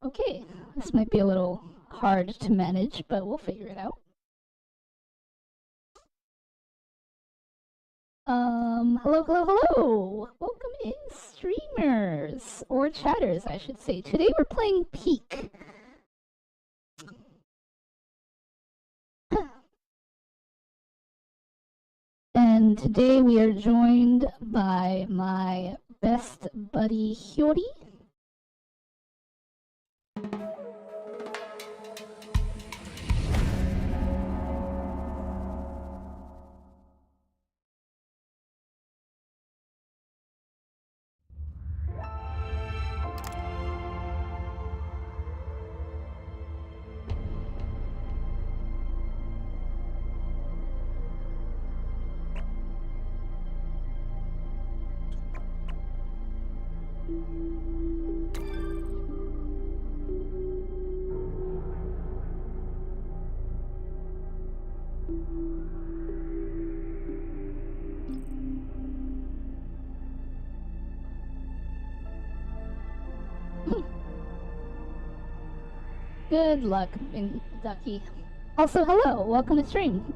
Okay, this might be a little hard to manage, but we'll figure it out. Hello, hello, hello! Welcome in, streamers! Or chatters, I should say. Today we're playing Peak. And today we are joined by my best buddy, Hyori. Good luck, Ducky. Also, hello, welcome to stream.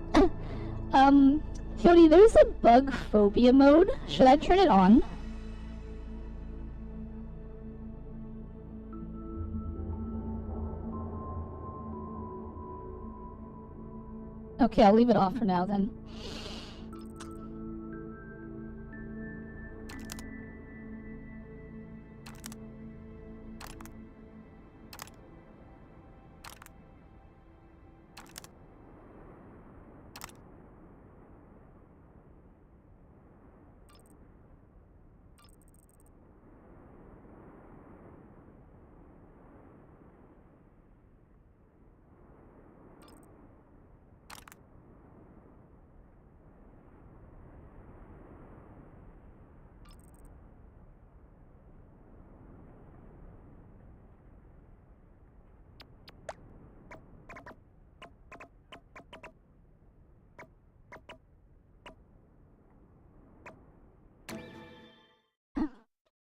Hyori, there's a bug phobia mode. Should I turn it on? Okay, I'll leave it off for now then.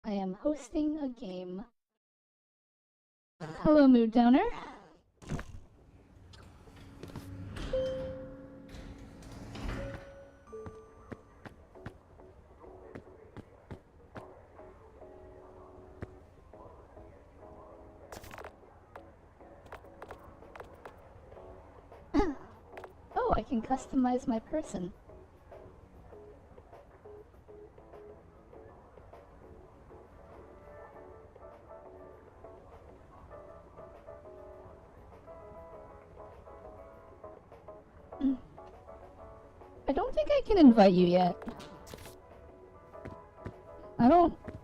I am hosting a game. Hello, Mood Downer. Oh, I can customize my person. I don't think I can invite you yet.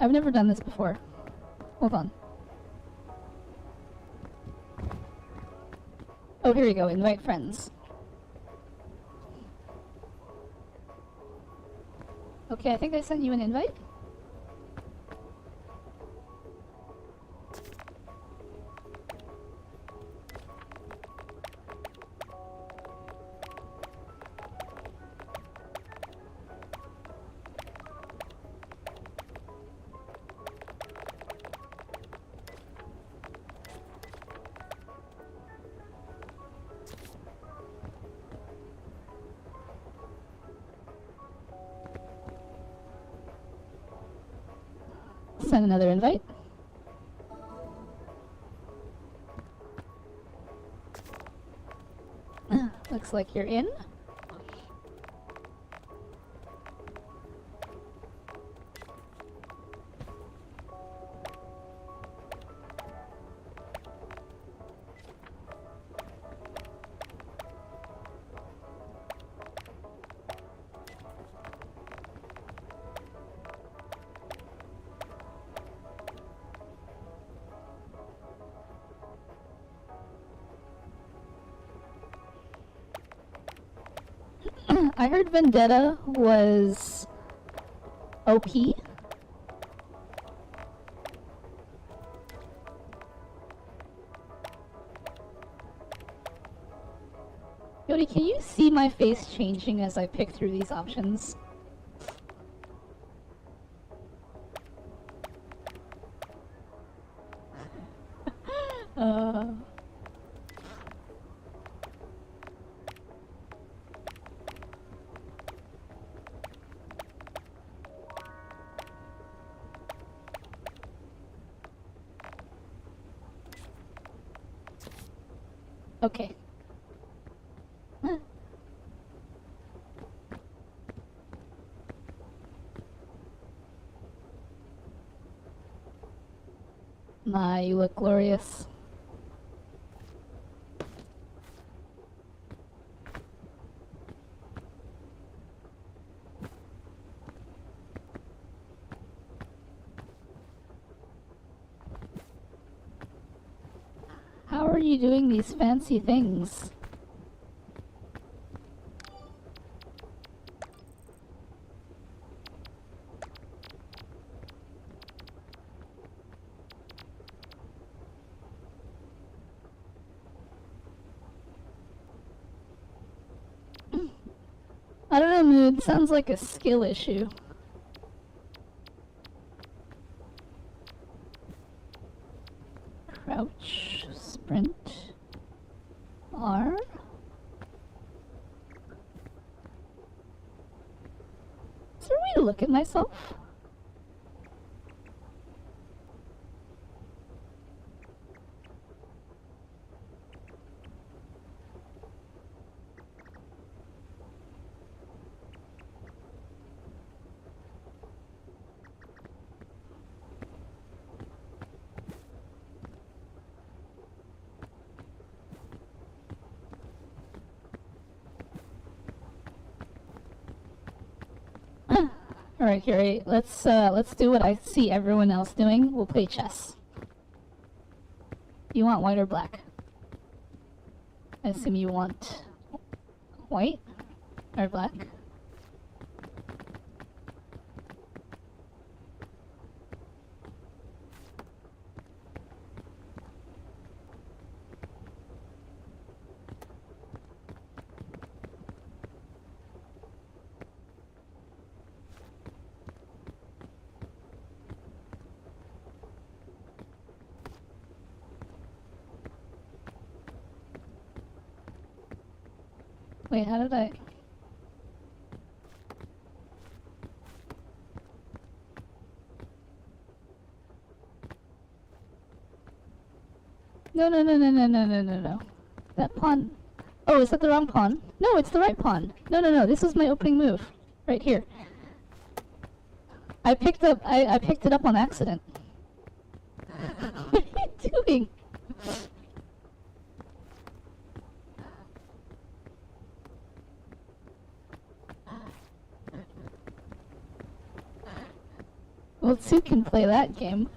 I've never done this before. Hold on. Oh, here we go, invite friends. Okay, I think I sent you an invite. Send another invite. Looks like you're in. I heard Vendetta was OP. Yodi, can you see my face changing as I pick through these options? Uh... Okay. Nah, you look glorious. How are you doing these fancy things? I don't know, Mood. Sounds like a skill issue. Crouch, sprint, R. Is there a way to look at myself? Alright, Carrie, let's do what I see everyone else doing. We'll play chess. You want white or black? I assume you want white or black? Wait, how did I... No. That pawn... Oh, is that the wrong pawn? No, it's the right pawn. No. This was my opening move. Right here. I picked it up on accident. What are you doing? Well, Sue can play that game.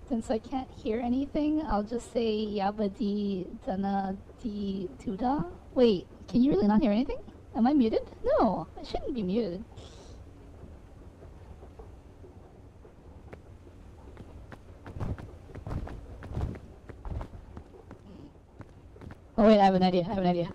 Since I can't hear anything, I'll just say Yabadi Dana Di Tuda. Wait, can you really not hear anything? Am I muted? No, I shouldn't be muted. Oh wait, I have an idea.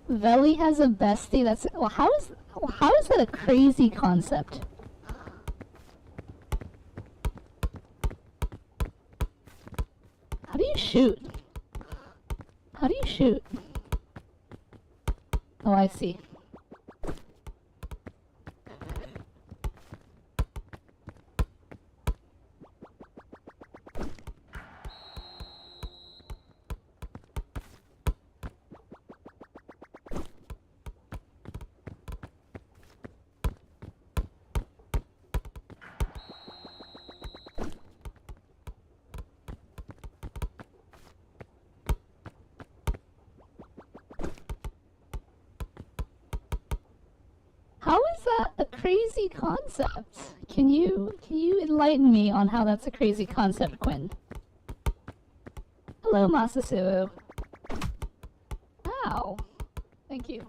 Vely has a bestie that's... Well, how is that a crazy concept? How do you shoot? How do you shoot? Oh, I see. crazy concept. Can you enlighten me on how that's a crazy concept, Quinn? Hello, Masasu. Ow. Thank you.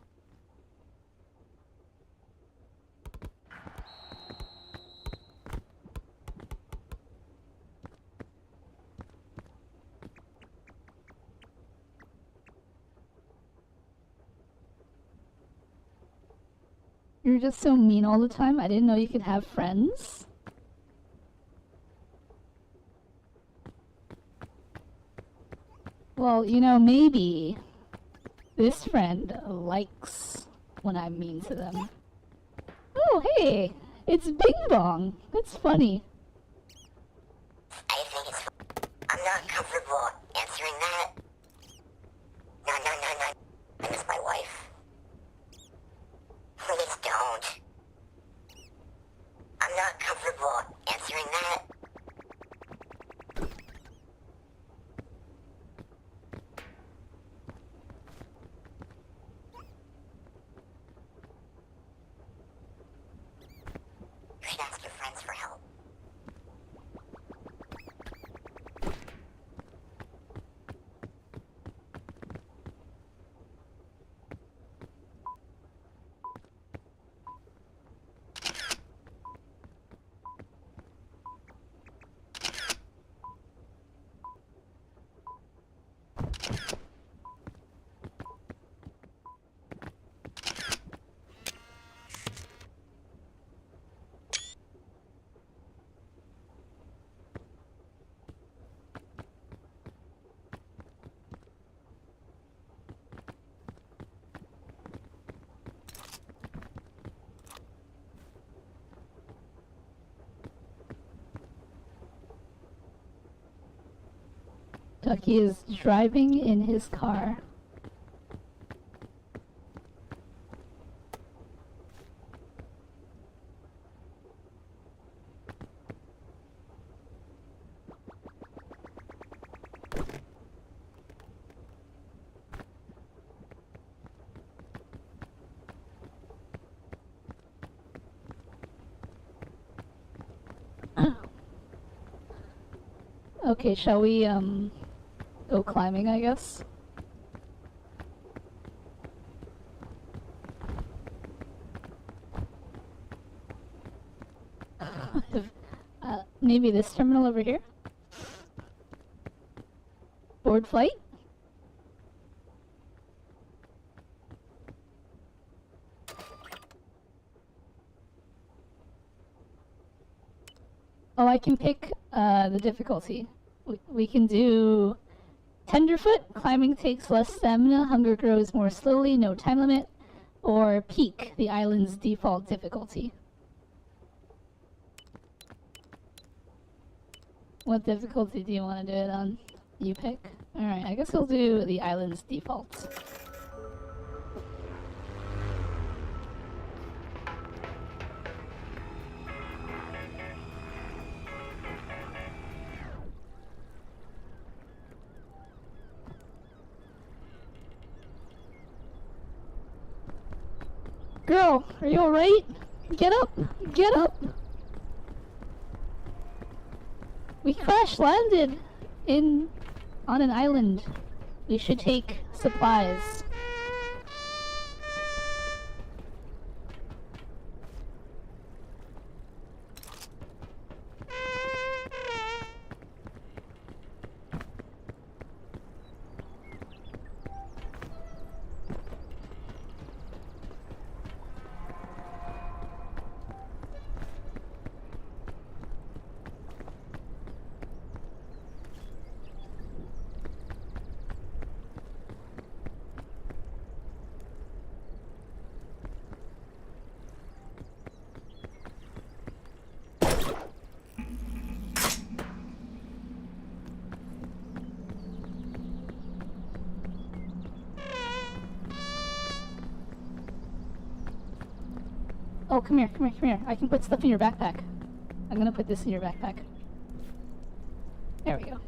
You're just so mean all the time. I didn't know you could have friends. Well, you know, maybe this friend likes when I'm mean to them. Oh, hey! It's Bing Bong! That's funny. I think it's... I'm not comfortable answering that. No. I miss my wife. Please don't. I'm not comfortable answering that. You should ask your friends for help. Ducky is driving in his car. Okay, shall we, go climbing, I guess? Maybe this terminal over here? Board flight? Oh, I can pick the difficulty. We can do Tenderfoot, climbing takes less stamina, hunger grows more slowly, no time limit, or Peak, the island's default difficulty. What difficulty do you want to do it on? You pick? Alright, I guess we'll do the island's default. Girl, are you alright? Get up! Get up! We crash landed on an island. We should take supplies. Oh, come here. I can put stuff in your backpack. I'm gonna put this in your backpack. There we go.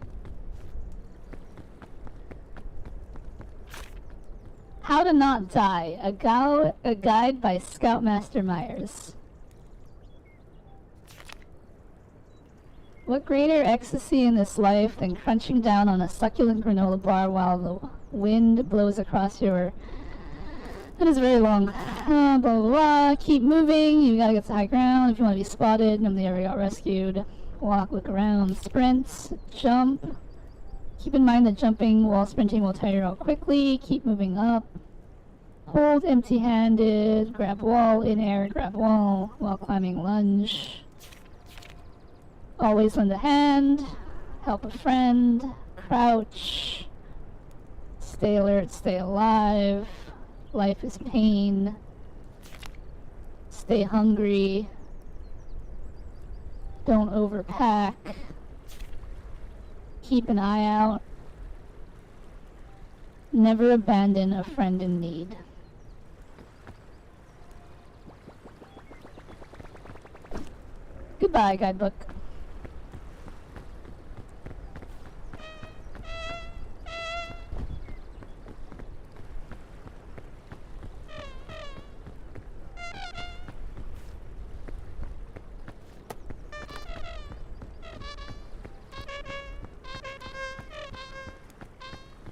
How to Not Die, a guide by Scoutmaster Myers. What greater ecstasy in this life than crunching down on a succulent granola bar while the wind blows across your... That is very long. Blah, blah, blah. Keep moving. You gotta get to high ground if you want to be spotted. Nobody ever got rescued. Walk, look around. Sprint. Jump. Keep in mind that jumping while sprinting will tire you out quickly. Keep moving up. Hold empty-handed. Grab wall. In air, grab wall. While climbing, lunge. Always lend a hand. Help a friend. Crouch. Stay alert. Stay alive. Life is pain. Stay hungry. Don't overpack. Keep an eye out. Never abandon a friend in need. Goodbye, guidebook.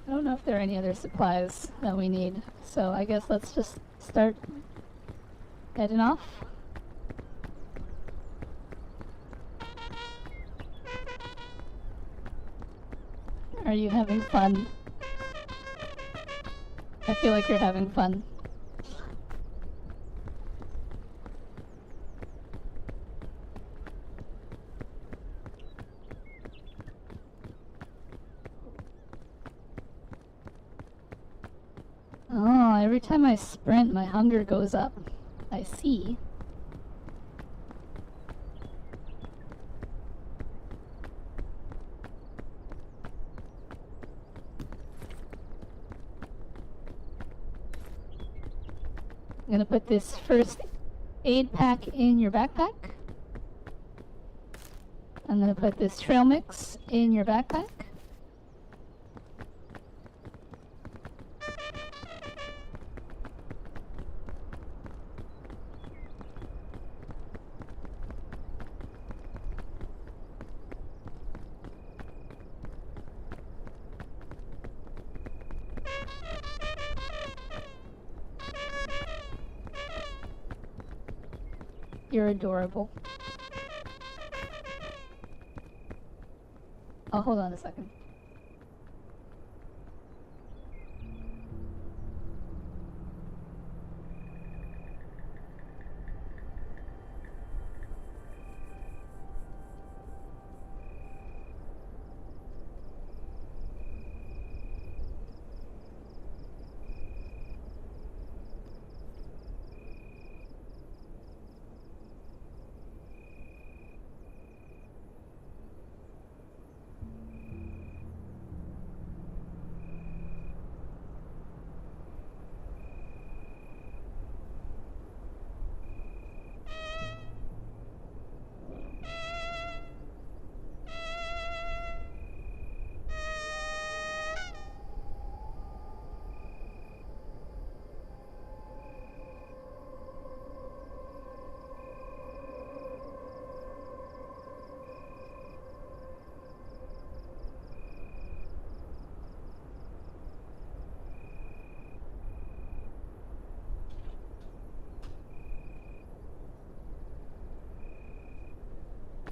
I don't know if there are any other supplies that we need, so I guess let's just start heading off. Are you having fun? I feel like you're having fun. Oh, every time I sprint, my hunger goes up. I see. I'm gonna put this first aid pack in your backpack. I'm gonna put this trail mix in your backpack. You're adorable. Oh, hold on a second.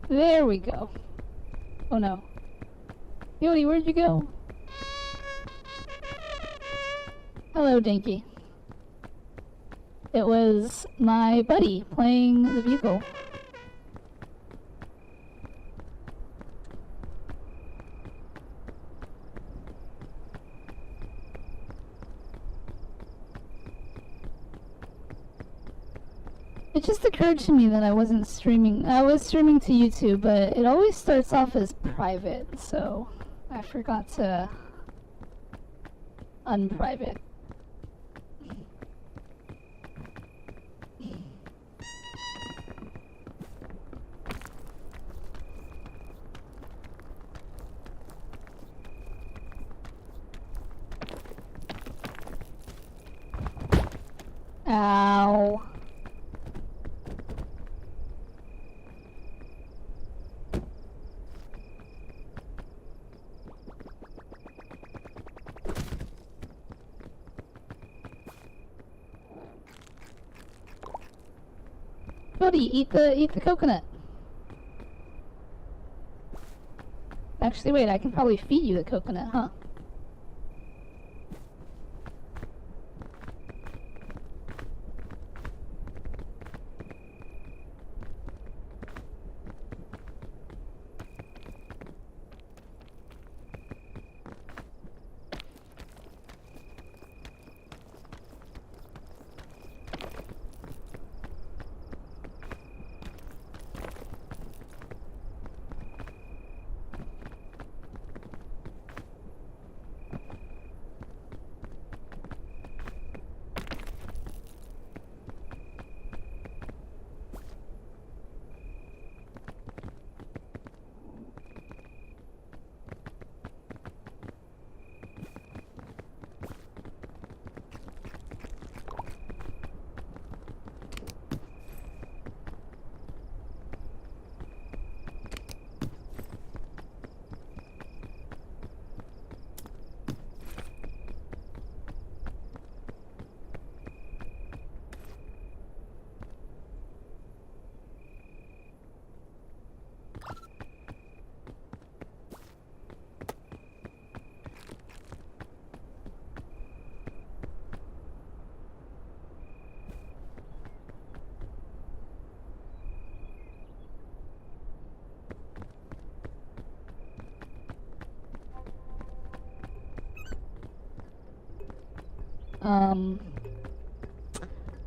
There we go. Oh no. Yodi, where'd you go? Hello, Dinky. It was my buddy playing the bugle. It just occurred to me that I wasn't streaming. I was streaming to YouTube, but it always starts off as private, so I forgot to unprivate. Ow. Buddy, eat the coconut. Actually, wait, I can probably feed you the coconut, huh?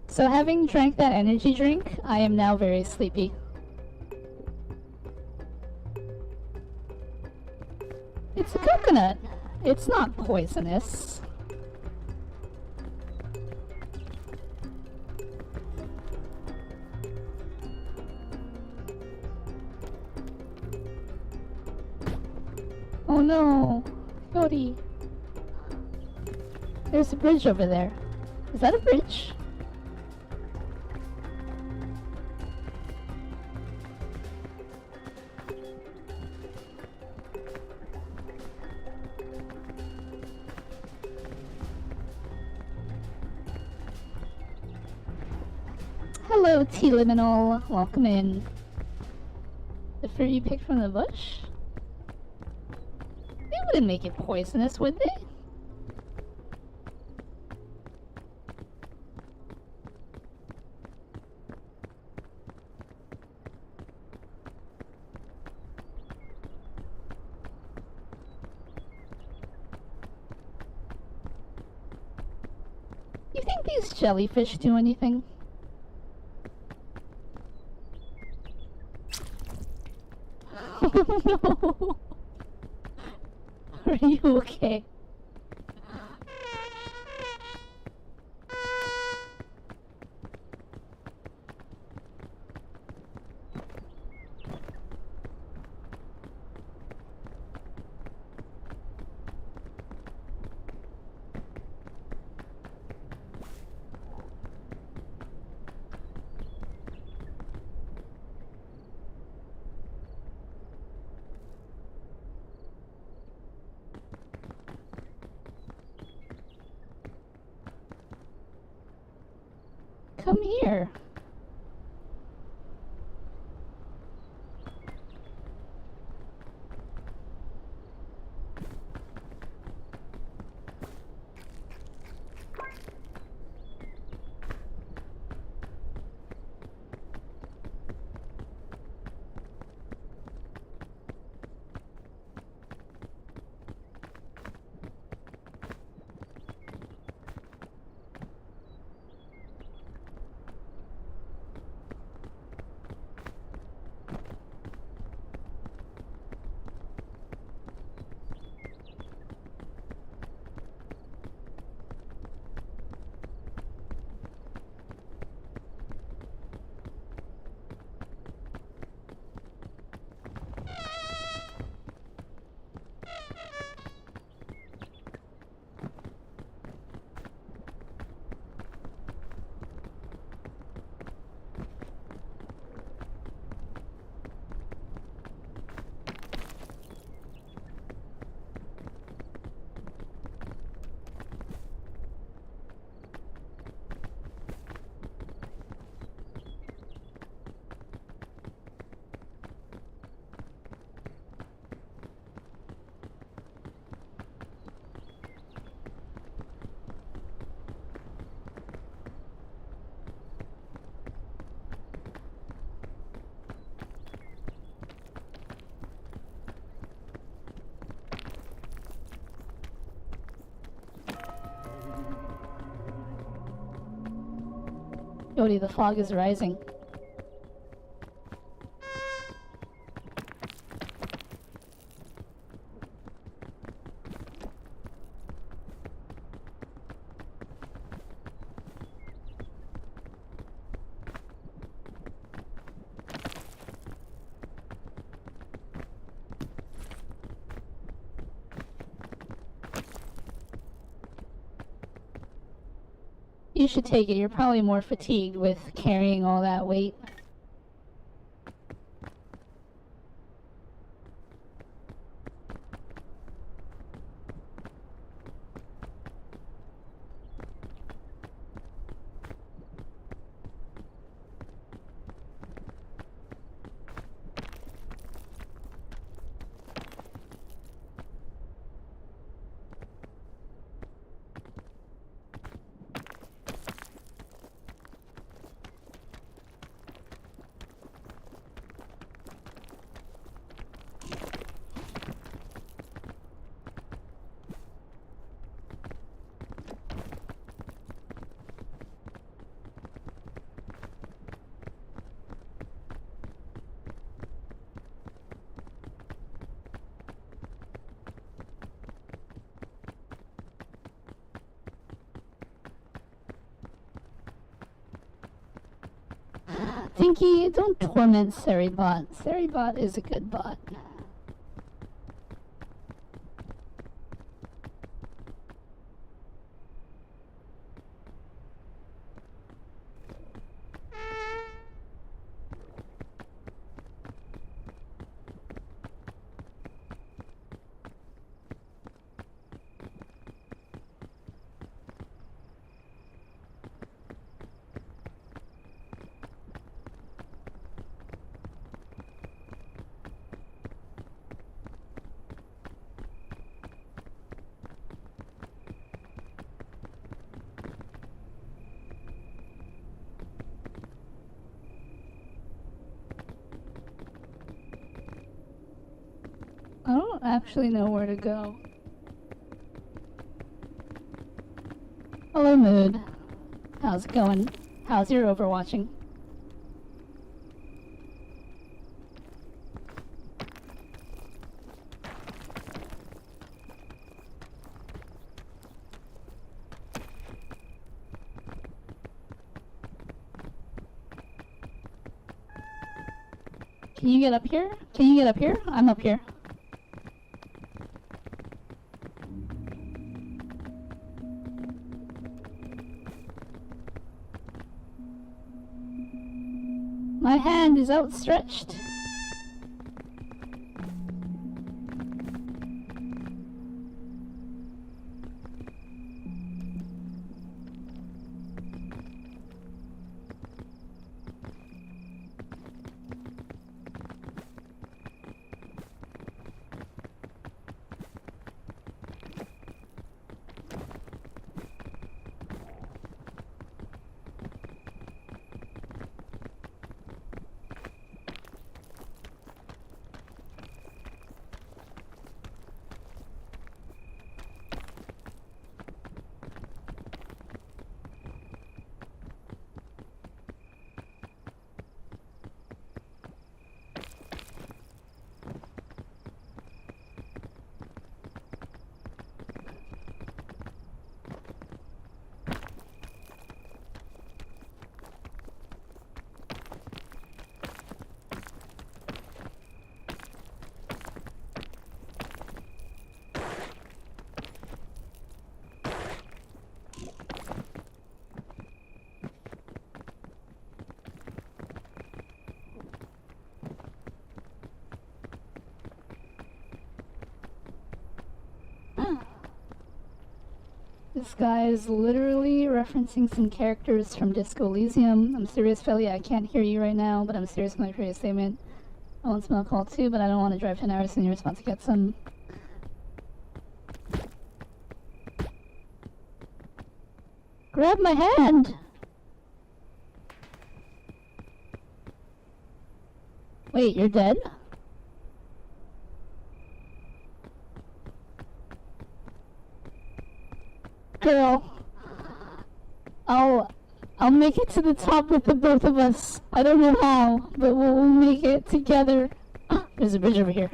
So having drank that energy drink, I am now very sleepy. It's a coconut. It's not poisonous. Oh no, Cody. There's a bridge over there. Is that a bridge? Hello, T-Liminal. Welcome in. The fruit you picked from the bush? They wouldn't make it poisonous, would they? You think these jellyfish do anything? No. Are you okay? Come here. Yodi, the fog is rising. You should take it. You're probably more fatigued with carrying all that weight. Tinky, don't torment Seribot. Seribot is a good bot. I don't actually know where to go. Hello, Mood. How's it going? How's your overwatching? Can you get up here? Can you get up here? I'm up here. My hand is outstretched. This guy is literally referencing some characters from Disco Elysium. I'm serious, Vely. I can't hear you right now, but I'm serious when I create a statement. I want some alcohol too, but I don't want to drive 10 hours in your response to get some. Grab my hand! Wait, you're dead? Girl. I'll make it to the top with the both of us. I don't know how, but we'll make it together. There's a bridge over here.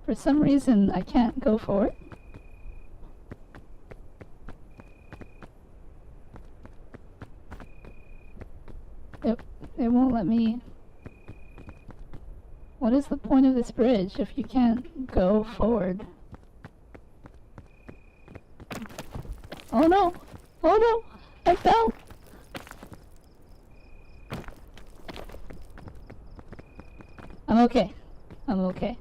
For some reason, I can't go forward. It won't let me. What is the point of this bridge if you can't go forward? Oh no! Oh no! I fell! I'm okay. I'm okay.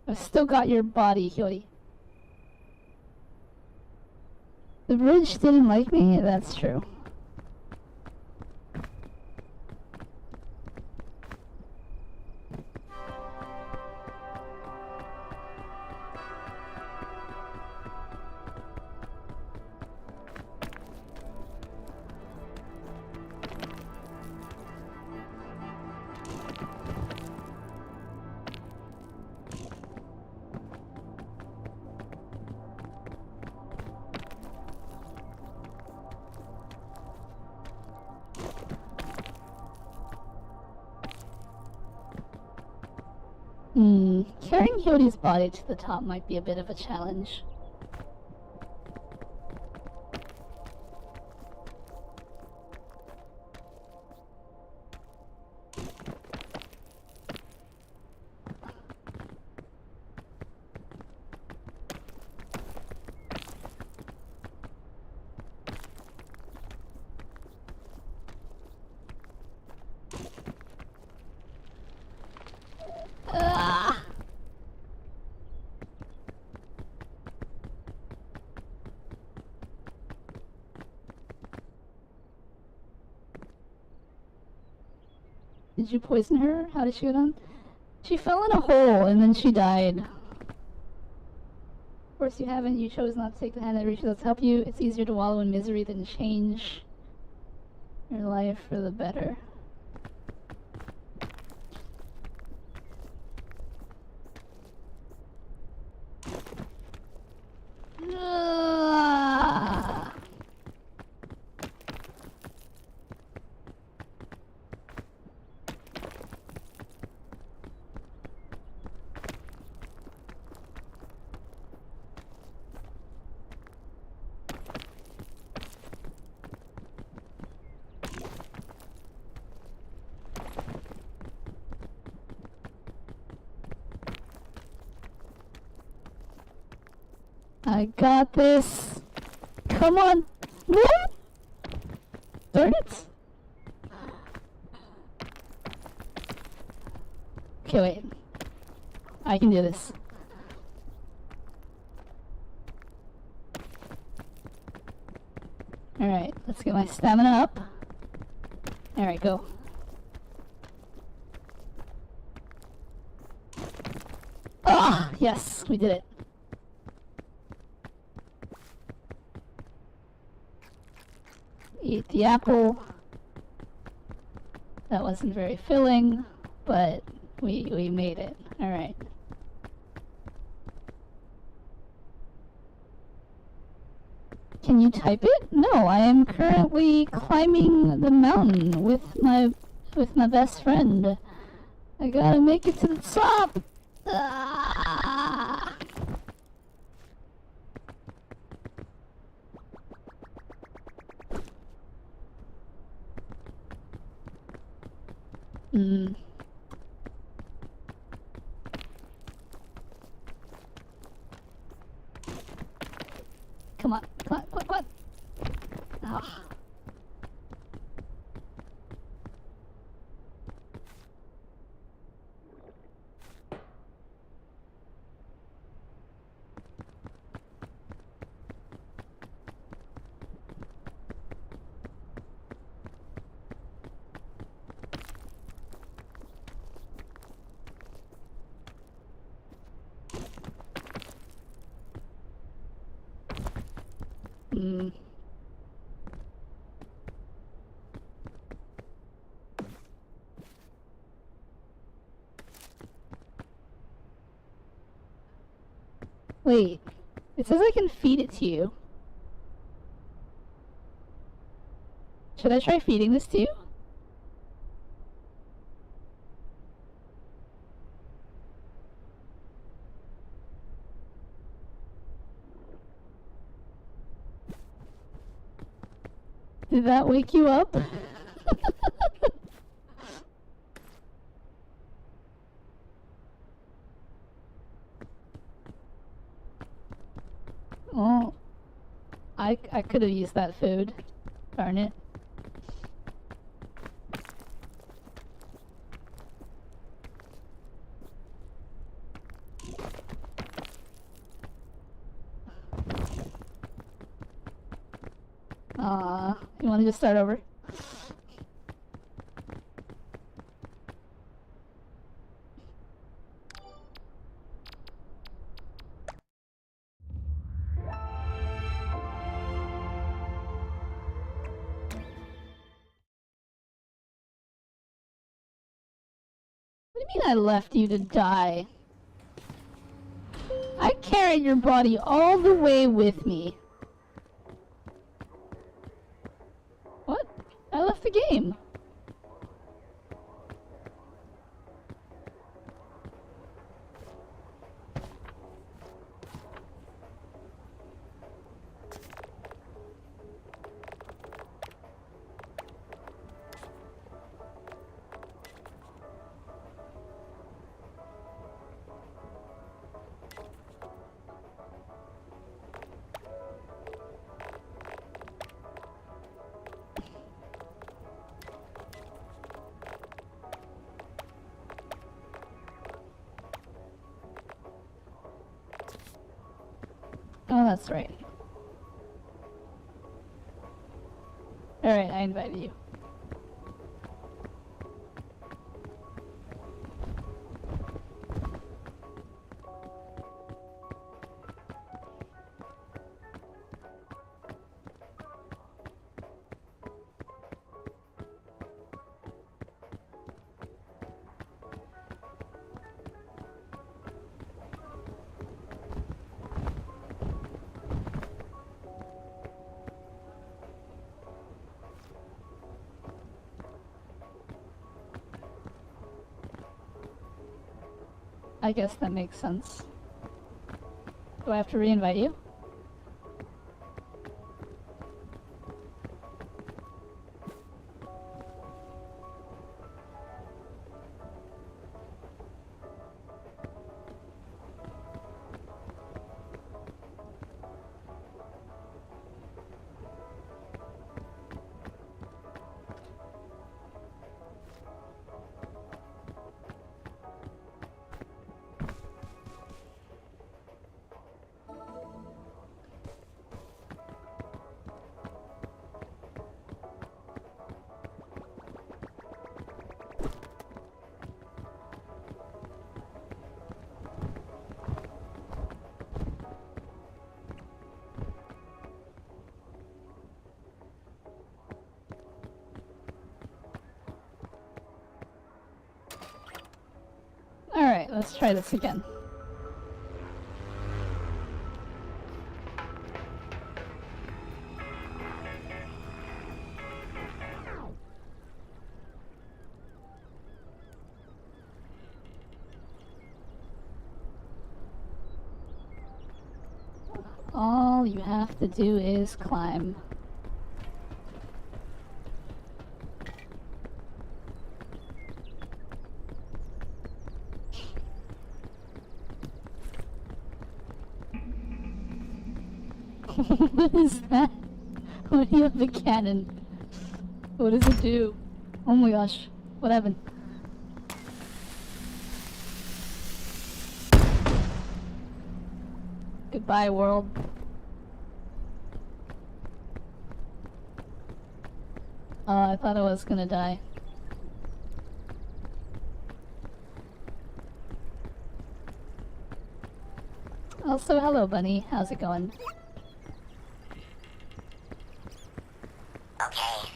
I've still got your body, Hyori. The bridge didn't like me, that's true. Carrying Hyori's body to the top might be a bit of a challenge. Did you poison her? How did she go down? She fell in a hole and then she died. Of course you haven't. You chose not to take the hand that reaches out to help you. It's easier to wallow in misery than change your life for the better. I got this. Come on. Woo! Darn it. Okay, wait. I can do this. Alright, let's get my stamina up. Alright, go. Ah, yes, we did it. Eat the apple. That wasn't very filling, but we made it. Alright. Can you type it? No, I am currently climbing the mountain with my best friend. I gotta make it to the top. Ah! Come on, come on, come on, come on. Ah. Hmm. Wait, it says I can feed it to you. Should I try feeding this to you? Did that wake you up? Oh, I could have used that food. Darn it. You want to just start over? What do you mean I left you to die? I carried your body all the way with me. What? I left the game. Oh, that's right. Alright, I invited you. I guess that makes sense. Do I have to re-invite you? Alright, let's try this again. All you have to do is climb. What is that? Why do you have a cannon? What does it do? Oh my gosh. What happened? Goodbye, world. I thought I was gonna die. Also, hello, bunny. How's it going? Okay.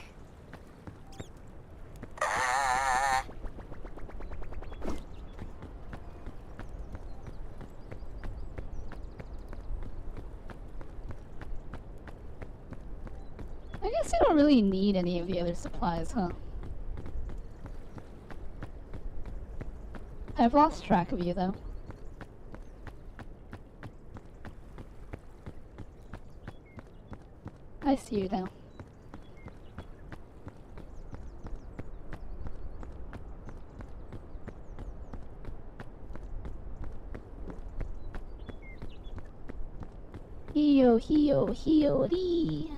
I guess you don't really need any of the other supplies, huh? I've lost track of you, though. I see you now. Hio, hio, hio, ri.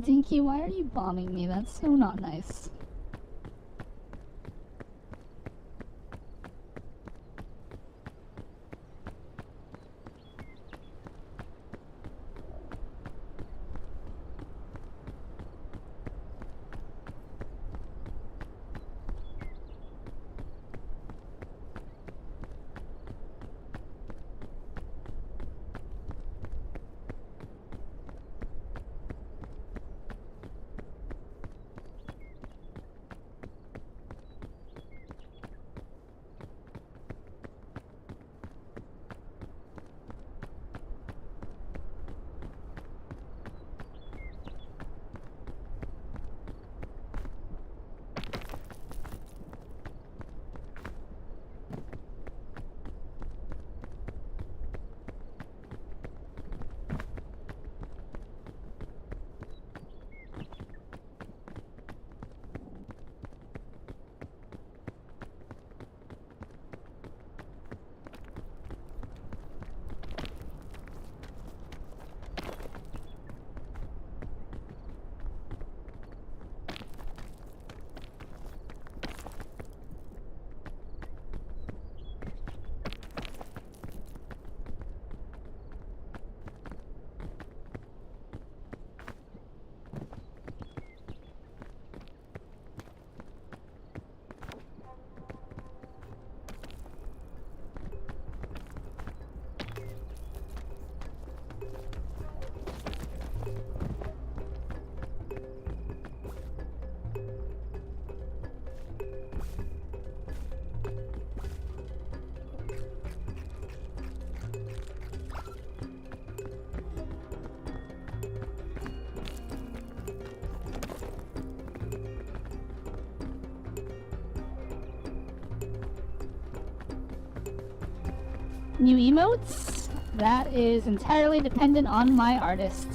Dinky, why are you bombing me? That's so not nice. New emotes? That is entirely dependent on my artist.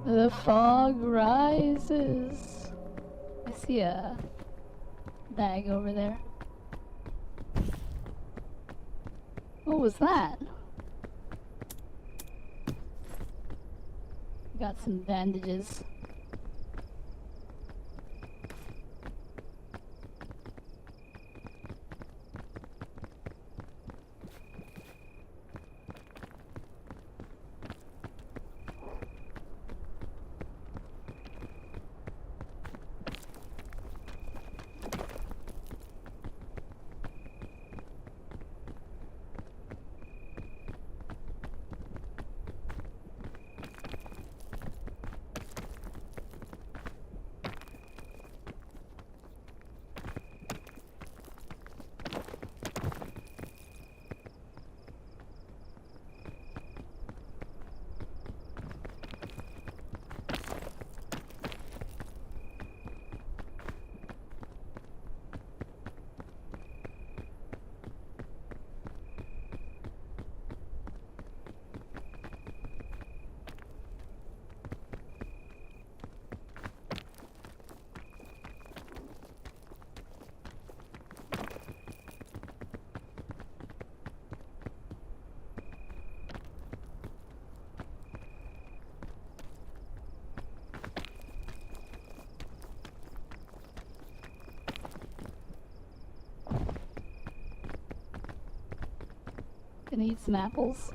The fog rises. I see a bag over there. What was that? Got some bandages. Gonna eat some apples.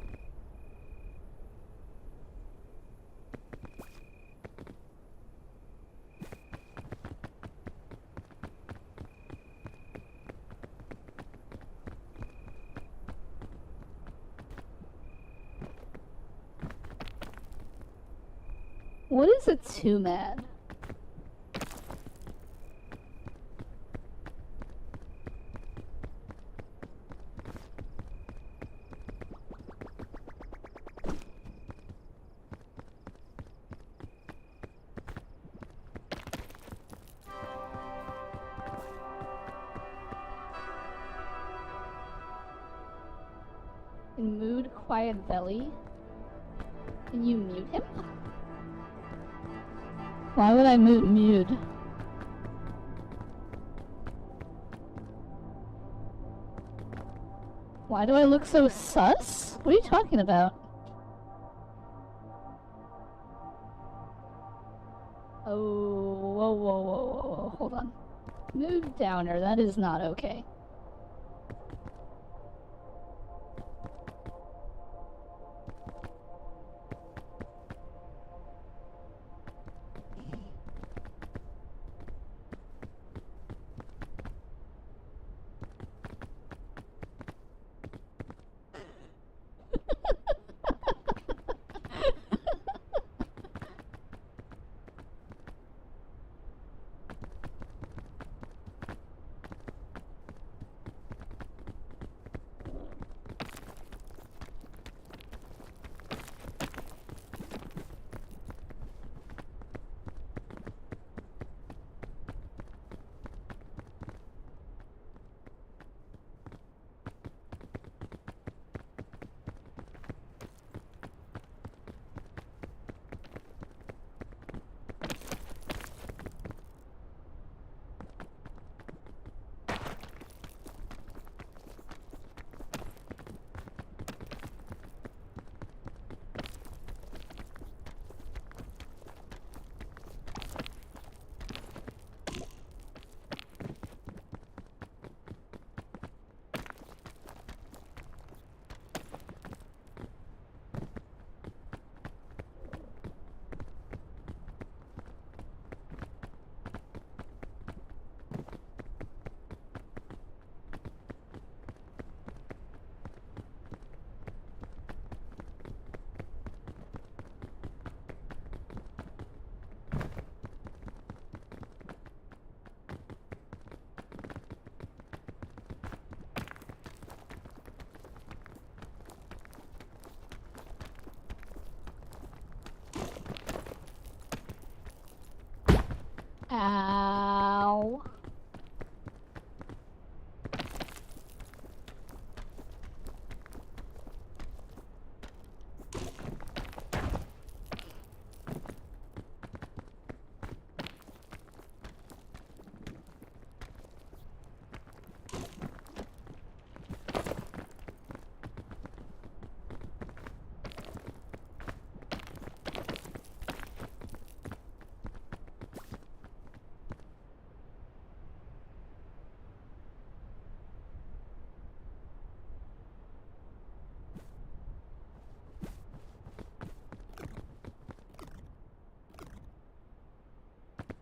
What is a two-mad? In mood, quiet Vely. Can you mute him? Why would I mute? Why do I look so sus? What are you talking about? Oh, whoa, hold on. Mood downer, that is not okay.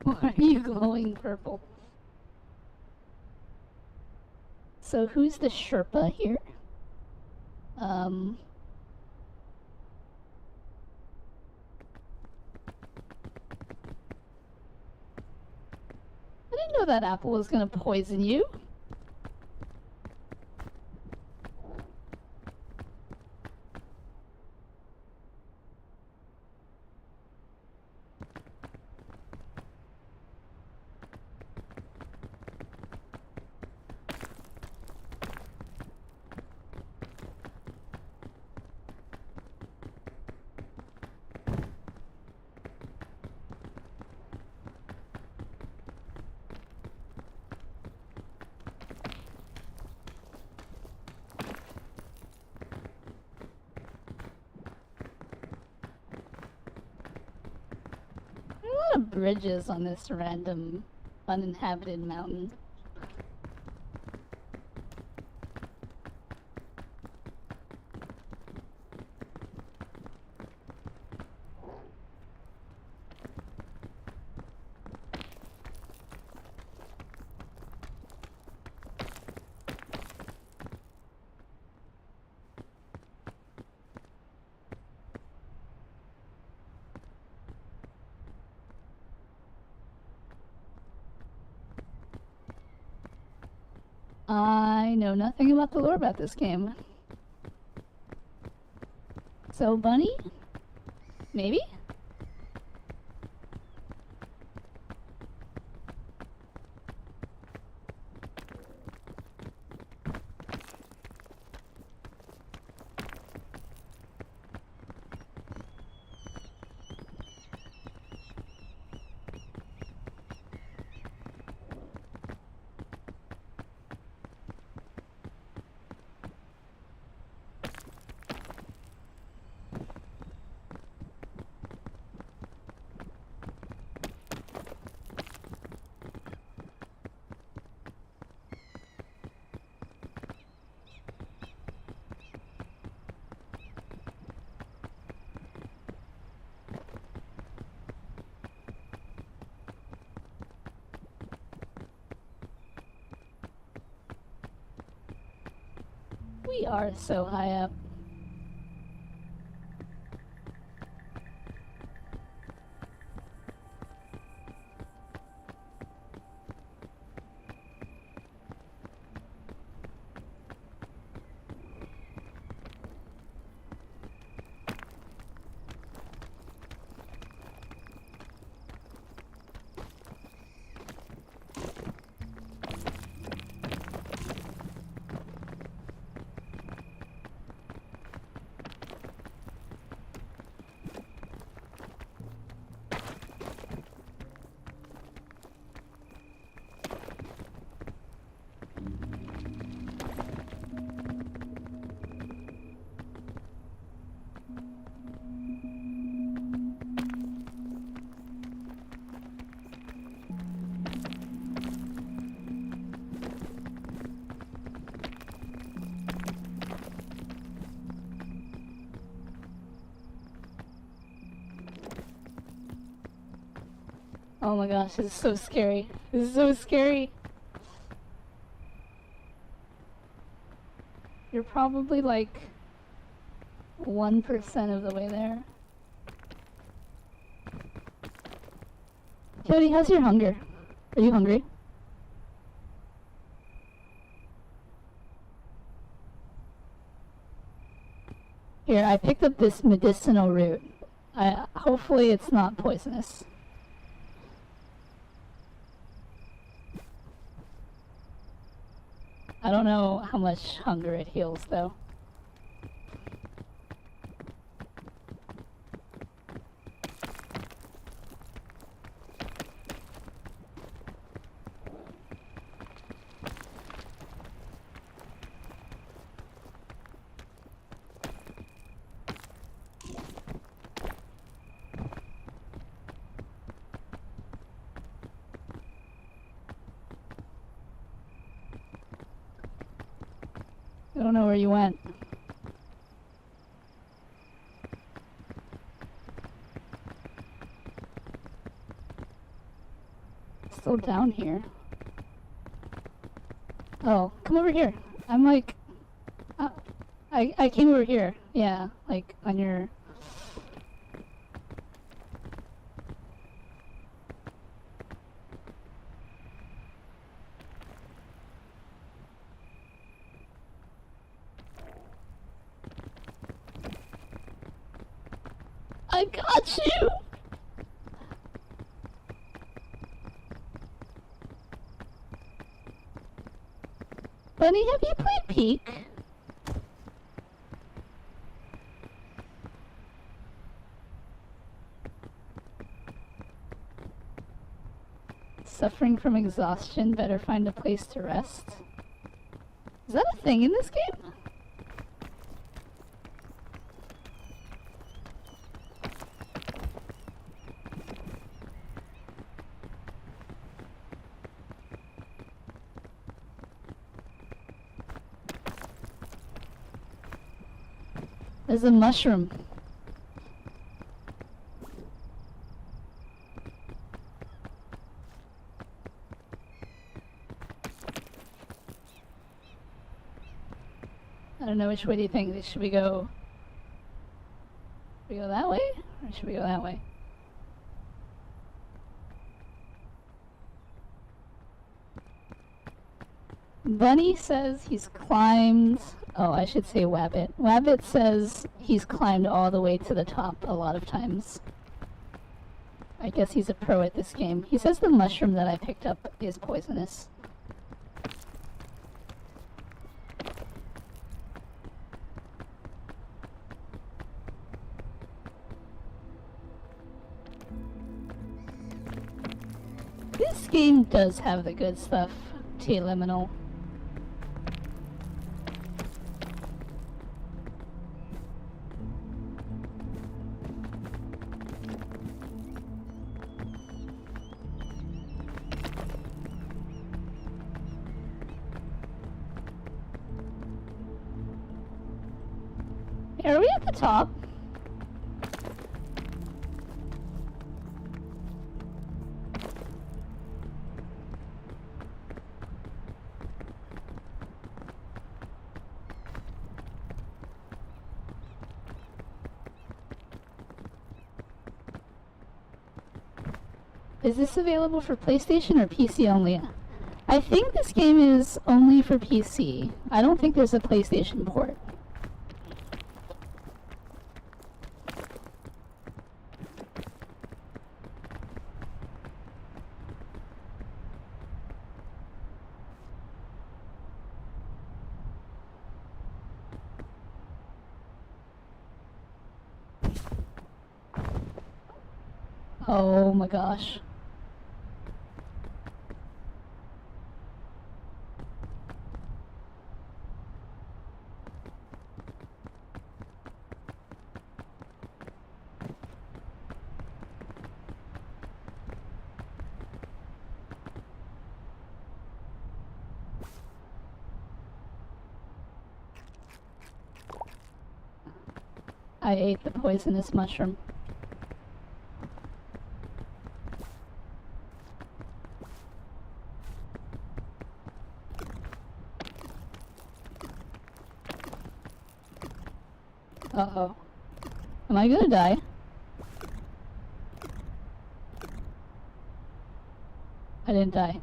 Why are you glowing purple? So who's the Sherpa here? I didn't know that apple was gonna poison you. There are a lot of bridges on this random uninhabited mountain. I know nothing about the lore about this game. So, Bunny? Maybe? We are so high up. Oh my gosh, this is so scary. This is so scary. You're probably like 1% of the way there. Cody, how's your hunger? Are you hungry? Here, I picked up this medicinal root. Hopefully it's not poisonous. I don't know how much hunger it heals, though. I don't know where you went. Still down here. Oh, come over here. I'm like... I came over here. Yeah, like on your... I got you! Bunny, have you played Peak? Suffering from exhaustion, better find a place to rest. Is that a thing in this game? There's a mushroom. I don't know, which way do you think? Should we go that way? Or should we go that way? Bunny says he's climbed... Oh, I should say Wabbit. Wabbit says he's climbed all the way to the top a lot of times. I guess he's a pro at this game. He says the mushroom that I picked up is poisonous. This game does have the good stuff, T-Liminal. Are we at the top? Is this available for PlayStation or PC only? I think this game is only for PC. I don't think there's a PlayStation port. Oh my gosh. I ate the poisonous mushroom. Uh-oh. Am I gonna die? I didn't die.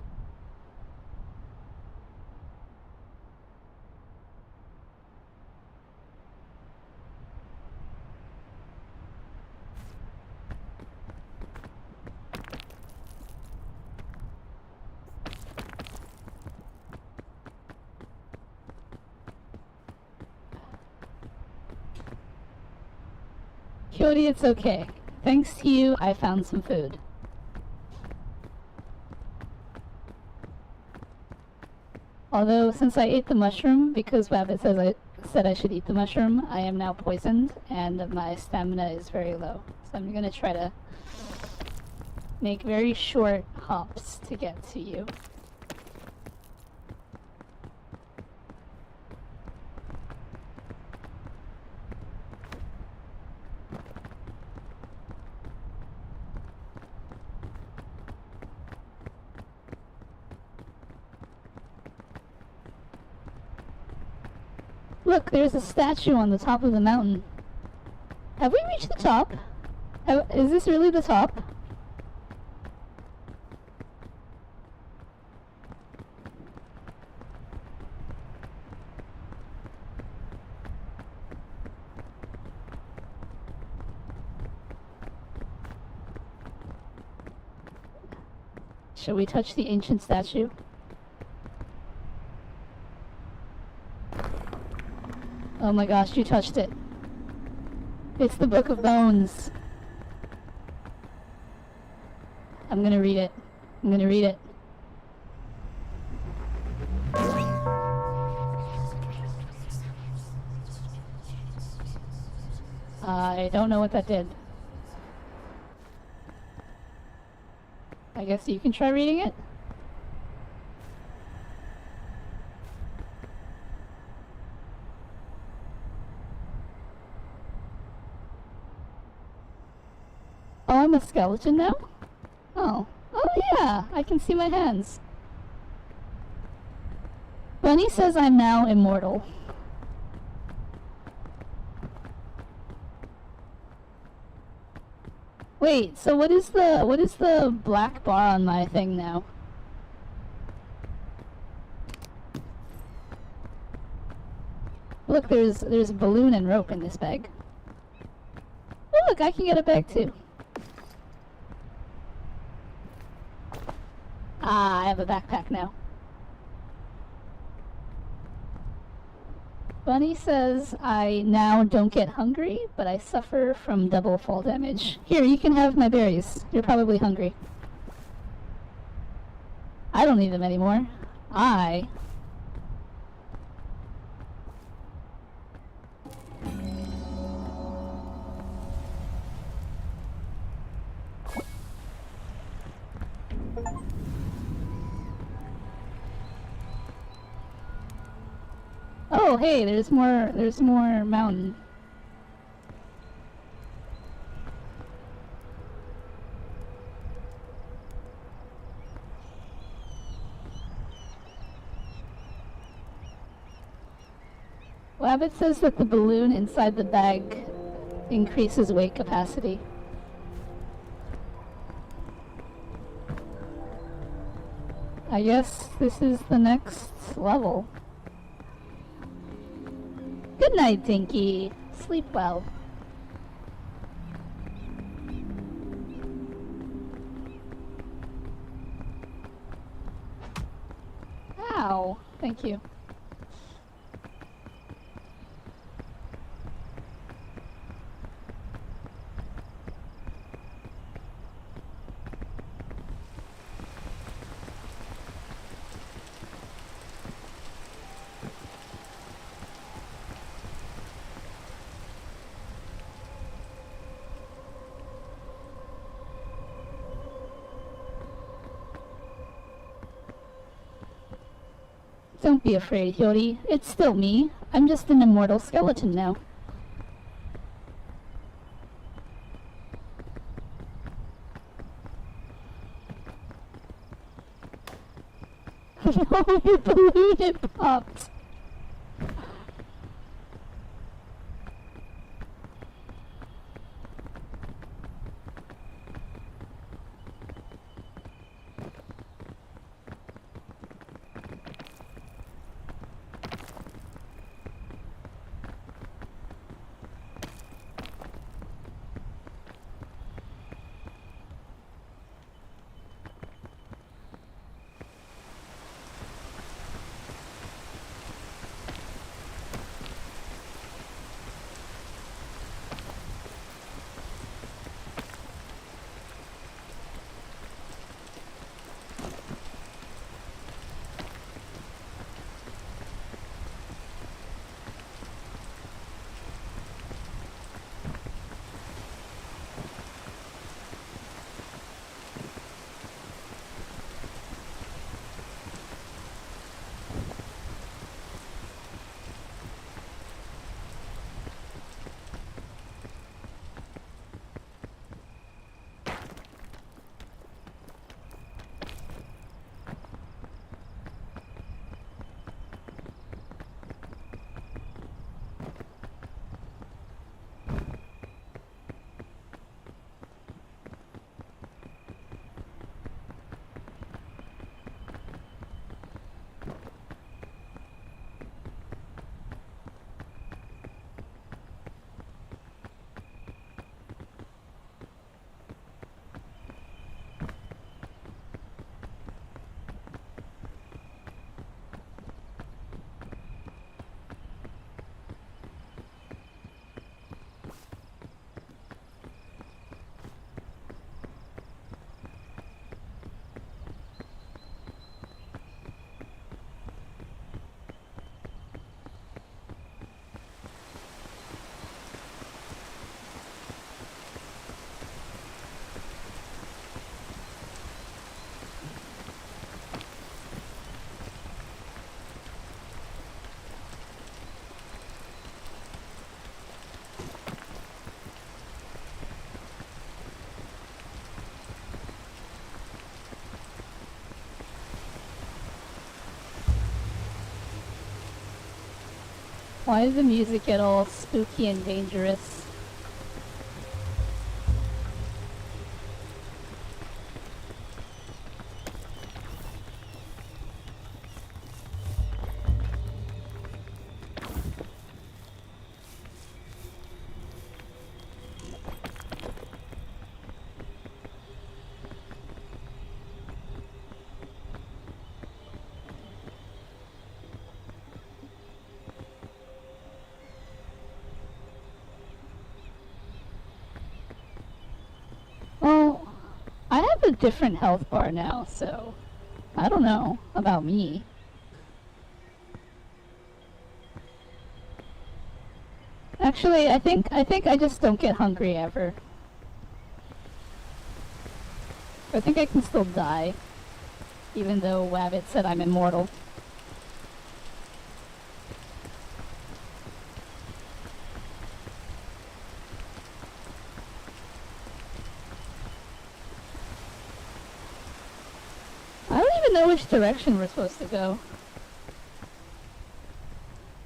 Cody, it's okay. Thanks to you, I found some food. Although, since I ate the mushroom, because Wabbit said I should eat the mushroom, I am now poisoned, and my stamina is very low. So I'm gonna try to make very short hops to get to you. Look, there's a statue on the top of the mountain. Have we reached the top? Is this really the top? Shall we touch the ancient statue? Oh my gosh, you touched it. It's the Book of Bones. I'm gonna read it. I'm gonna read it. I don't know what that did. I guess you can try reading it? Oh, I'm a skeleton now? Oh. Oh yeah, I can see my hands. Bunny says I'm now immortal. Wait, so what is the black bar on my thing now? Look, there's a balloon and rope in this bag. Oh look, I can get a bag too. Ah, I have a backpack now. Bunny says I now don't get hungry, but I suffer from double fall damage. Here, you can have my berries. You're probably hungry. I don't need them anymore. Oh, hey, there's more mountain. Wabbit says that the balloon inside the bag increases weight capacity. I guess this is the next level. Good night, Dinky. Sleep well. Ow. Thank you. Don't be afraid, Hyori. It's still me. I'm just an immortal skeleton now. No, your balloon, it popped. Why did the music get all spooky and dangerous? Well, I have a different health bar now, so I don't know about me. Actually, I think I just don't get hungry ever. I think I can still die, even though Wabbit said I'm immortal. I don't even know which direction we're supposed to go.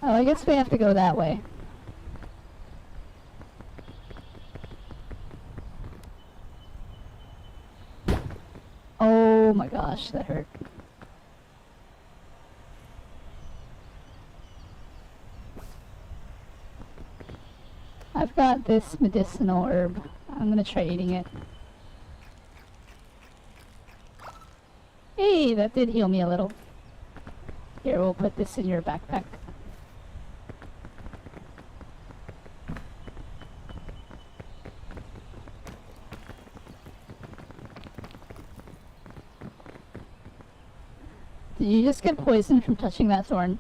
Oh, I guess we have to go that way. Oh my gosh, that hurt. I've got this medicinal herb. I'm gonna try eating it. Hey, that did heal me a little. Here, we'll put this in your backpack. Did you just get poisoned from touching that thorn?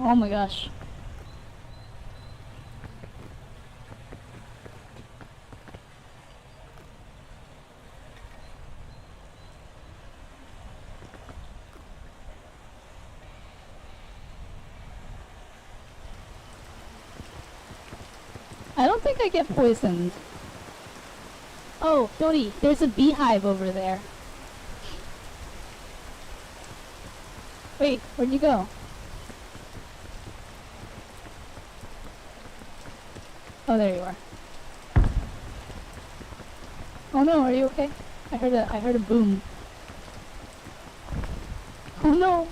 Oh my gosh. I don't think I get poisoned. Oh, Dodi, there's a beehive over there. Wait, where'd you go? Oh, there you are. Oh no, are you okay? I heard a boom. Oh no!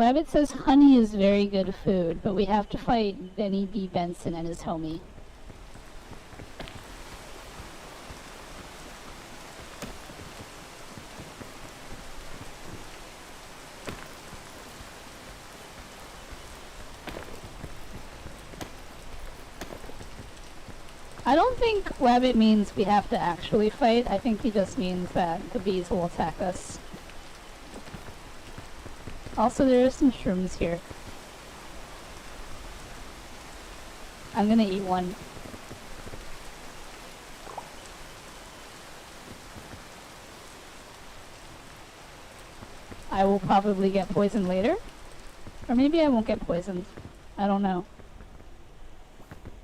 Wabbit says honey is very good food, but we have to fight Benny B. Benson and his homie. I don't think Wabbit means we have to actually fight. I think he just means that the bees will attack us. Also, there are some shrooms here. I'm gonna eat one. I will probably get poisoned later. Or maybe I won't get poisoned. I don't know.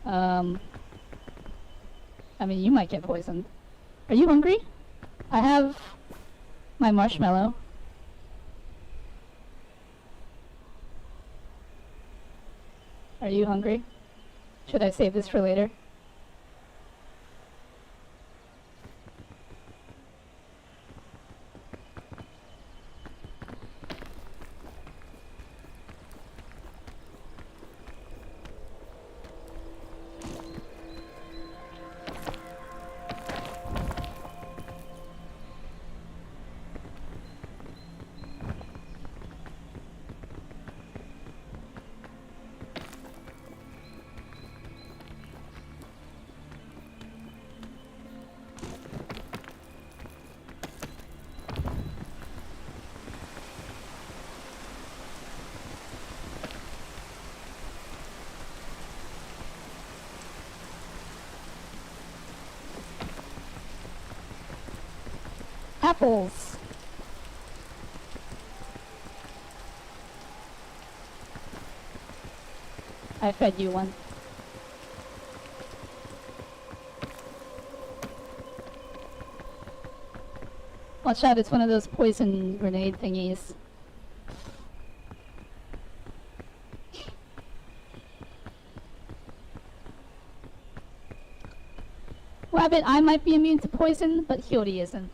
I mean, you might get poisoned. Are you hungry? I have my marshmallow. Are you hungry? Should I save this for later? Apples! I fed you one. Watch out, it's one of those poison grenade thingies. Rabbit, I might be immune to poison, but Hyori isn't.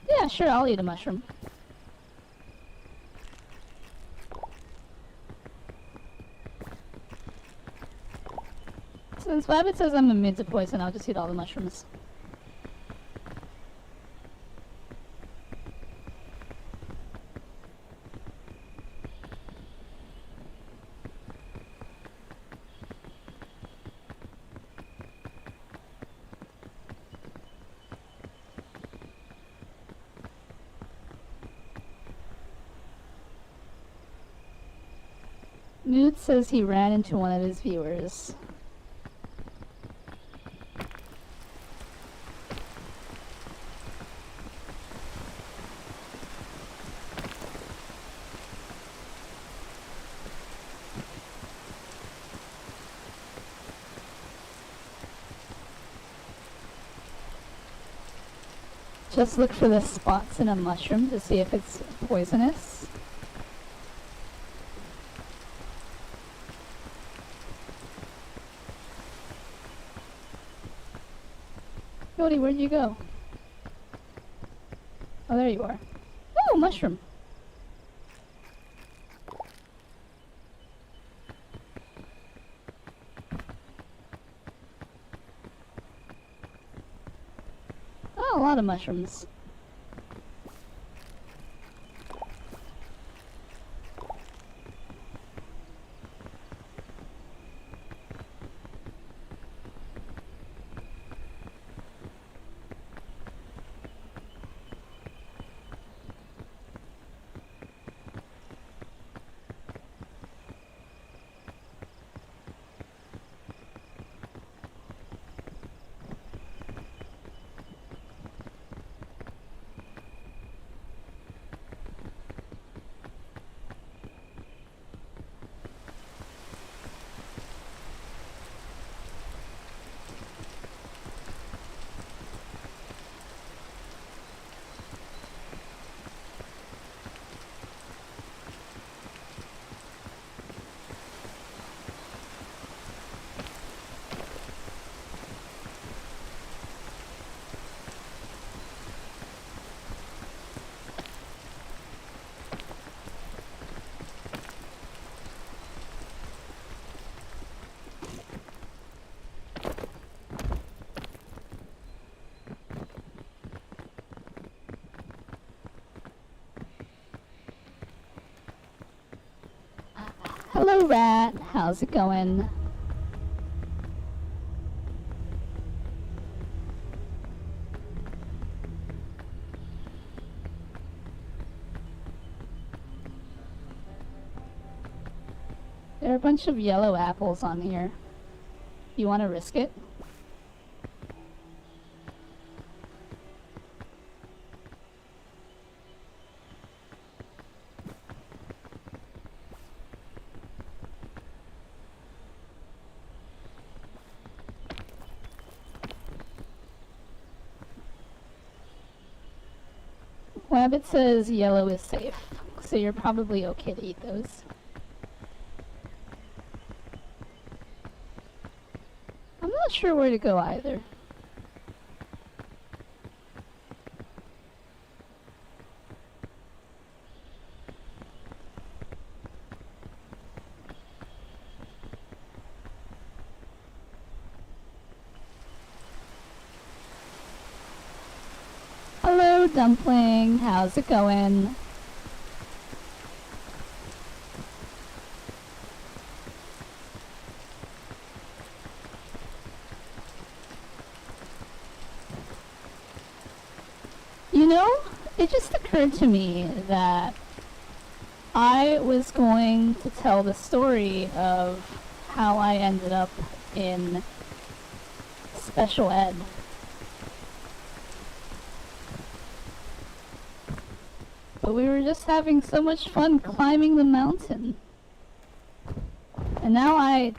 Yeah, sure, I'll eat a mushroom. Since Rabbit says I'm immune to poison, I'll just eat all the mushrooms. Mood says he ran into one of his viewers. Just look for the spots in a mushroom to see if it's poisonous. Cody, where'd you go? Oh, there you are. Oh, mushroom. Oh, a lot of mushrooms. Hello, Rat. How's it going? There are a bunch of yellow apples on here. You want to risk it? Wabbit says yellow is safe, so you're probably okay to eat those. I'm not sure where to go either. Hello, Dumpling. How's it going? You know, it just occurred to me that I was going to tell the story of how I ended up in special ed. But we were just having so much fun climbing the mountain. And now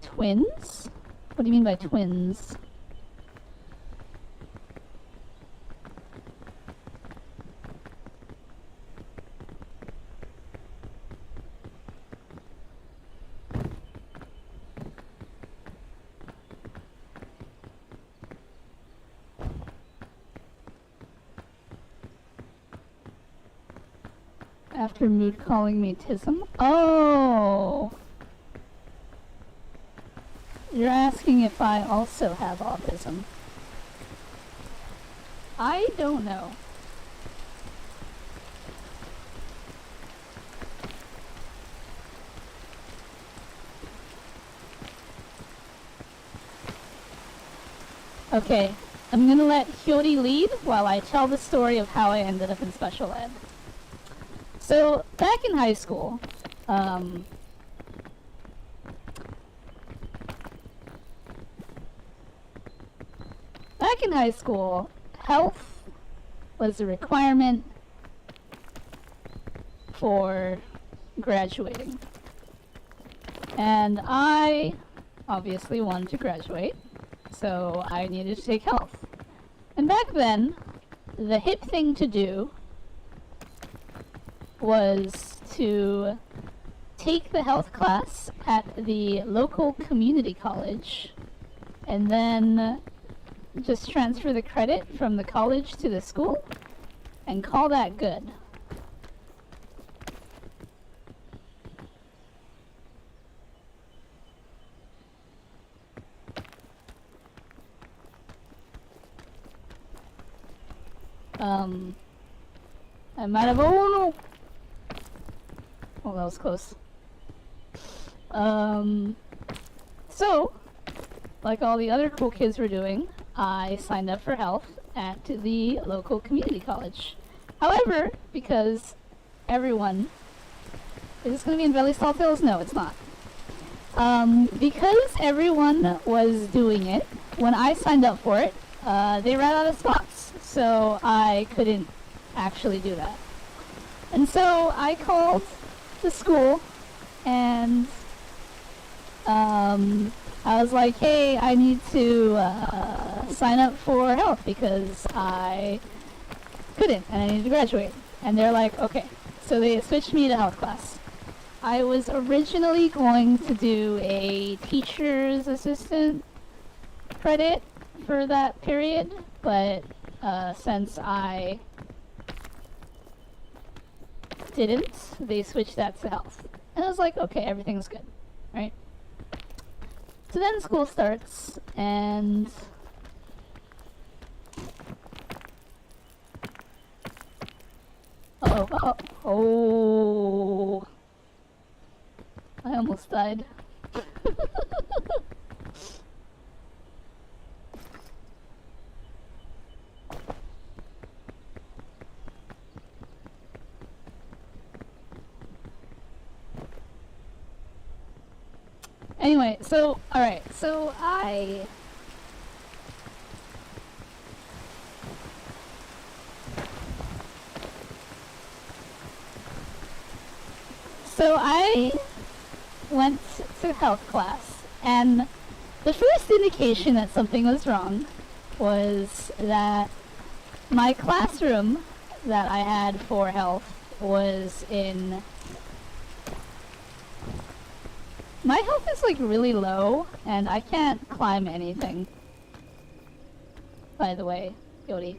Twins? What do you mean by twins? After mood calling me Tism? Oh! You're asking if I also have autism. I don't know. Okay, I'm gonna let Hyori lead while I tell the story of how I ended up in special ed. So, back in high school, health was a requirement for graduating. And I obviously wanted to graduate, so I needed to take health. And back then, the hip thing to do was to take the health class at the local community college and then just transfer the credit from the college to the school and call that good. I might have, oh no! Oh, that was close. So, like all the other cool kids were doing, I signed up for health at the local community college. However, because everyone... Is this going to be in Vely Salt Hills? No, it's not. Because everyone was doing it, when I signed up for it, they ran out of spots. So I couldn't actually do that. And so I called the school and I was like, hey, I need to sign up for health because I couldn't and I needed to graduate. And they're like, okay. So they switched me to health class. I was originally going to do a teacher's assistant credit for that period, but since I didn't, they switched that to health. And I was like, okay, everything's good, right? So then school starts, and Oh. I almost died. Anyway, so, alright, so I went to health class, and the first indication that something was wrong was that my classroom that I had for health was in... My health is like really low, and I can't climb anything. By the way, Yodi.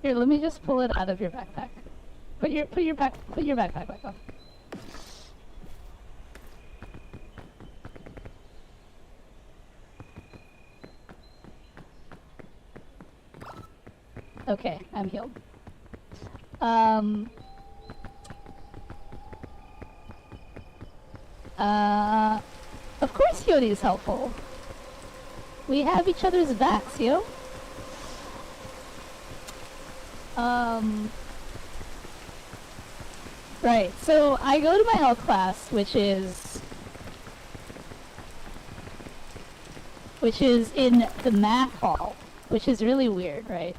Here, let me just pull it out of your backpack. Put your backpack back on. Okay, I'm healed. Of course Yodi is helpful. We have each other's backs, yo. Right, so I go to my health class, which is in the math hall, which is really weird, right?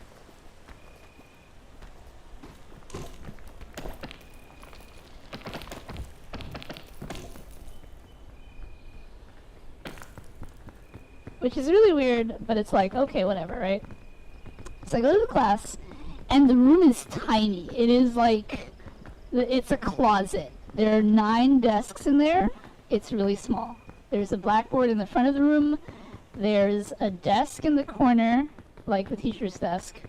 Which is really weird, but it's like, okay, whatever, right? So I go to the class, and the room is tiny. It is like, it's a closet. There are 9 desks in there. It's really small. There's a blackboard in the front of the room. There's a desk in the corner, like the teacher's desk.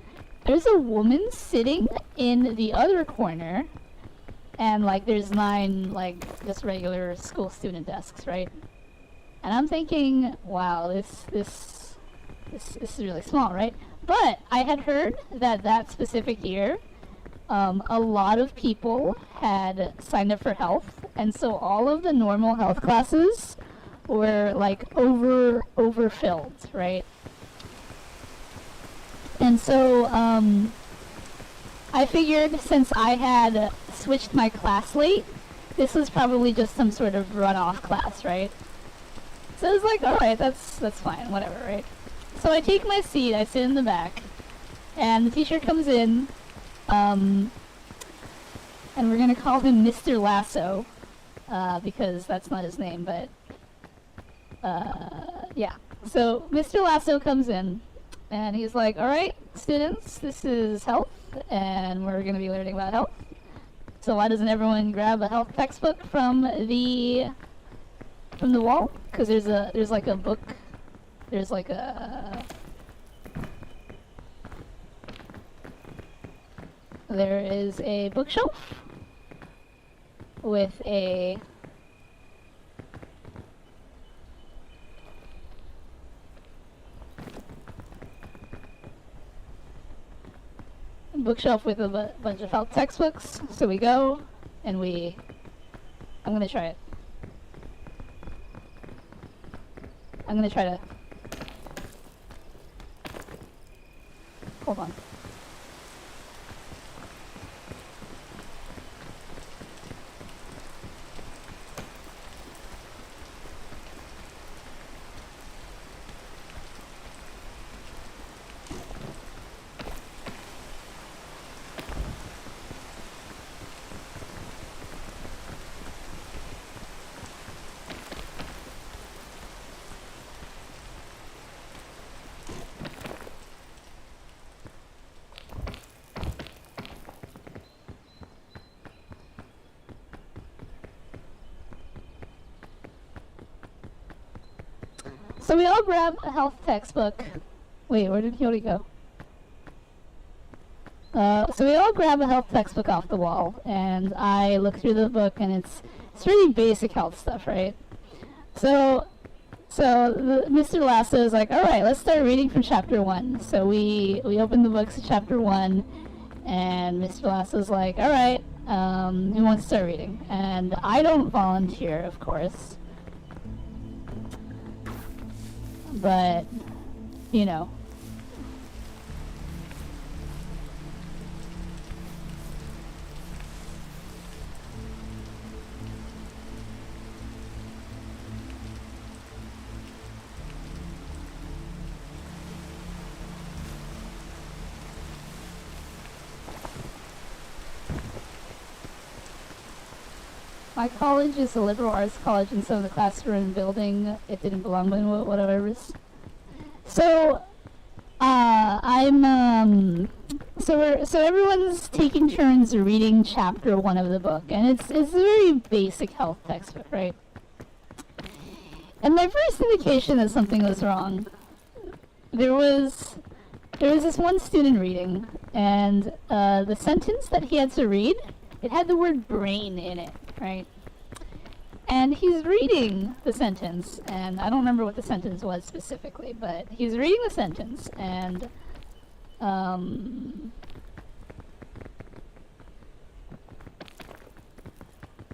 There's a woman sitting in the other corner, and like there's 9 like just regular school student desks, right? And I'm thinking, wow, this is really small, right? But I had heard that specific year, a lot of people had signed up for health, and so all of the normal health classes were like overfilled, right? And so I figured since I had switched my class late, this was probably just some sort of runoff class, right? So I was like, alright, that's fine, whatever, right? So I take my seat, I sit in the back, and the teacher comes in, and we're gonna call him Mr. Lasso, because that's not his name, but, yeah. So Mr. Lasso comes in, and he's like, alright, students, this is health, and we're gonna be learning about health. So why doesn't everyone grab a health textbook from the wall? Because there's like a book, there's like a, there is a bookshelf with a bunch of health textbooks. So we go and I'm gonna try it. I'm gonna try to... Hold on. So we all grab a health textbook. Wait, where did Hyori go? So we all grab a health textbook off the wall, and I look through the book, and it's really basic health stuff, right? So Mr. Lasso is like, all right, let's start reading from chapter 1. So we open the books to chapter 1, and Mr. Lasso's like, all right, who wants to start reading? And I don't volunteer, of course, but, you know. My college is a liberal arts college, and so the classroom building, it didn't belong, but whatever. So, so everyone's taking turns reading chapter 1 of the book, and it's a very basic health textbook, right? And my first indication that something was wrong, there was this one student reading, and the sentence that he had to read, it had the word brain in it, right? And he's reading the sentence, and I don't remember what the sentence was specifically, but he's reading the sentence, and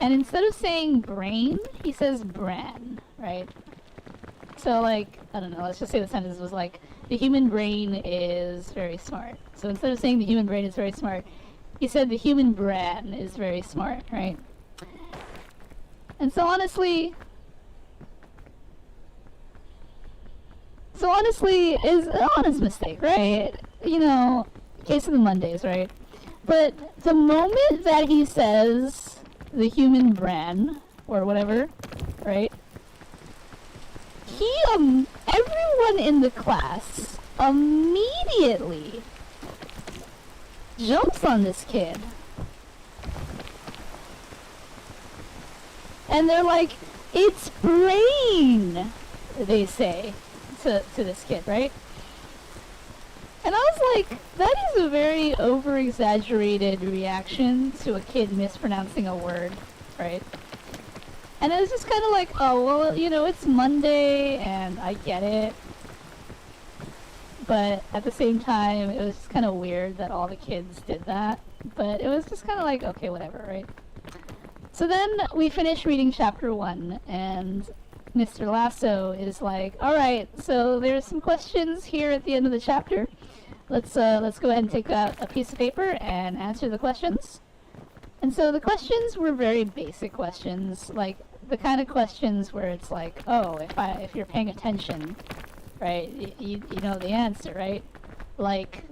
instead of saying brain, he says bran, right? So, like, I don't know, let's just say the sentence was like, the human brain is very smart. So instead of saying the human brain is very smart, he said the human bran is very smart, right? And so honestly, is an honest mistake, right? You know, case of the Mondays, right? But the moment that he says the human bran, or whatever, right? Everyone in the class immediately jumps on this kid. And they're like, it's brain, they say to this kid, right? And I was like, that is a very over-exaggerated reaction to a kid mispronouncing a word, right? And it was just kind of like, oh, well, you know, it's Monday, and I get it. But at the same time, it was just kind of weird that all the kids did that. But it was just kind of like, okay, whatever, right? So then we finish reading chapter 1, and Mr. Lasso is like, all right, so there's some questions here at the end of the chapter. Let's go ahead and take out a piece of paper and answer the questions. And so the questions were very basic questions, like the kind of questions where it's like, oh, if you're paying attention, right, you know the answer, right? Like,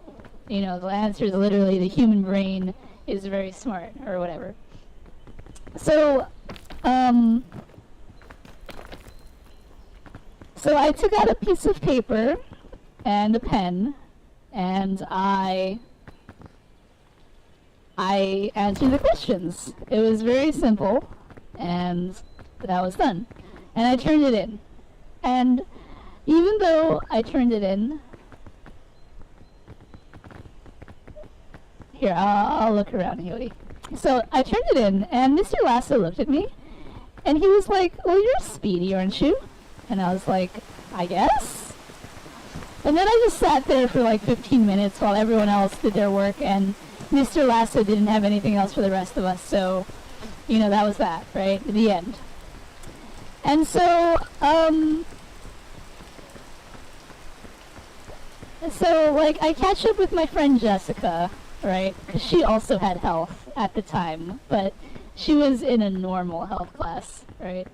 you know, the answer is literally the human brain is very smart, or whatever. So, so I took out a piece of paper and a pen, and I answered the questions. It was very simple, and that was done. And I turned it in. And even though I turned it in, here, I'll look around, Yodi. So I turned it in, and Mr. Lasso looked at me, and he was like, well, you're speedy, aren't you? And I was like, I guess? And then I just sat there for like 15 minutes while everyone else did their work, and Mr. Lasso didn't have anything else for the rest of us, so, you know, that was that, right? The end. And so, like, I catch up with my friend Jessica, right? Because she also had health at the time, but she was in a normal health class, right?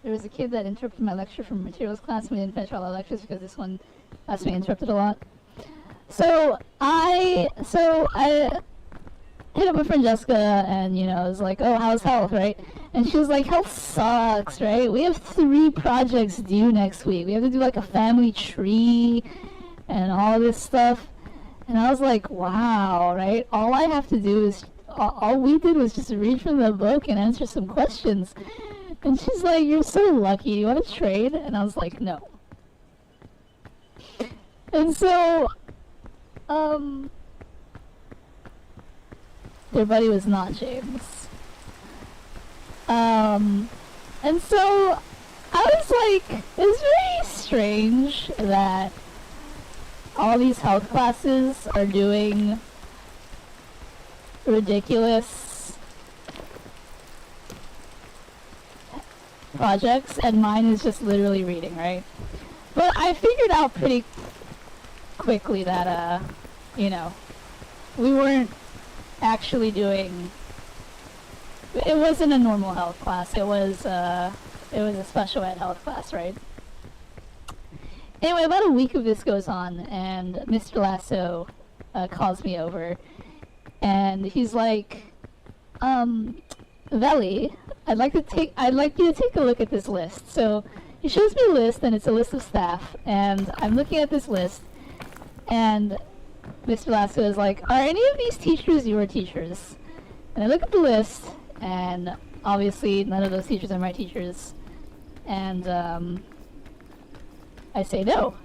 There was a kid that interrupted my lecture from materials class, and we didn't finish all our lectures because this one class we interrupted a lot. So I hit up my friend Jessica, and, you know, I was like, oh, how's health, right? And she was like, health sucks, right? We have 3 projects due next week. We have to do like a family tree and all this stuff. And I was like, wow, right? All I have to do is, all we did was just read from the book and answer some questions. And she's like, you're so lucky. Do you want to trade? And I was like, no. And so, their buddy was not James. And so I was like, it's very strange that all these health classes are doing ridiculous projects and mine is just literally reading, right? But I figured out pretty quickly that, you know, we weren't actually doing... It wasn't a normal health class. It was a special ed health class, right? Anyway, about a week of this goes on, and Mr. Lasso calls me over, and he's like, Vely, I'd like you to take a look at this list. So he shows me a list, and it's a list of staff, and I'm looking at this list, and Mr. Lasso is like, are any of these teachers your teachers? And I look at the list, and obviously none of those teachers are my teachers, and I say no.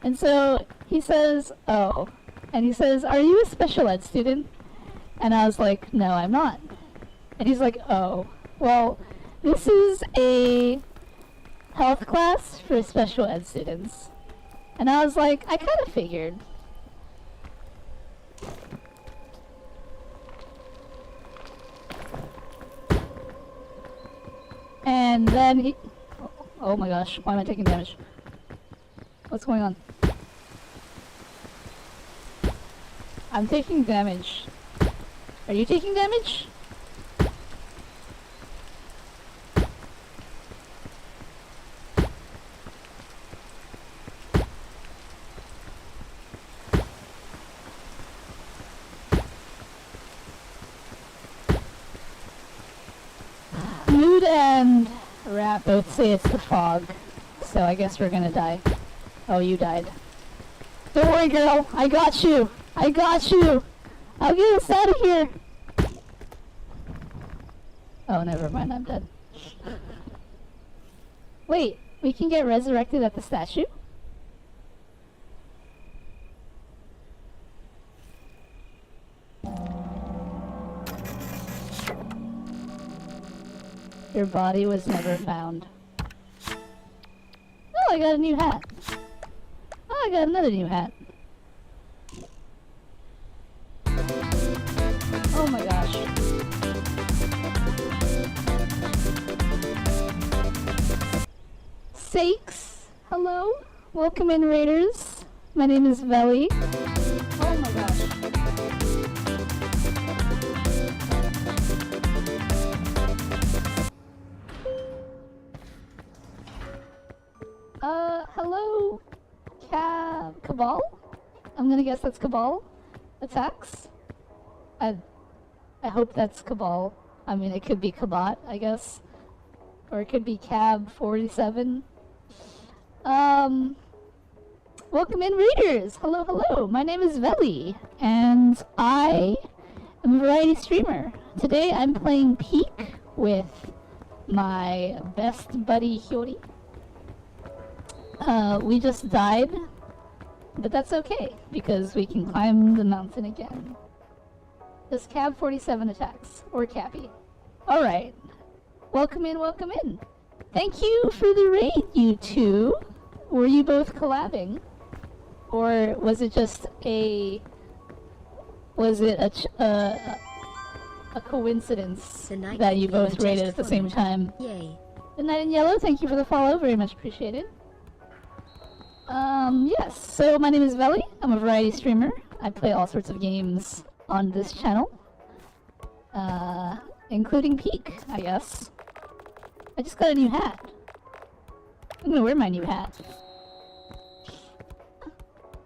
And so he says, oh, and he says, are you a special ed student? And I was like, no, I'm not. And he's like, oh, well, this is a health class for special ed students. And I was like, I kind of figured. And then he... Oh my gosh, why am I taking damage? What's going on? I'm taking damage. Are you taking damage? Mood and Rat both say it's the fog, so I guess we're gonna die. Oh, you died. Don't worry, girl. I got you. I got you. I'll get us out of here. Oh, never mind. I'm dead. Wait, we can get resurrected at the statue? Your body was never found. Oh, I got a new hat. Oh, I got another new hat. Oh my gosh. Sakes, hello? Welcome in, Raiders. My name is Vely. Oh my gosh. Hello? Cabal? I'm gonna guess that's Cabal attacks. I hope that's Cabal. I mean, it could be Kabat, I guess. Or it could be Cab 47. Welcome in, readers! Hello, hello! My name is Vely, and I am a variety streamer. Today I'm playing Peak with my best buddy, Hyori. We just died, but that's okay, because we can climb the mountain again. Does Cab 47 attacks? Or Cabby? Alright. Welcome in, welcome in. Thank you for the raid, you two. Were you both collabing? Or was it just a... Was it a coincidence that you both raided at the same time? Yay. Good Night in Yellow, thank you for the follow, very much appreciated. Yes, so my name is Vely. I'm a variety streamer. I play all sorts of games on this channel. Including Peak, I guess. I just got a new hat. I'm gonna wear my new hat.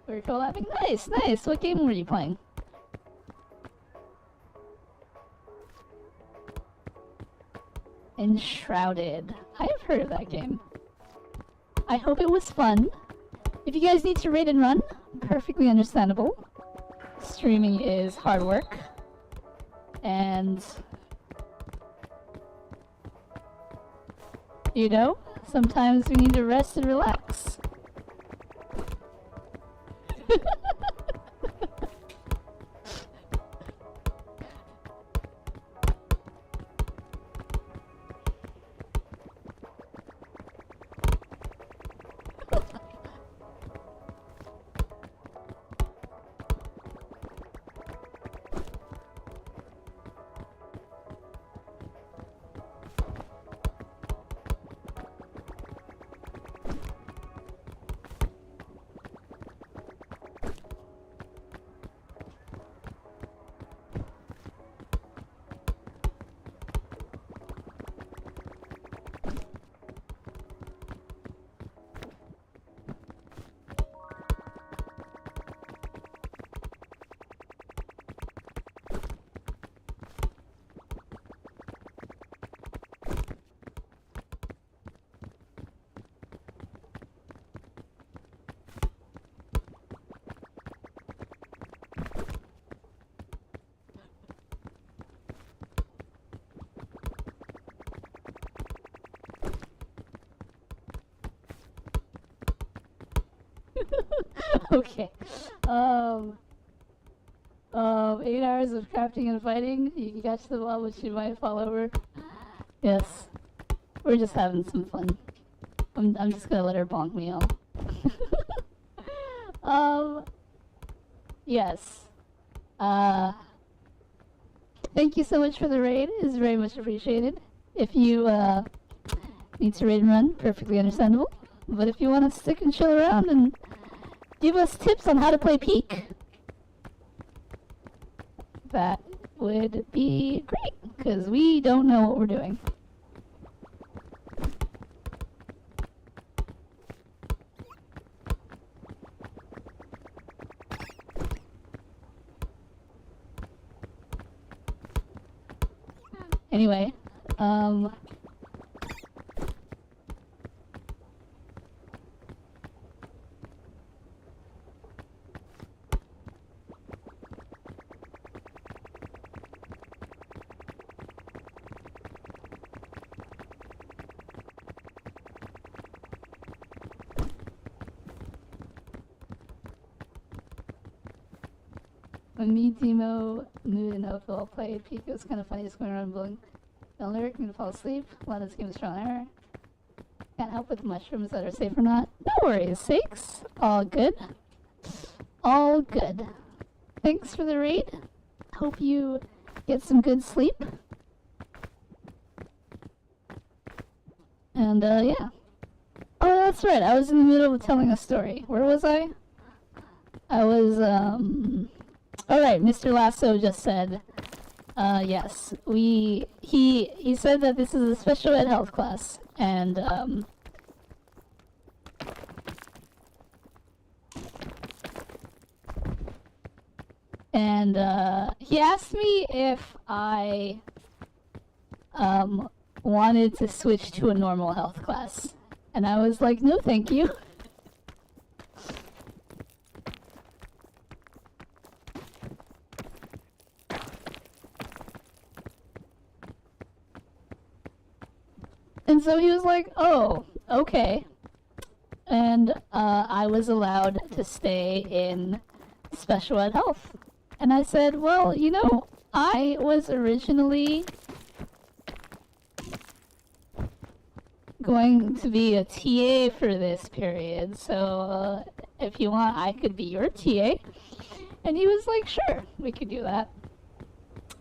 We're collabing. Nice, nice. What game were you playing? Enshrouded. I have heard of that game. I hope it was fun. If you guys need to raid and run, perfectly understandable. Streaming is hard work. And... you know, sometimes we need to rest and relax. Okay. 8 hours of crafting and fighting. You can catch the ball, but you might fall over. Yes. We're just having some fun. I'm just gonna let her bonk me off. Yes. Thank you so much for the raid. It's very much appreciated. If you need to raid and run, perfectly understandable. But if you want to stick and chill around and give us tips on how to play Peak, that would be great, because we don't know what we're doing. Anyway, when me, Demo, Mood, and Opal all played Peak, it was kind of funny just going around blowing Elner, gonna fall asleep. A lot of this game is trial and error. Can't help with mushrooms that are safe or not. No worries, Sakes. All good. All good. Thanks for the raid. Hope you get some good sleep. And, yeah. Oh, that's right. I was in the middle of telling a story. Where was I? I was, alright, Mr. Lasso just said, yes, he said that this is a special ed health class, and, he asked me if I, wanted to switch to a normal health class, and I was like, no thank you. And so he was like, oh, okay. And I was allowed to stay in special ed health. And I said, well, you know, I was originally going to be a TA for this period, so if you want, I could be your TA. And he was like, sure, we could do that.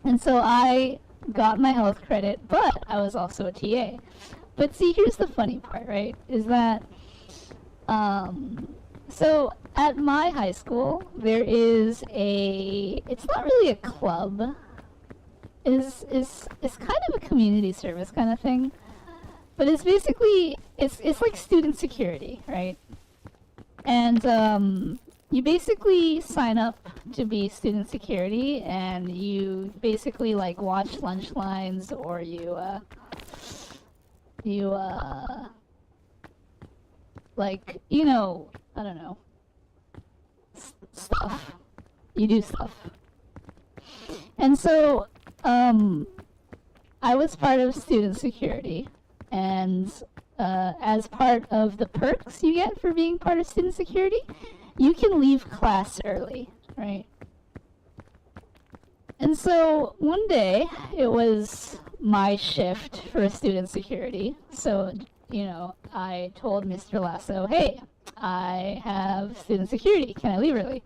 And so I got my health credit, but I was also a TA. But see, here's the funny part, right? Is that, so at my high school, there is it's not really a club. It's kind of a community service kind of thing. But it's basically, it's like student security, right? And, you basically sign up to be student security, and you basically, like, watch lunch lines, or you, like, you know, I don't know, stuff. You do stuff. And so, I was part of student security, and, as part of the perks you get for being part of student security, you can leave class early, right? And so one day, it was my shift for student security. So, you know, I told Mr. Lasso, hey, I have student security. Can I leave early?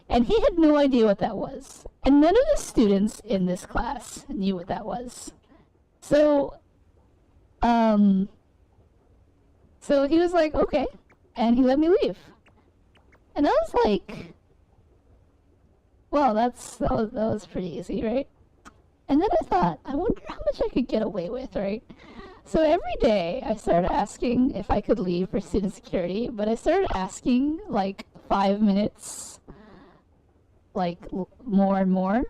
And he had no idea what that was. And none of the students in this class knew what that was. So, so he was like, okay. And he let me leave. And I was like, well, that was pretty easy, right? And then I thought, I wonder how much I could get away with, right? So every day I started asking if I could leave for student security, but I started asking like 5 minutes, like more and more.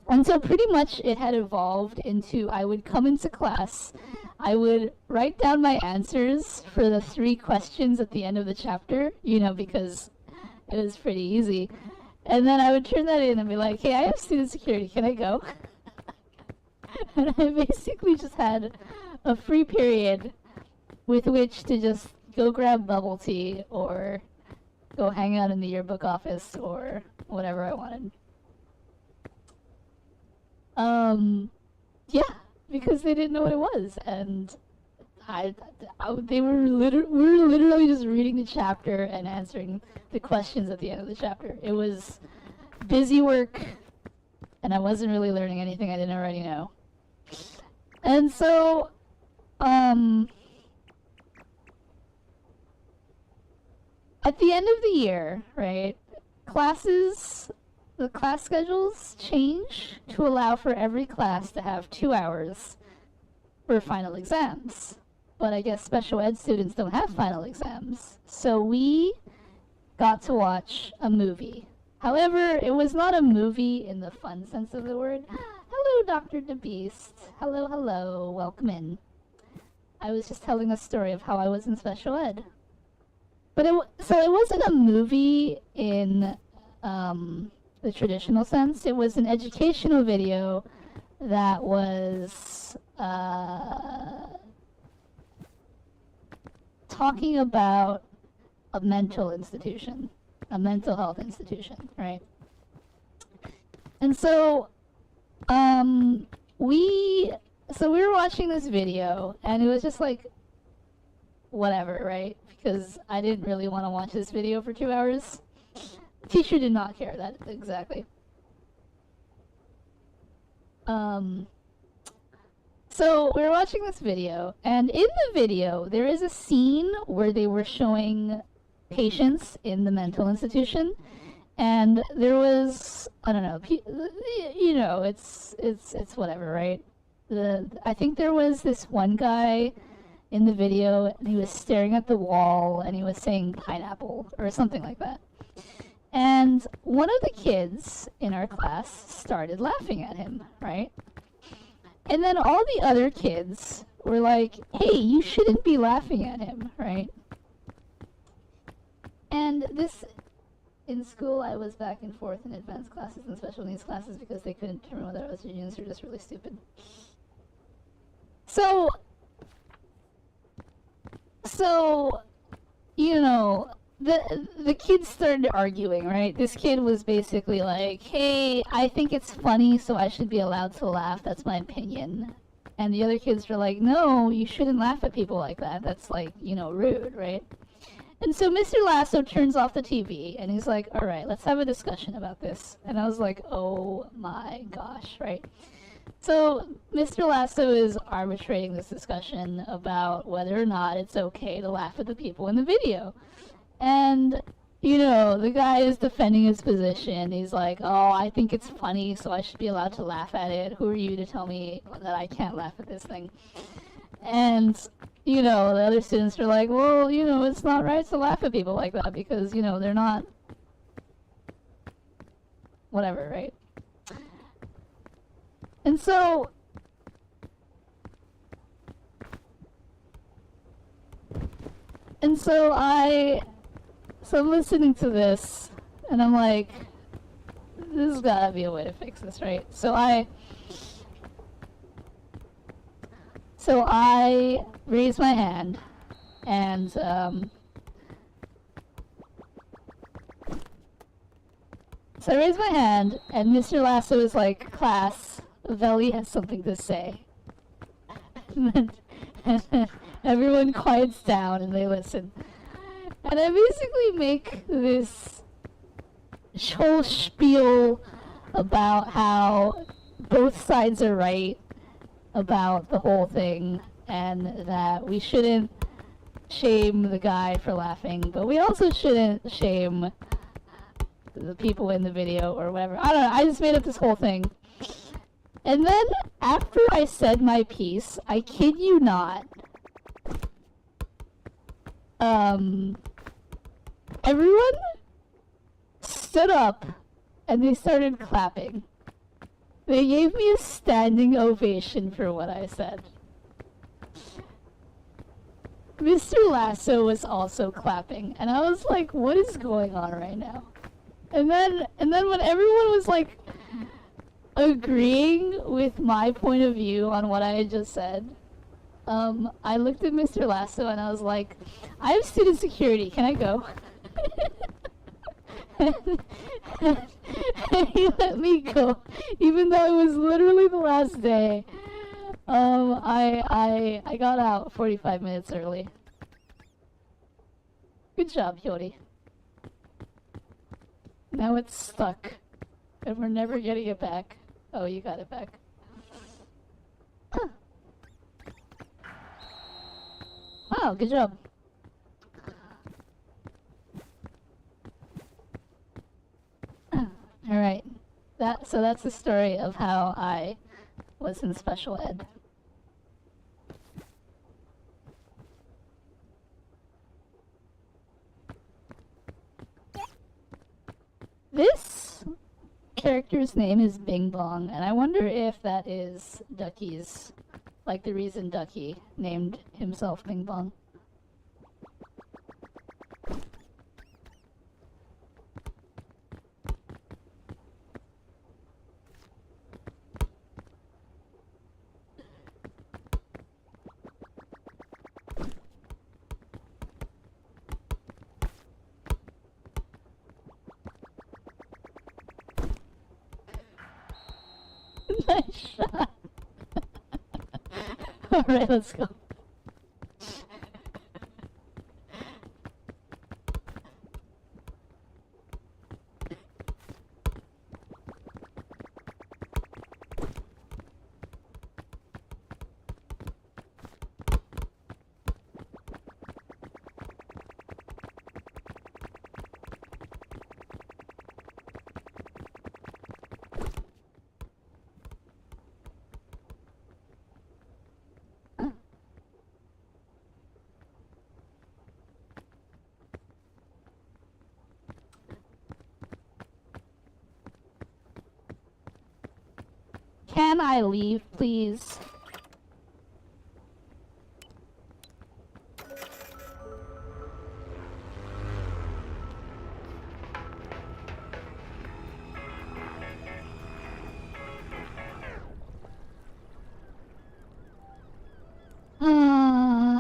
And so pretty much it had evolved into I would come into class, I would write down my answers for the 3 questions at the end of the chapter, you know, because it was pretty easy. And then I would turn that in and be like, hey, I have student security, can I go? And I basically just had a free period with which to just go grab bubble tea or go hang out in the yearbook office or whatever I wanted. Yeah, because they didn't know what it was, and we were literally just reading the chapter and answering the questions at the end of the chapter. It was busy work, and I wasn't really learning anything I didn't already know. And so, at the end of the year, right, the class schedules change to allow for every class to have 2 hours for final exams. But I guess special ed students don't have final exams. So we got to watch a movie. However, it was not a movie in the fun sense of the word. Hello, Dr. DeBeast. Hello, hello. Welcome in. I was just telling a story of how I was in special ed. But it wasn't a movie in the traditional sense. It was an educational video that was talking about a mental institution, a mental health institution, right? And so we were watching this video, and it was just like, whatever, right? Because I didn't really want to watch this video for 2 hours. The teacher did not care that exactly. So we were watching this video, and in the video, there is a scene where they were showing patients in the mental institution, and there was, I don't know, you know, it's whatever, right? I think there was this one guy in the video, and he was staring at the wall, and he was saying pineapple, or something like that. And one of the kids in our class started laughing at him, right? And then all the other kids were like, hey, you shouldn't be laughing at him, right? And this, in school, I was back and forth in advanced classes and special needs classes because they couldn't determine whether I was a genius or just really stupid. So, you know, the kids started arguing, right? This kid was basically like, hey, I think it's funny, so I should be allowed to laugh. That's my opinion. And the other kids were like, no, you shouldn't laugh at people like that. That's, like, you know, rude, right? And so Mr. Lasso turns off the TV, and he's like, all right, let's have a discussion about this. And I was like, oh my gosh, right? So Mr. Lasso is arbitrating this discussion about whether or not it's okay to laugh at the people in the video. And, you know, the guy is defending his position. He's like, oh, I think it's funny, so I should be allowed to laugh at it. Who are you to tell me that I can't laugh at this thing? And, you know, the other students are like, well, you know, it's not right to laugh at people like that because, you know, they're not whatever, right? And so I'm listening to this, and I'm like, there's gotta be a way to fix this, right? So I raised my hand, and so I raised my hand, and Mr. Lasso is like, class, Vely has something to say. And then everyone quiets down and they listen. And I basically make this whole spiel about how both sides are right about the whole thing, and that we shouldn't shame the guy for laughing, but we also shouldn't shame the people in the video or whatever. I don't know, I just made up this whole thing. And then, after I said my piece, I kid you not, everyone stood up and they started clapping. They gave me a standing ovation for what I said. Mr. Lasso was also clapping, and I was like, what is going on right now? And then when everyone was like agreeing with my point of view on what I had just said, I looked at Mr. Lasso and I was like, I have student security, can I go? and he let me go, even though it was literally the last day. I got out 45 minutes early. Good job, Hyori. Now it's stuck, and we're never getting it back. Oh, you got it back. Wow, good job. Alright. So that's the story of how I was in special ed. This character's name is Bing Bong, and I wonder if that is Ducky's, like the reason Ducky named himself Bing Bong. Nice shot. Alright, let's go. Can I leave, please?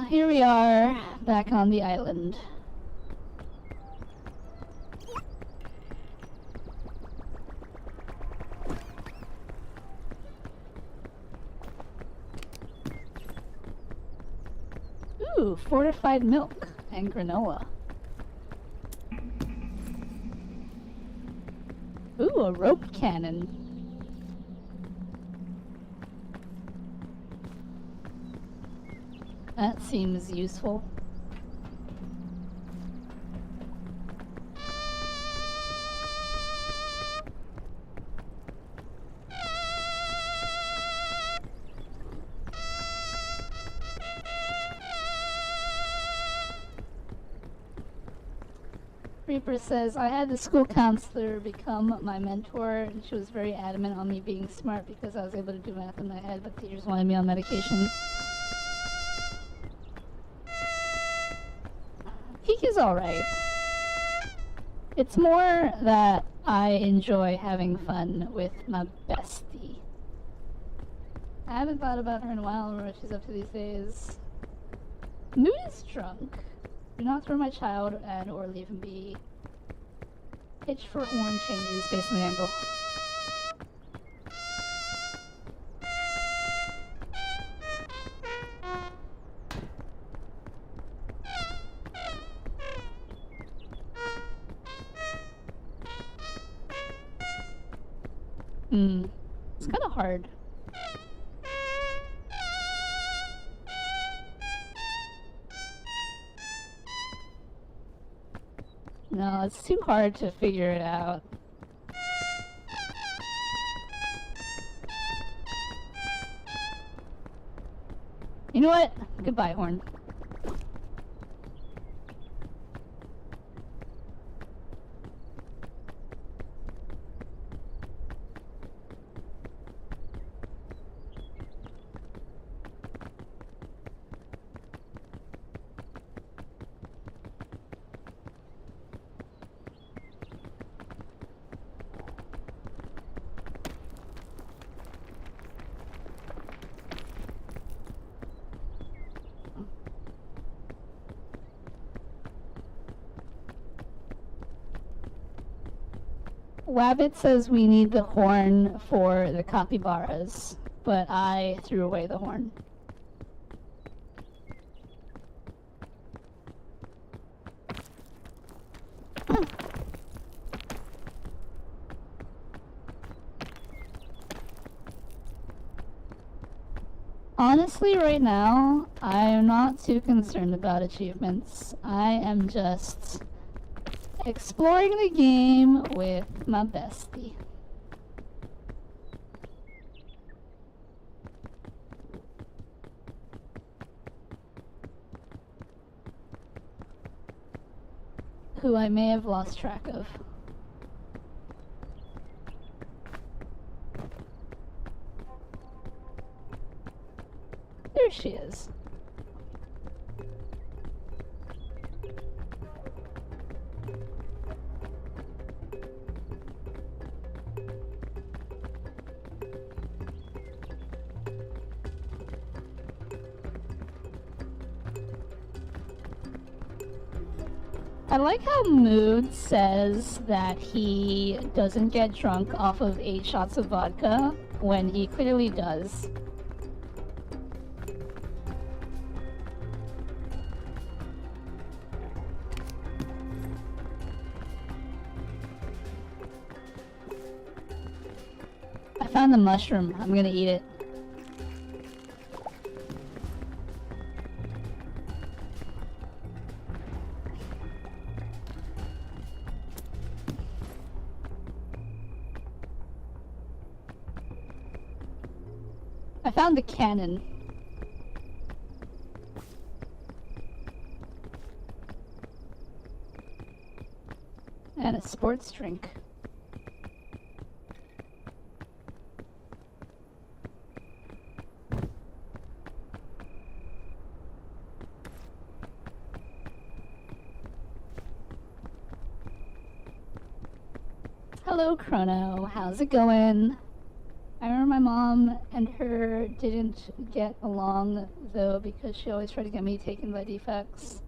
Here we are, back on the island. Ooh, fortified milk and granola. Ooh, a rope cannon. That seems useful. Reaper says, I had the school counselor become my mentor, and she was very adamant on me being smart because I was able to do math in my head, but teachers wanted me on medication. Peak is alright. It's more that I enjoy having fun with my bestie. I haven't thought about her in a while or what she's up to these days. Mood is drunk. Do not throw my child and or leave him be. Pitch for horn changes based on the angle. It's kind of hard. No, it's too hard to figure it out. You know what? Goodbye, horn. Wabbit says we need the horn for the capybaras, but I threw away the horn. Honestly, right now, I'm not too concerned about achievements. I am just exploring the game with my bestie. Who I may have lost track of. There she is. I like how Mood says that he doesn't get drunk off of 8 shots of vodka when he clearly does. I found the mushroom. I'm gonna eat it. I found the cannon. And a sports drink. Hello, Chrono. How's it going? I remember my mom and her didn't get along, though, because she always tried to get me taken by defects.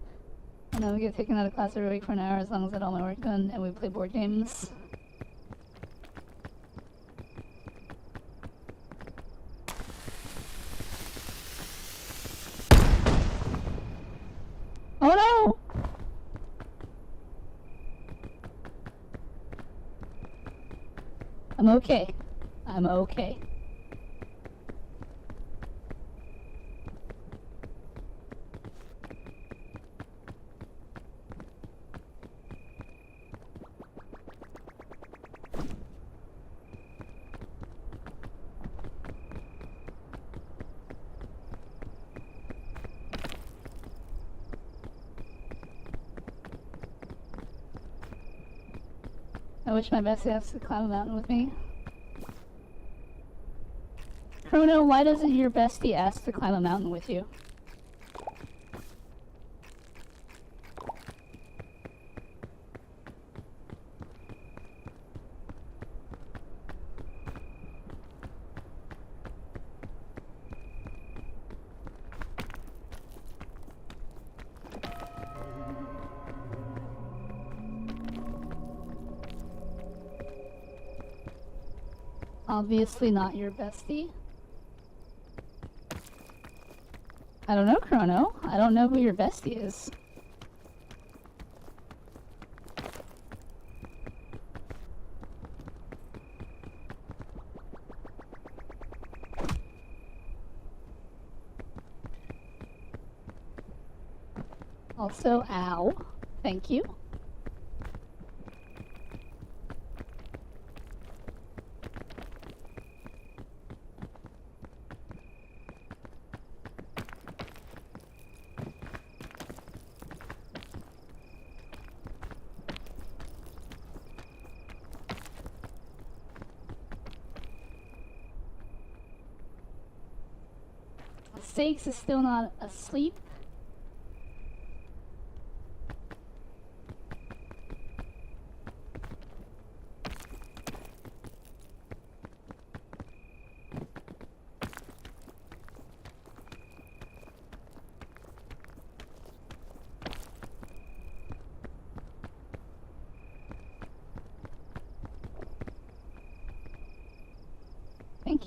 And then we get taken out of class every week for an hour as long as I had all my work done, and we play board games. Oh no! I'm okay. I'm okay. I wish my bestie has to climb a mountain with me. Chrono, why doesn't your bestie ask to climb a mountain with you? Obviously not your bestie. I don't know, Chrono. I don't know who your bestie is. Also, ow. Thank you. Sakes is still not asleep.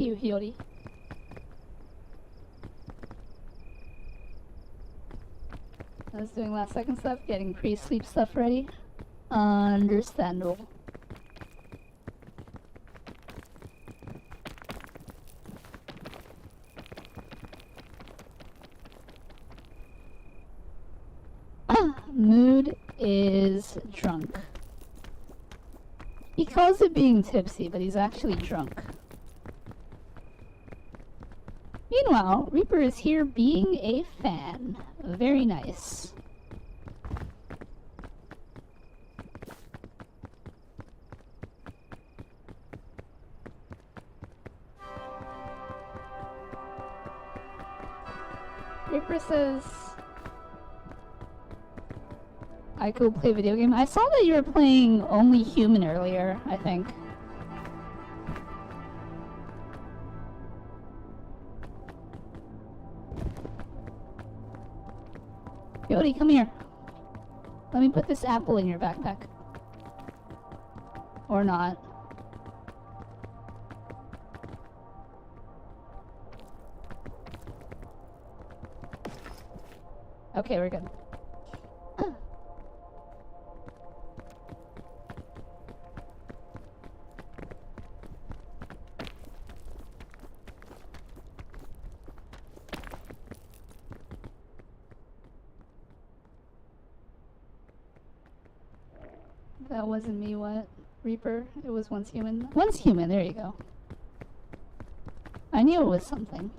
Thank you, Hiyori. I was doing last second stuff, getting pre-sleep stuff ready. Understandable. Mood is drunk. He calls it being tipsy, but he's actually drunk. Meanwhile, Reaper is here being a fan. Very nice. Reaper says, I could play video game. I saw that you were playing Only Human earlier, I think. Yodi, come here. Let me put this apple in your backpack. Or not. Okay, we're good. That wasn't me, what? Reaper? It was Once Human. Once Human, there you go. I knew it was something.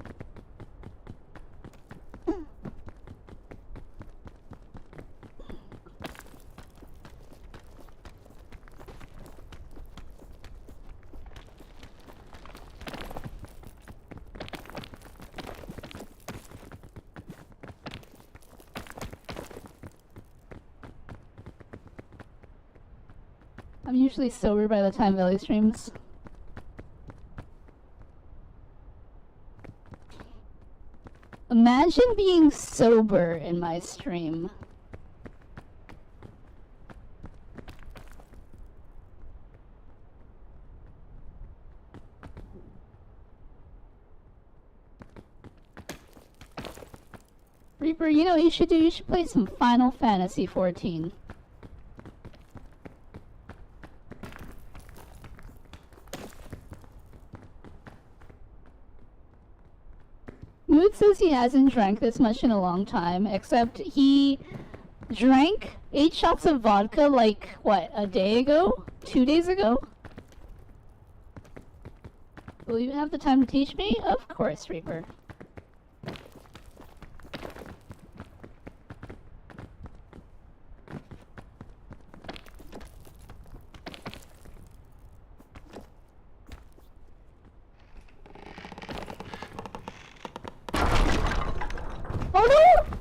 I'm usually sober by the time Vely streams. Imagine being sober in my stream. Reaper, you know what you should do? You should play some Final Fantasy 14. Mood says he hasn't drank this much in a long time, except he drank 8 shots of vodka like, what, a day ago? 2 days ago? Will you have the time to teach me? Of course, Reaper. Oh no!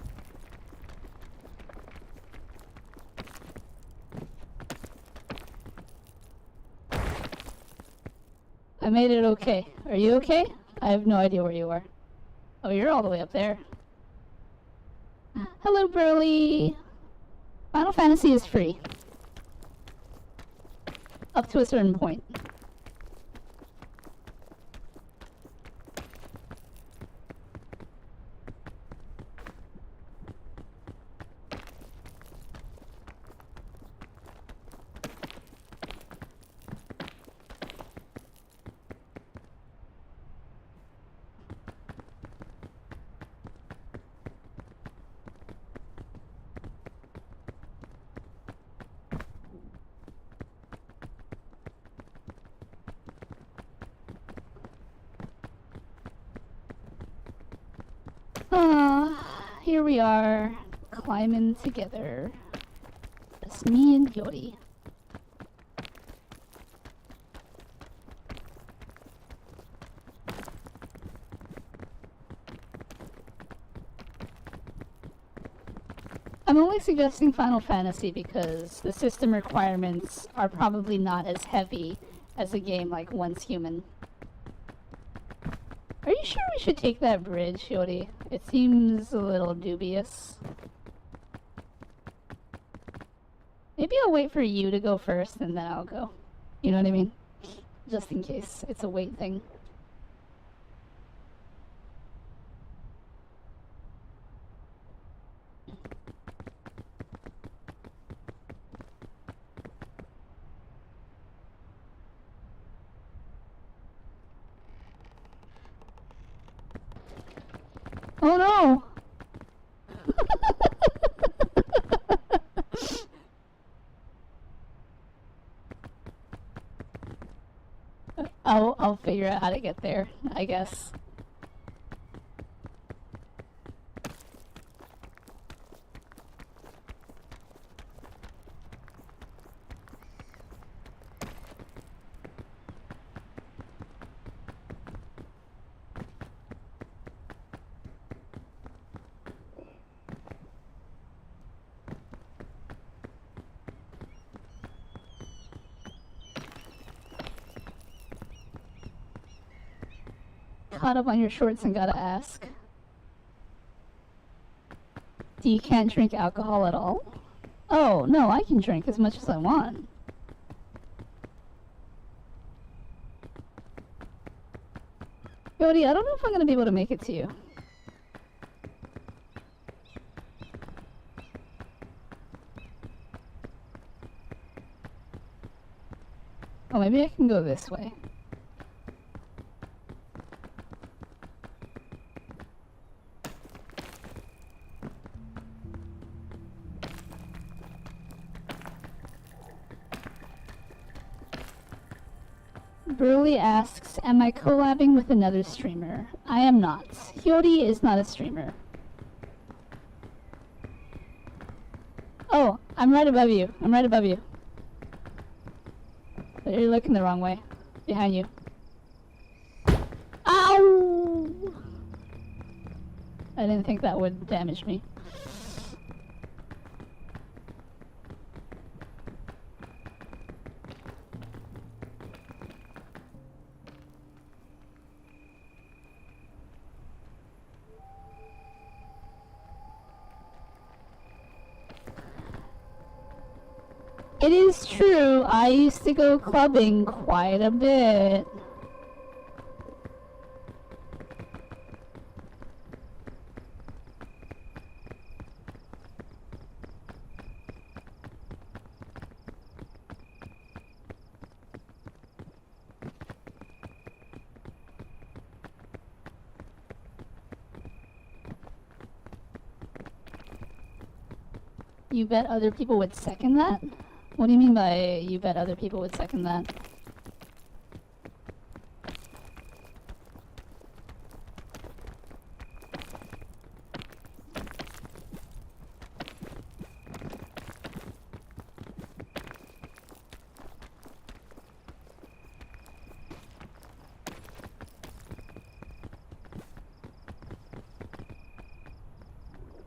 I made it okay. Are you okay? I have no idea where you are. Oh, you're all the way up there. Hello, Burly! Final Fantasy is free. Up to a certain point. Here we are, climbing together. It's me and Yori. I'm only suggesting Final Fantasy because the system requirements are probably not as heavy as a game like Once Human. Are you sure we should take that bridge, Yori? It seems a little dubious. Maybe I'll wait for you to go first and then I'll go. You know what I mean? Just in case it's a wait thing. Oh no! I'll figure out how to get there, I guess. Caught up on your shorts and gotta ask. You can't drink alcohol at all? Oh, no, I can drink as much as I want. Yodi, I don't know if I'm gonna be able to make it to you. Oh, maybe I can go this way. Burley asks, am I collabing with another streamer? I am not. Hyori is not a streamer. Oh, I'm right above you. I'm right above you. But you're looking the wrong way. Behind you. Ow! I didn't think that would damage me. It is true, I used to go clubbing quite a bit. You bet other people would second that? What do you mean by you bet other people would second that?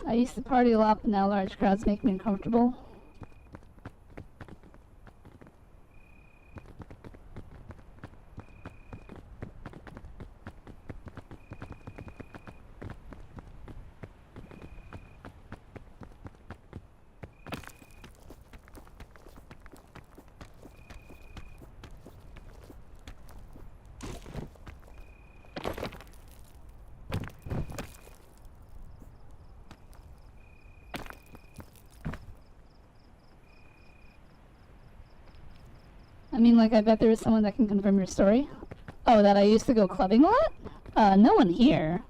I used to party a lot, but now large crowds make me uncomfortable. I mean, like, I bet there is someone that can confirm your story. Oh, that I used to go clubbing a lot? No one here.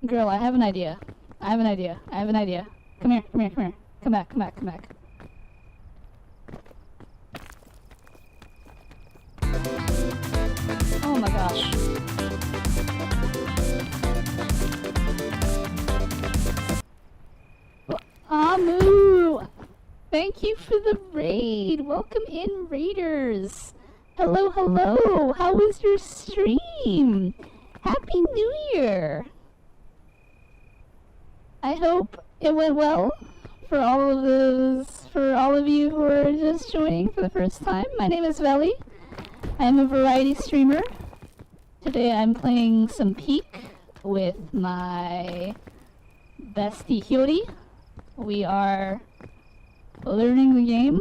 Girl, I have an idea. I have an idea. I have an idea. Come here, come here, come here. Come back, come back, come back. Oh my gosh. Amu! Thank you for the raid! Welcome in, raiders! Hello, hello! How was your stream? Happy New Year! I hope it went well for all of you who are just joining for the first time. My name is Vely. I am a variety streamer. Today I'm playing some Peak with my bestie Hyori. We are learning the game.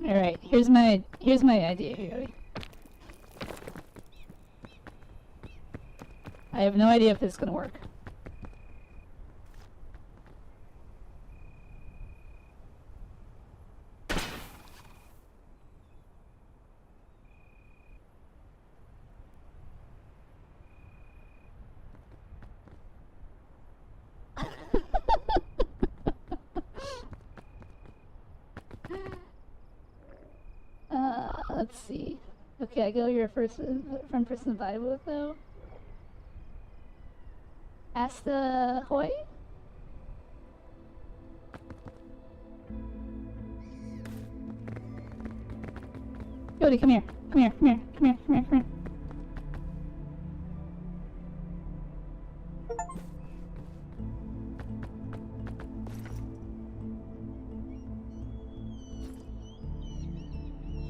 Alright, here's my idea, Hyori. I have no idea if this is gonna work. Let's see. Okay, I go your first friend person vibe with though. Asta Hoy? Jody, come here. Come here, come here, come here, come here, come here.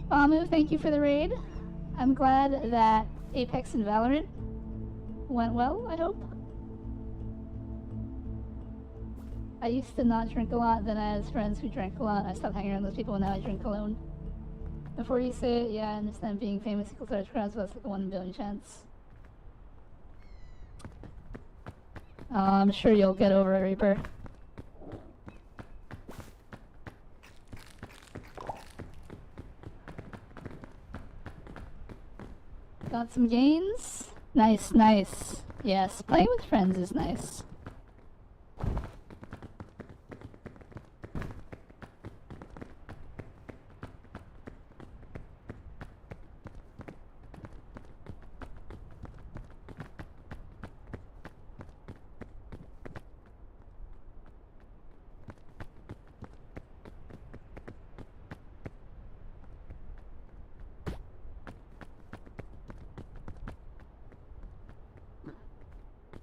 Bamu, thank you for the raid. I'm glad that Apex and Valorant went well, I hope. I used to not drink a lot, then I had friends who drank a lot. I stopped hanging around those people, and now I drink alone. Before you say it, yeah, I understand being famous equals large crowds, but that's like a 1 in a billion chance. I'm sure you'll get over it, Reaper. Got some gains? Nice, nice. Yes, playing with friends is nice.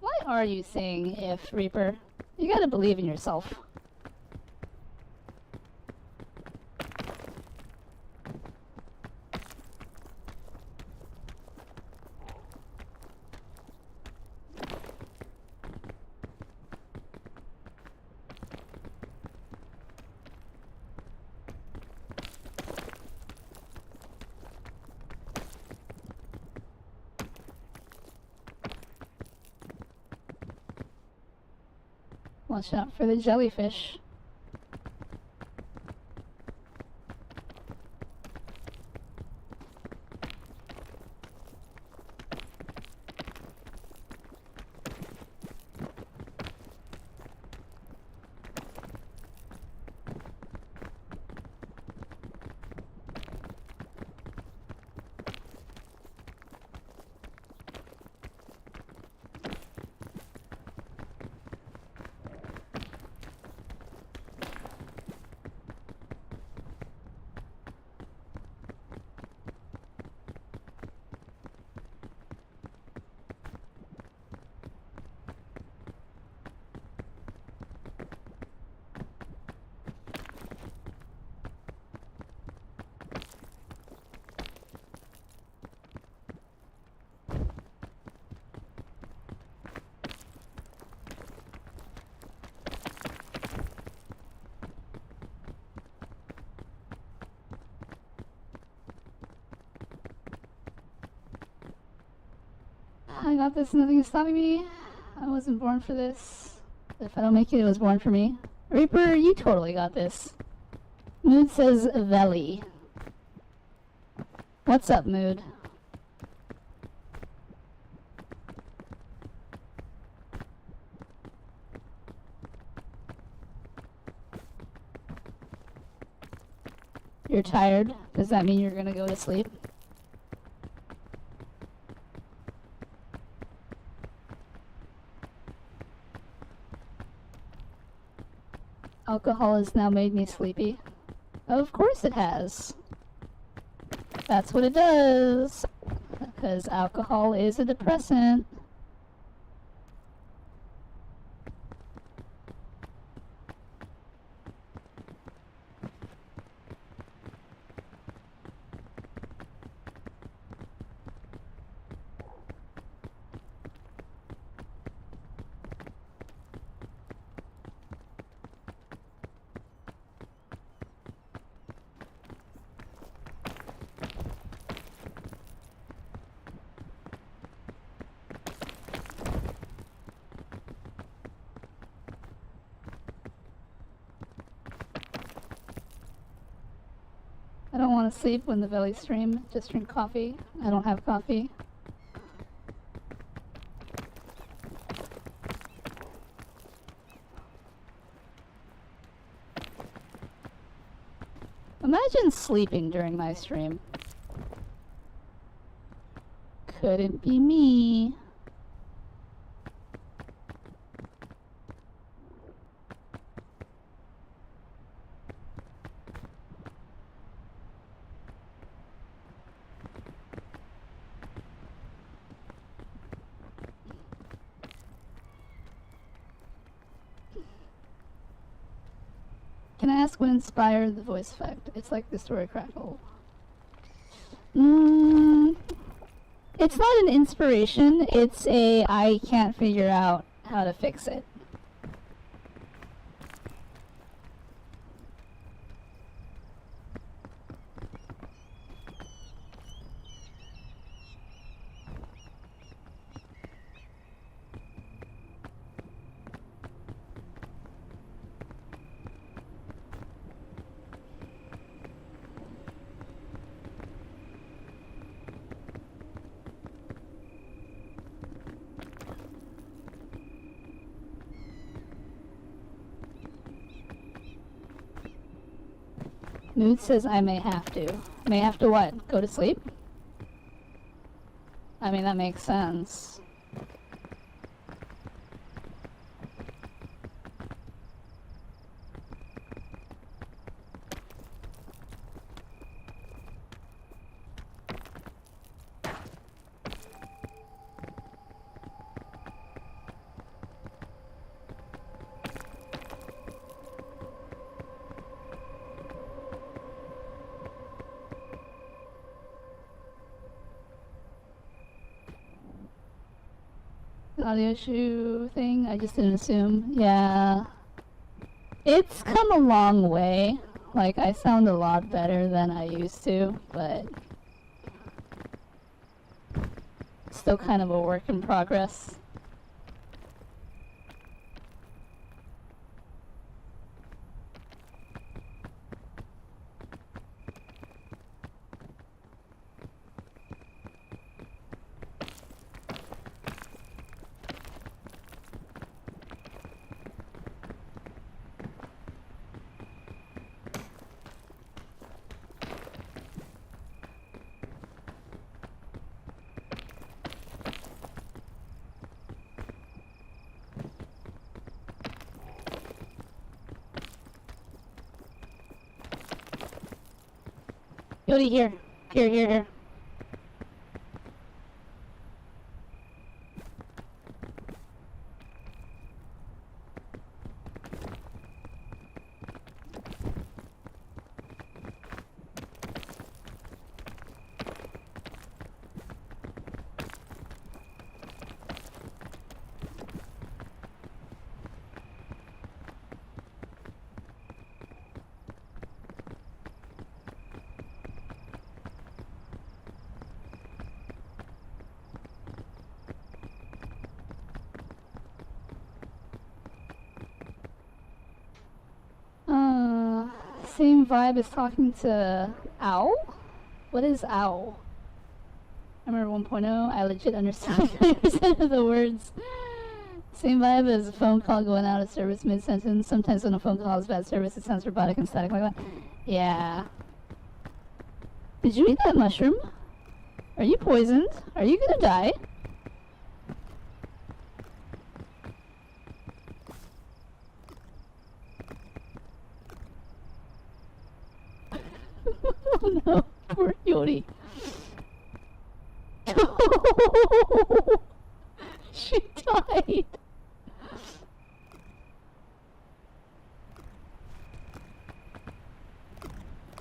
What are you saying, if Reaper? You gotta believe in yourself. Watch out for the jellyfish. I got this, nothing is stopping me. I wasn't born for this. If I don't make it, it was born for me. Reaper, you totally got this. Mood says Vely. What's up, Mood? You're tired? Does that mean you're gonna go to sleep? Alcohol has now made me sleepy. Of course it has. That's what it does. Because alcohol is a depressant. want to sleep when the Vely stream. Just drink coffee. I don't have coffee. Imagine sleeping during my stream. Couldn't be me. Can I ask what inspired the voice effect? It's like the story crackle. It's not an inspiration, it's a I can't figure out how to fix it. Mood says I may have to. May have to what? Go to sleep? I mean, that makes sense. Audio issue thing? I just didn't assume. Yeah. It's come a long way. Like, I sound a lot better than I used to, but still kind of a work in progress. Yodi, here. Here. Same vibe as talking to Ow? What is Ow? I remember 1.0, I legit understood 90% of the words. Same vibe as a phone call going out of service mid-sentence. Sometimes when a phone call has bad service, it sounds robotic and static like that. Yeah. Did you eat that mushroom? Are you poisoned? Are you gonna die? Oh no, poor Yodi. She died.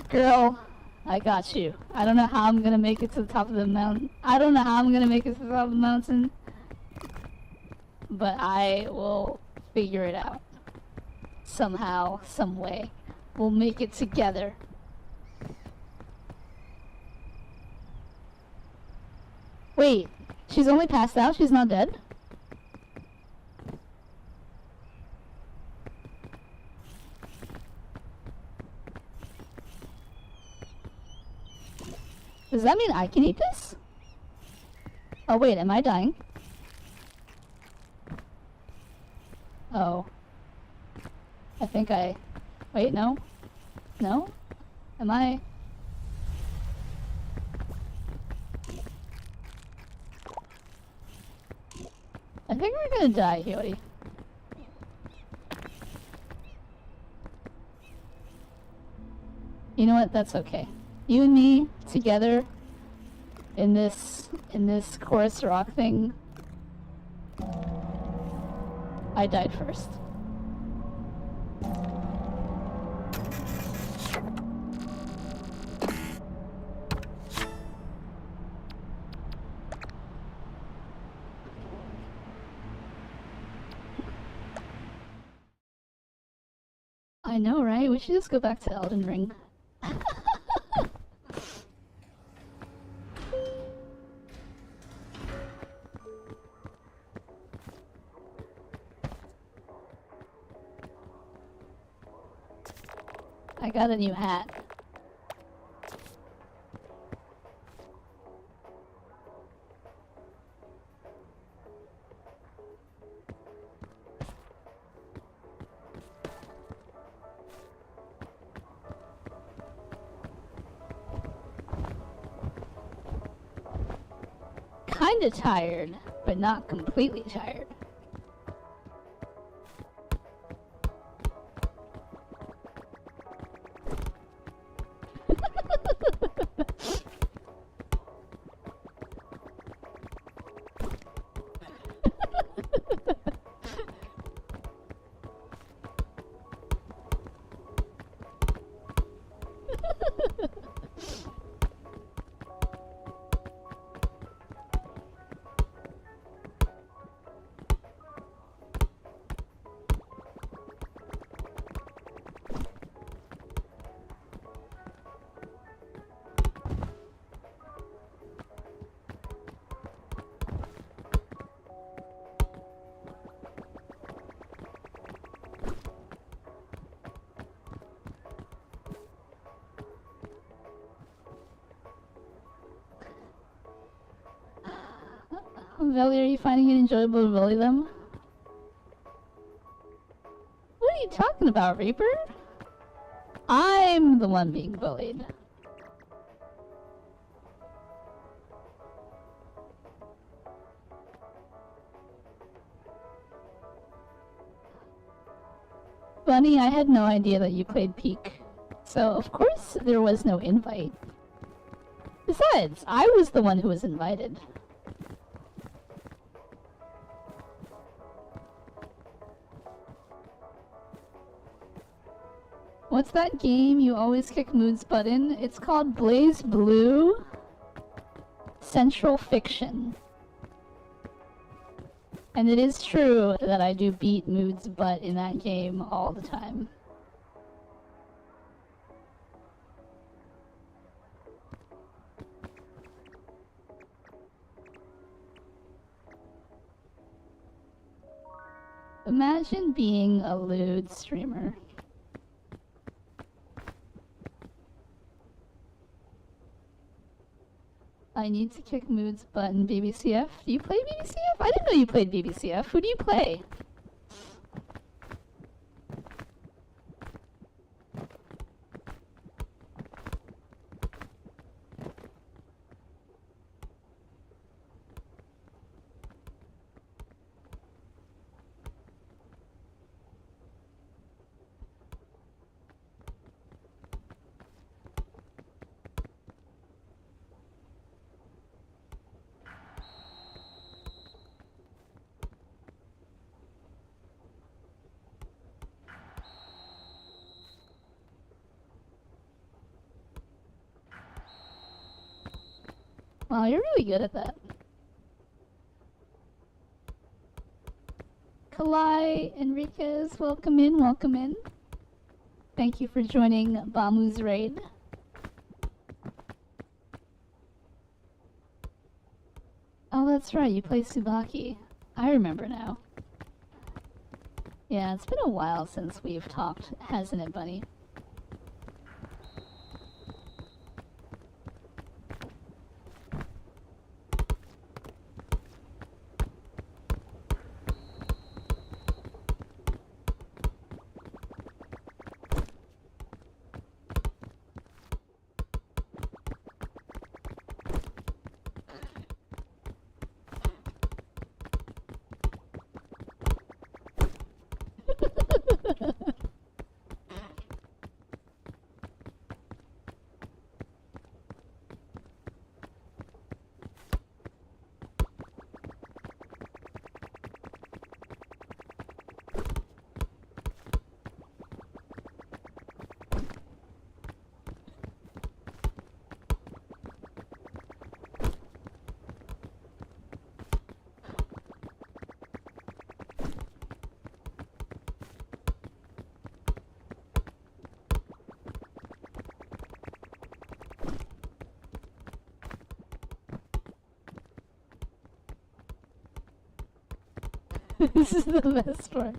Girl, I got you. I don't know how I'm gonna make it to the top of the mountain. But I will figure it out. Somehow, some way. We'll make it together. Wait, she's only passed out? She's not dead? Does that mean I can eat this? Oh wait, am I dying? Oh. I think I... Wait, no? No? Am I... I think we're gonna die, Hiyori. You know what? That's okay. You and me, together, in this chorus rock thing. I died first. I know, right? We should just go back to Elden Ring. I got a new hat. Kinda tired, but not completely tired. Vely, are you finding it enjoyable to bully them? What are you talking about, Reaper? I'm the one being bullied. Bunny, I had no idea that you played Peak. So, of course, there was no invite. Besides, I was the one who was invited. What's that game you always kick Mood's butt in? It's called Blaze Blue Central Fiction. And it is true that I do beat Mood's butt in that game all the time. Imagine being a lewd streamer. I need to kick Mood's butt in BBCF. Do you play BBCF? I didn't know you played BBCF. Who do you play? Wow, you're really good at that. Kalai, Enriquez, welcome in, welcome in. Thank you for joining Bamu's raid. Oh, that's right, you play Tsubaki. I remember now. Yeah, it's been a while since we've talked, hasn't it, Bunny? This is the best part.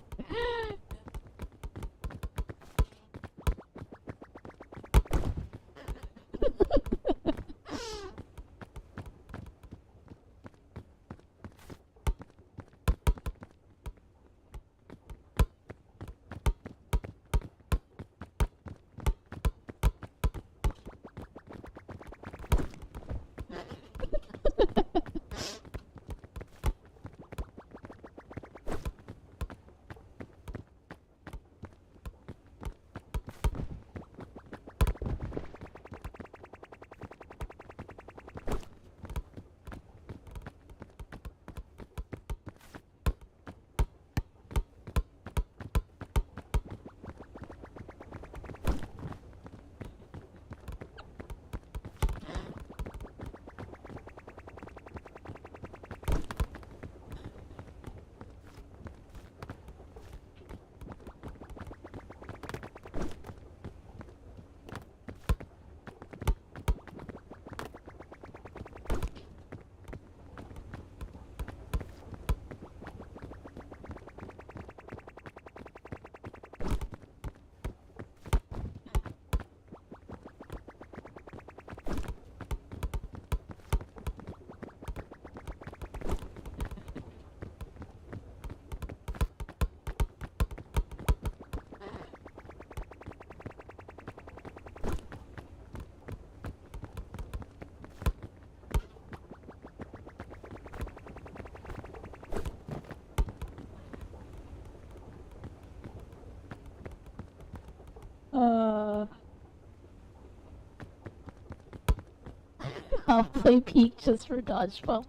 I'll play Peak just for dodgeball.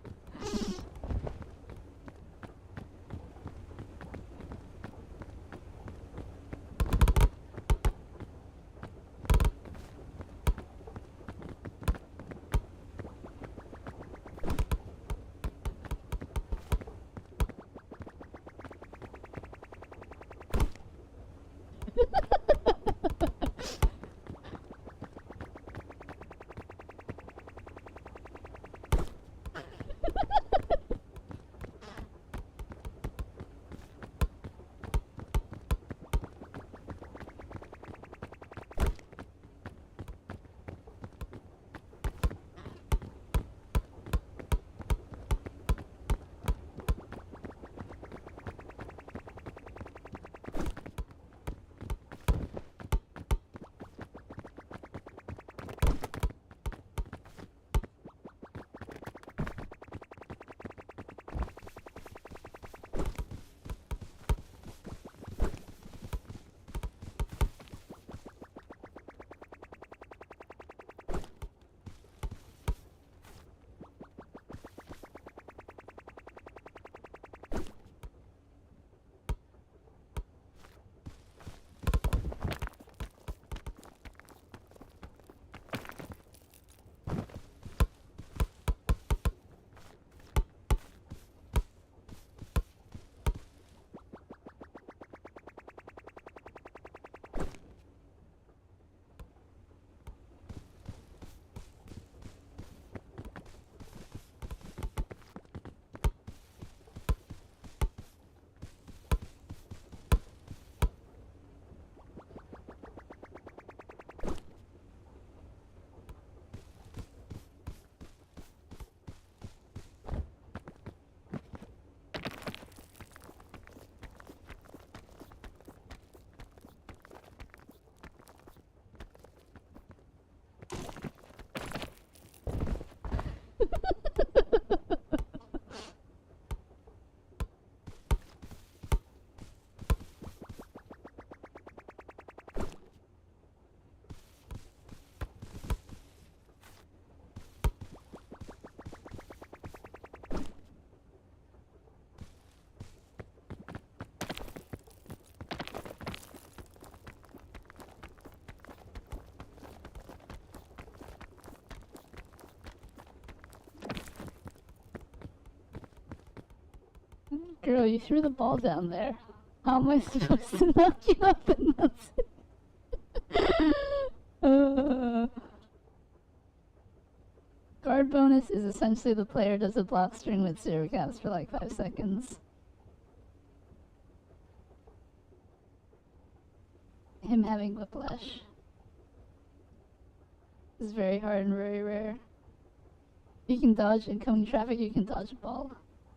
Girl, you threw the ball down there. How am I supposed to knock you up in that? Guard bonus is essentially the player does a block string with zero caps for like 5 seconds. him having whiplash. It's very hard and very rare. You can dodge incoming traffic, you can dodge a ball.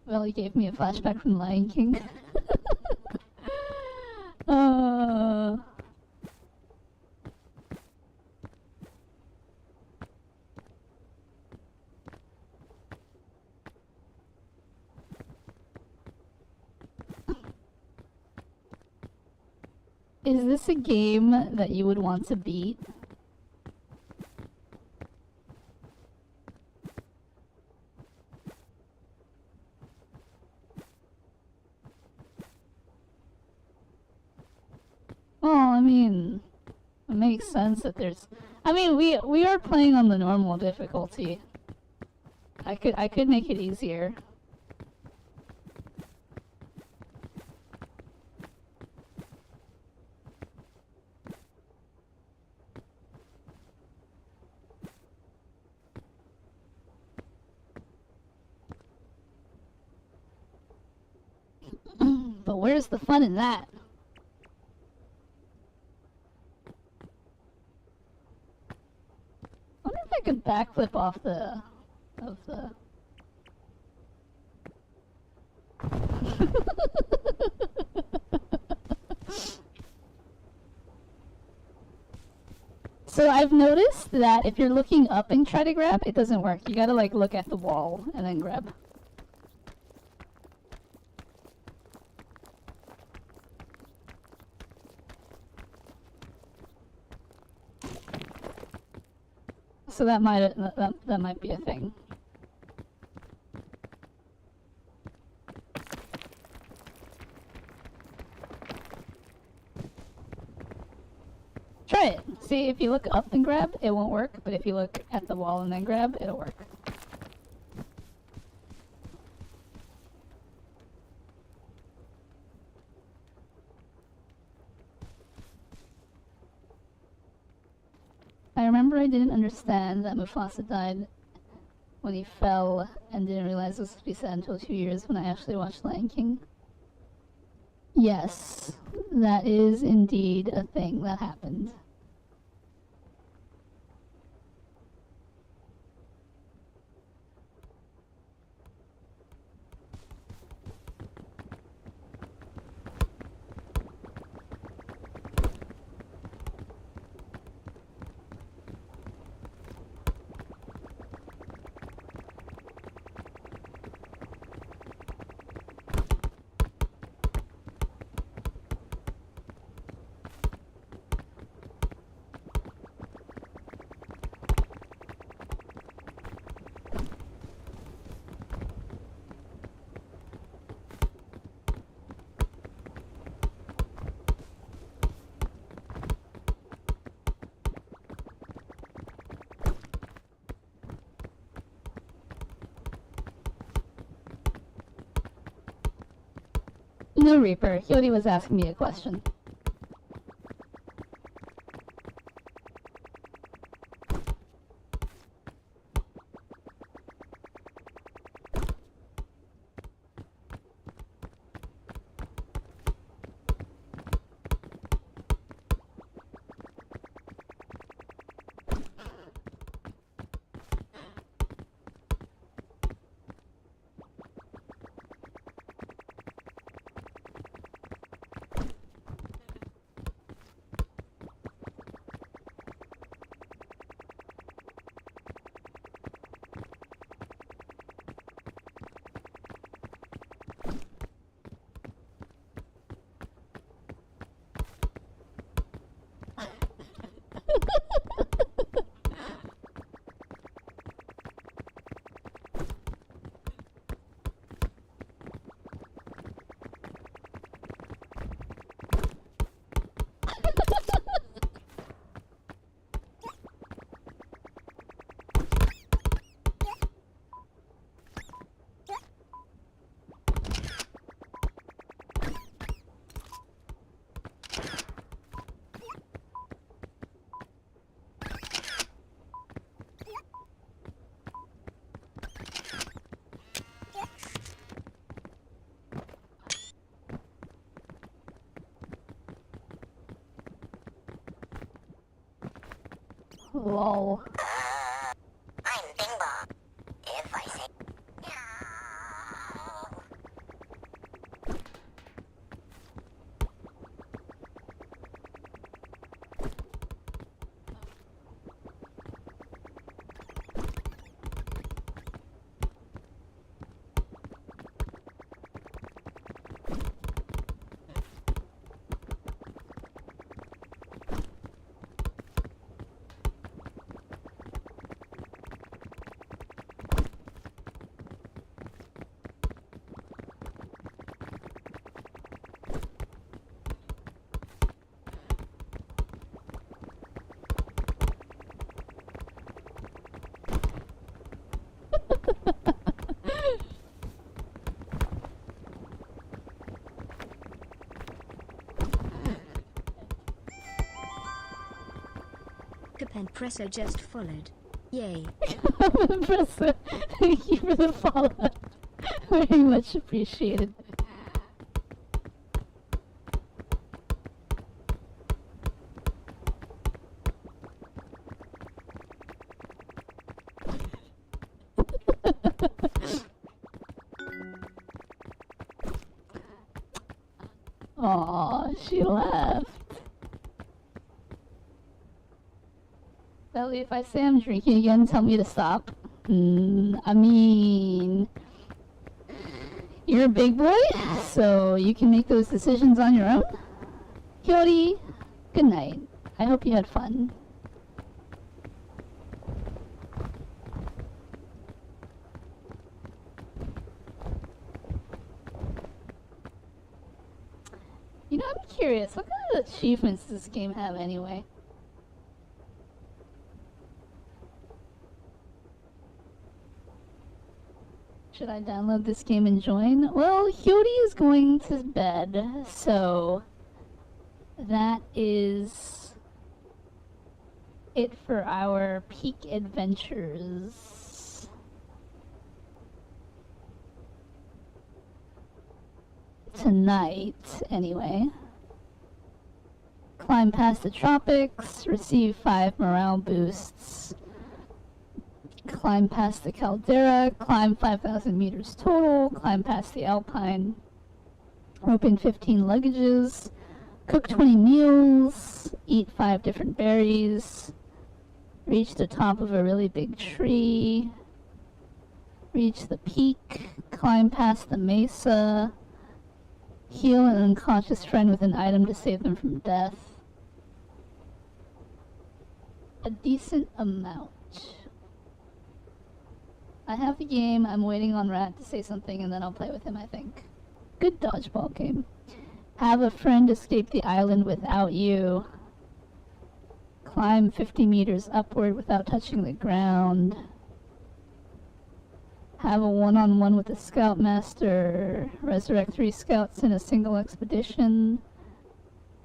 Vely gave me a flashback from Lion King. uh... Is this a game that you would want to beat? Well, I mean, it makes sense that there's... I mean, we are playing on the normal difficulty. I could make it easier. But where's the fun in that? I wonder if I could backflip off the... So I've noticed that if you're looking up and try to grab, it doesn't work. You gotta like look at the wall and then grab. So that might be a thing. Try it. See, if you look up and grab, it won't work, but if you look at the wall and then grab, it'll work. I remember I didn't understand that Mufasa died when he fell and didn't realize this would be said until 2 years when I actually watched Lion King. Yes, that is indeed a thing that happened. No, Reaper. Hyodi was asking me a question. Lol. I'm Bing Bong. If I say meow. And Presser just followed. Yay. Presser, thank you for the follow. Very much appreciated. Aw, she left. Vely, if I say I'm drinking again, tell me to stop. I mean, you're a big boy, so you can make those decisions on your own. Hyori, good night. I hope you had fun. You know, I'm curious, what kind of achievements does this game have anyway? Should I download this game and join? Well, Hyori is going to bed, so that is it for our peak adventures. Tonight, anyway. Climb past the tropics, receive 5 morale boosts. Climb past the caldera, climb 5,000 meters total, climb past the alpine, open 15 luggages, cook 20 meals, eat 5 different berries, reach the top of a really big tree, reach the peak, climb past the mesa, heal an unconscious friend with an item to save them from death. A decent amount. I have the game, I'm waiting on Rat to say something and then I'll play with him, I think. Good dodgeball game. Have a friend escape the island without you. Climb 50 meters upward without touching the ground. Have a one-on-one with the Scoutmaster. Resurrect 3 scouts in a single expedition.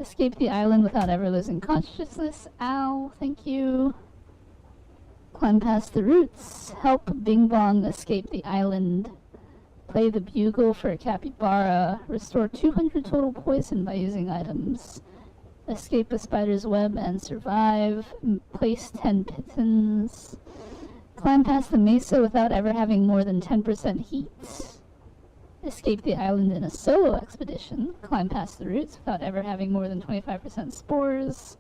Escape the island without ever losing consciousness. Ow, thank you. Climb past the roots. Help Bing Bong escape the island. Play the bugle for a capybara. Restore 200 total poison by using items. Escape a spider's web and survive. Place 10 pitons. Climb past the mesa without ever having more than 10% heat. Escape the island in a solo expedition. Climb past the roots without ever having more than 25% spores.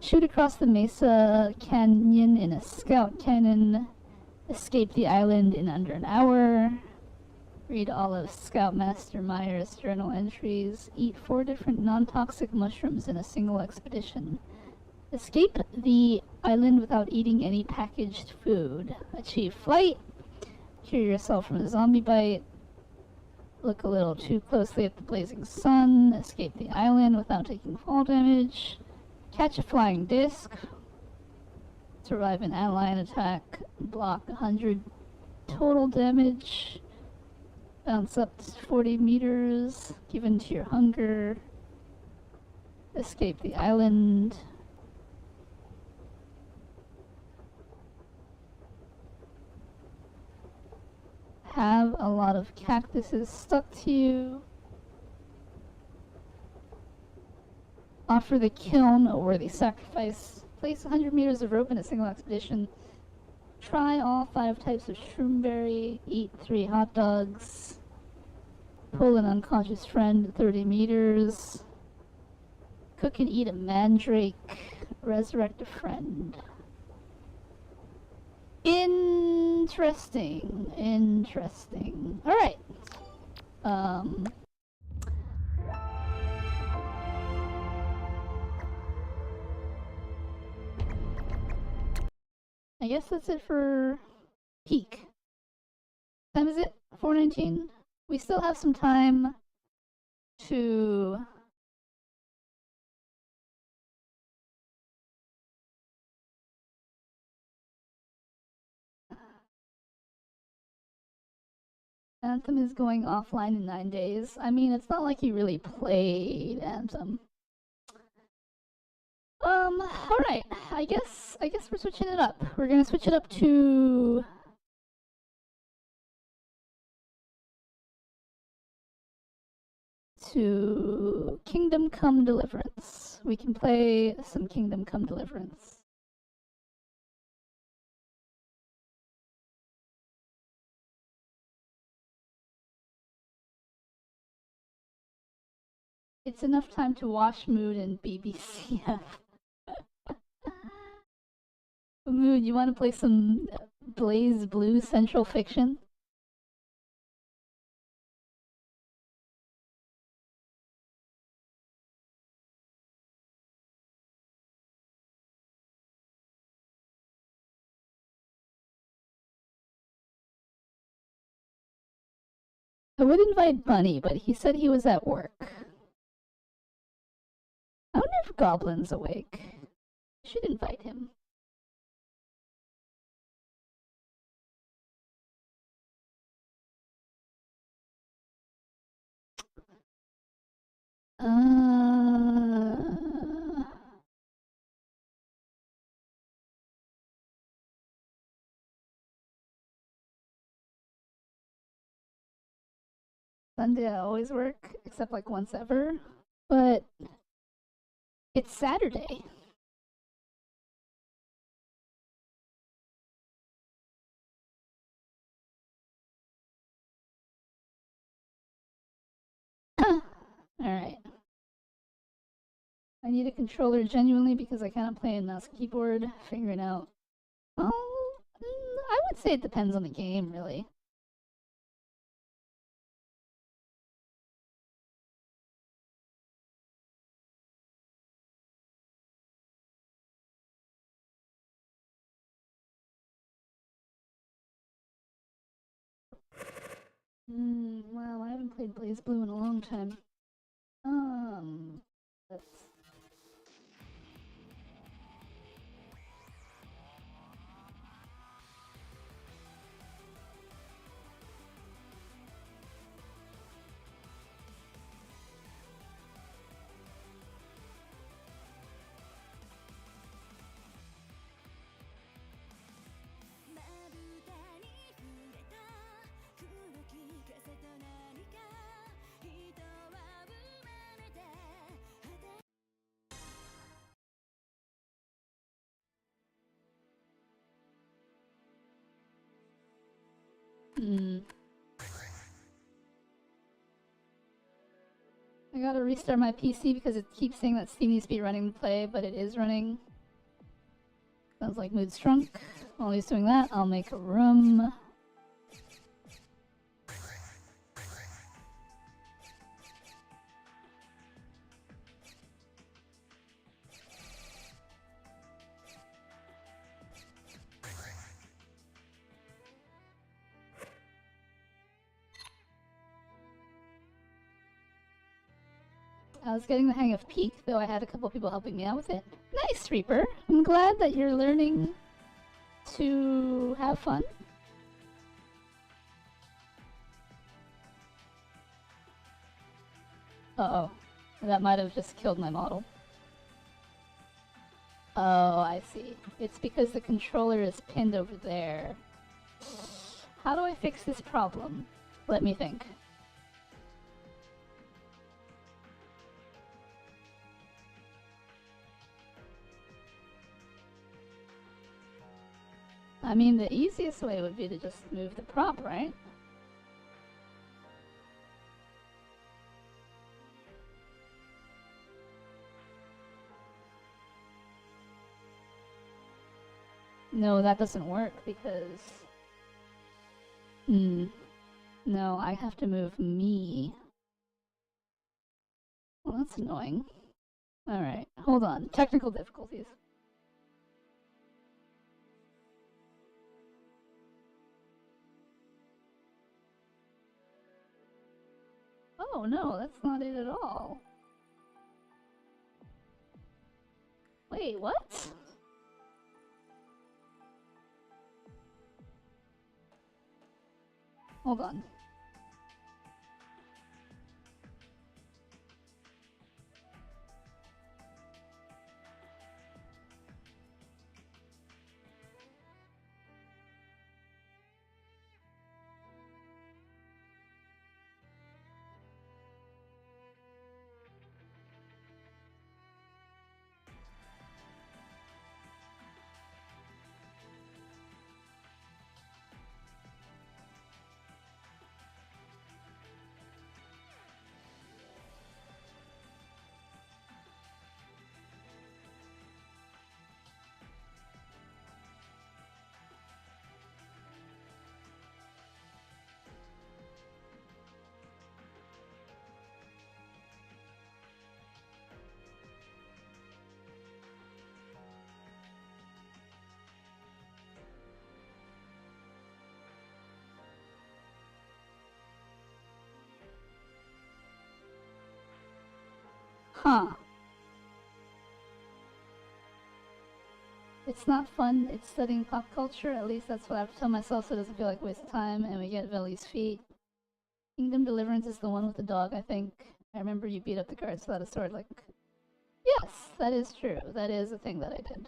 Shoot across the mesa canyon in a scout cannon. Escape the island in under an hour. Read all of Scoutmaster Meyer's journal entries. Eat 4 different non-toxic mushrooms in a single expedition. Escape the island without eating any packaged food. Achieve flight. Cure yourself from a zombie bite. Look a little too closely at the blazing sun. Escape the island without taking fall damage. Catch a flying disc. Survive an ally attack. Block 100 total damage. Bounce up to 40 meters. Give in to your hunger. Escape the island. Have a lot of cactuses stuck to you. Offer the kiln a worthy sacrifice. Place 100 meters of rope in a single expedition. Try all 5 types of shroomberry. Eat 3 hot dogs. Pull an unconscious friend 30 meters. Cook and eat a mandrake. Resurrect a friend. Interesting. Interesting. Alright. I guess that's it for peak. Time is it? 4:19. We still have some time to Anthem is going offline in 9 days. I mean, it's not like you really played Anthem. Alright. I guess we're switching it up. We're gonna switch it up to Kingdom Come Deliverance. We can play some Kingdom Come Deliverance. It's enough time to wash Mood and BBCF. Mood, you want to play some Blaze Blue Central Fiction? I would invite Bunny, but he said he was at work. I wonder if Goblin's awake. I should invite him. Sunday I always work, except like once ever. But it's Saturday. Alright. I need a controller genuinely because I cannot play a mouse keyboard. Figuring out. Well, I would say it depends on the game, really. Wow, I haven't played Blaze Blue in a long time. Let's... I gotta restart my PC because it keeps saying that Steam needs to be running to play, but it is running. Sounds like Mood's drunk. While he's doing that, I'll make a room. I was getting the hang of Peak, though I had a couple people helping me out with it. Nice, Reaper. I'm glad that you're learning to have fun. Uh-oh. That might have just killed my model. Oh, I see. It's because the controller is pinned over there. How do I fix this problem? Let me think. I mean, the easiest way would be to just move the prop, right? No, that doesn't work because... No, I have to move me. Well, that's annoying. Alright, hold on. Technical difficulties. Oh no, that's not it at all. Wait, what? Hold on. Huh. It's not fun, it's studying pop culture, at least that's what I've told myself so it doesn't feel like a waste of time, and we get Vely's feet. Kingdom Deliverance is the one with the dog, I think. I remember you beat up the guards without a sword, like... Yes, that is true. That is a thing that I did.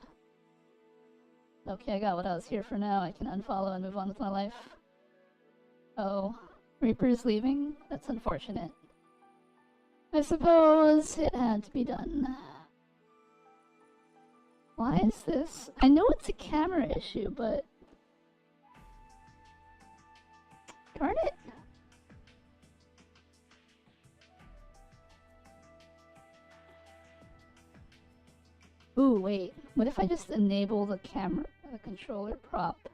Okay, I got what I was here for now. I can unfollow and move on with my life. Oh, Reaper's leaving? That's unfortunate. I suppose it had to be done. Why is this? I know it's a camera issue, but... Darn it! Ooh, wait. What if I just enable the camera, the controller prop,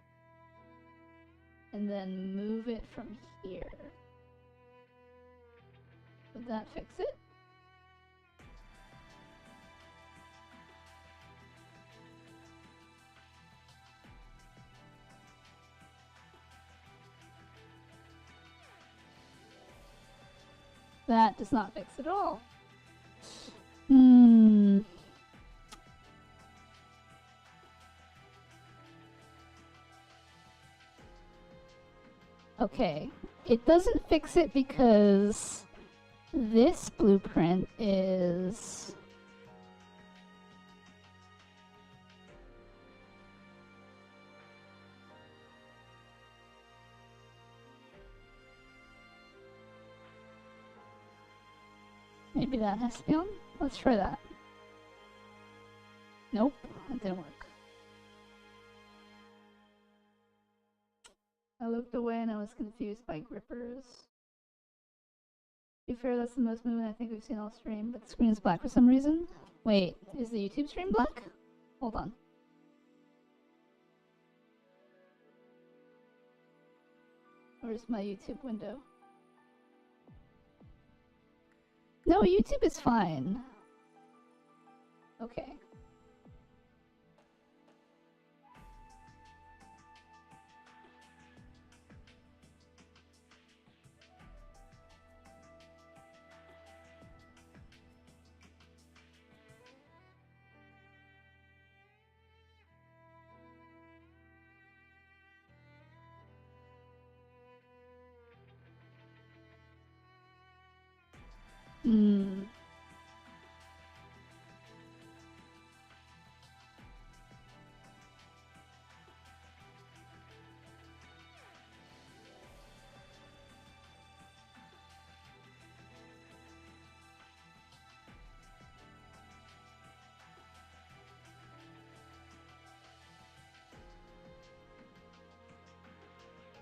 and then move it from here? Would that fix it? That does not fix it at all. Okay, it doesn't fix it because this blueprint is... Maybe that has to be on? Let's try that. Nope, that didn't work. I looked away and I was confused by grippers. To be fair, that's the most movement I think we've seen all stream, but the screen is black for some reason. Wait, is the YouTube stream black? Hold on. Where's my YouTube window? No, YouTube is fine. Okay.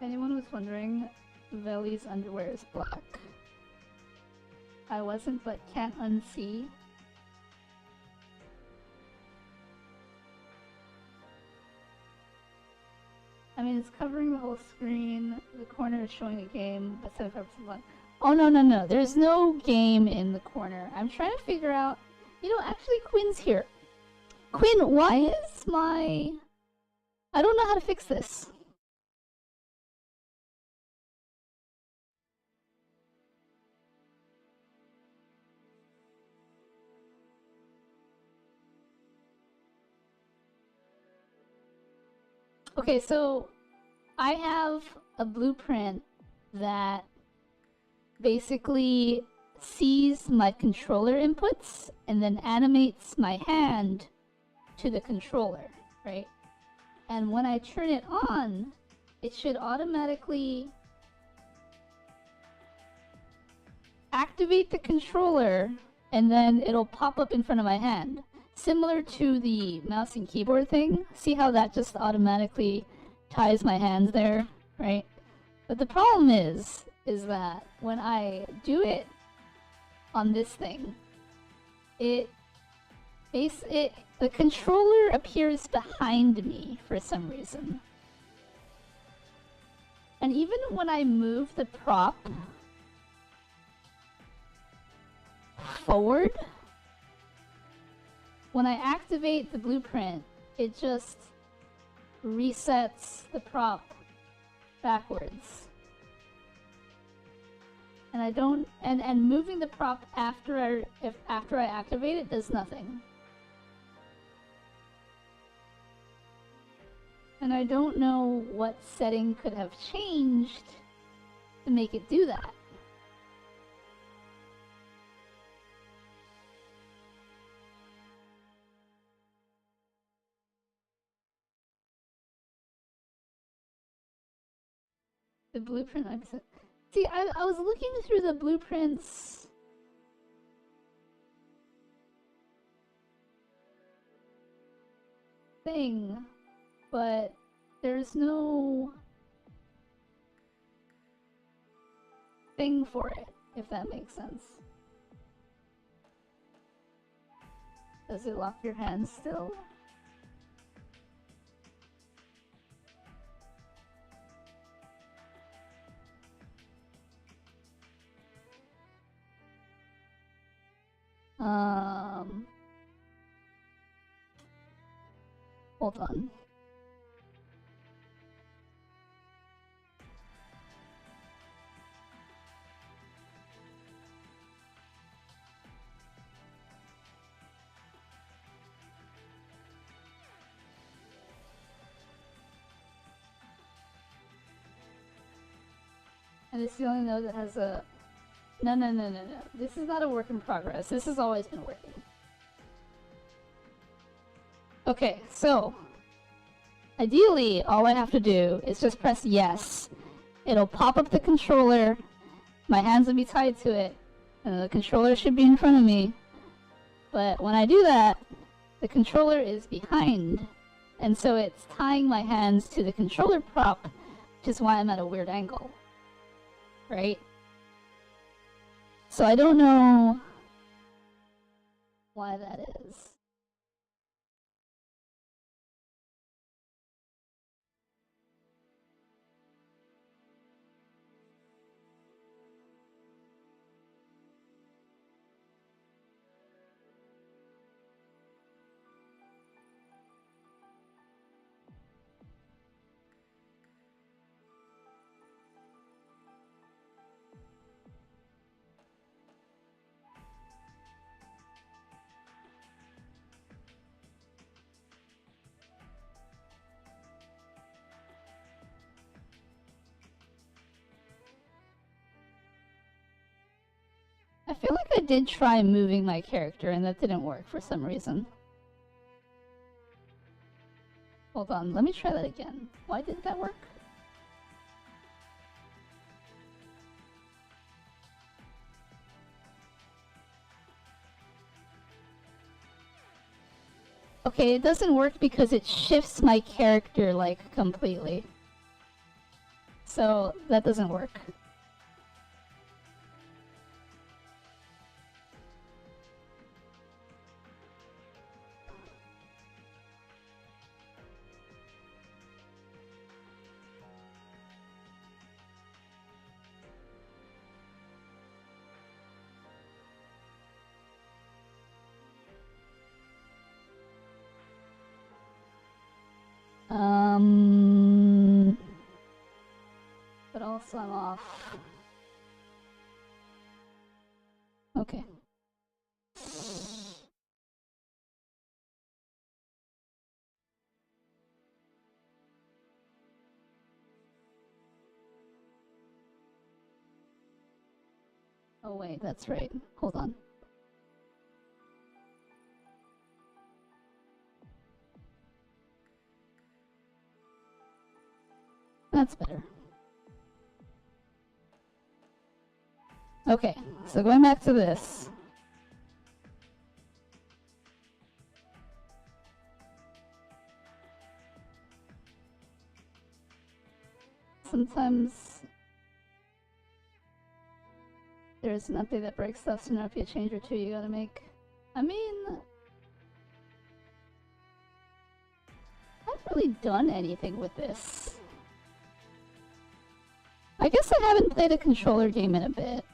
anyone was wondering, Vely's underwear is black. I wasn't, but can't unsee. I mean, it's covering the whole screen. The corner is showing a game, but 75% black. Oh, no. There's no game in the corner. I'm trying to figure out... You know, actually, Quinn's here. Quinn, why is my... I don't know how to fix this. Okay, so I have a blueprint that basically sees my controller inputs and then animates my hand to the controller, right? And when I turn it on, it should automatically activate the controller and then it'll pop up in front of my hand. Similar to the mouse and keyboard thing. See how that just automatically ties my hands there, right? But the problem is that when I do it on this thing, the controller appears behind me for some reason. And even when I move the prop forward, when I activate the blueprint, it just resets the prop backwards. And I don't, and moving the prop after I activate it does nothing. And I don't know what setting could have changed to make it do that. The blueprint. See, I was looking through the blueprints. Thing, but there's no thing for it, if that makes sense. Does it lock your hands still? Hold on. And this is the only node that has a... No. This is not a work in progress. This has always been working. Okay, so ideally, all I have to do is just press yes. It'll pop up the controller, my hands will be tied to it, and the controller should be in front of me. But when I do that, the controller is behind, and so it's tying my hands to the controller prop, which is why I'm at a weird angle. Right? So I don't know why that is. I feel like I did try moving my character and that didn't work for some reason. Hold on, let me try that again. Why didn't that work? Okay, it doesn't work because it shifts my character, like, completely. So that doesn't work. But also I'm off. Okay. Oh wait, that's right. Hold on. That's better. Okay, so going back to this. Sometimes there's an update that breaks stuff, so now if you change or two you gotta make. I mean, I haven't really done anything with this. I guess I haven't played a controller game in a bit.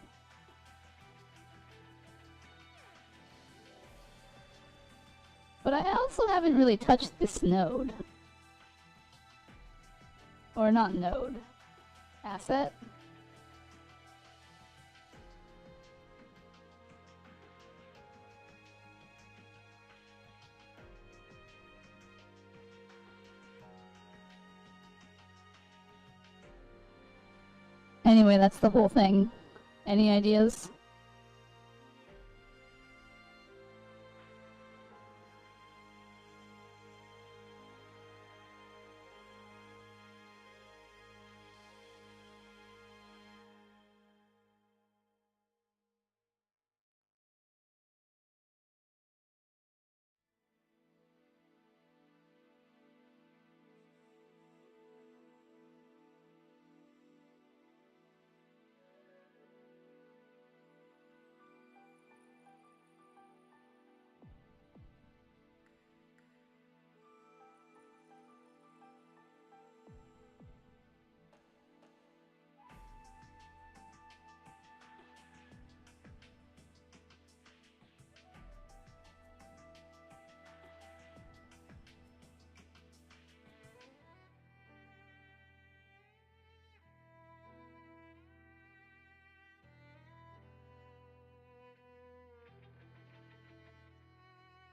But I also haven't really touched this node. Or not node. Asset. Anyway, that's the whole thing. Any ideas?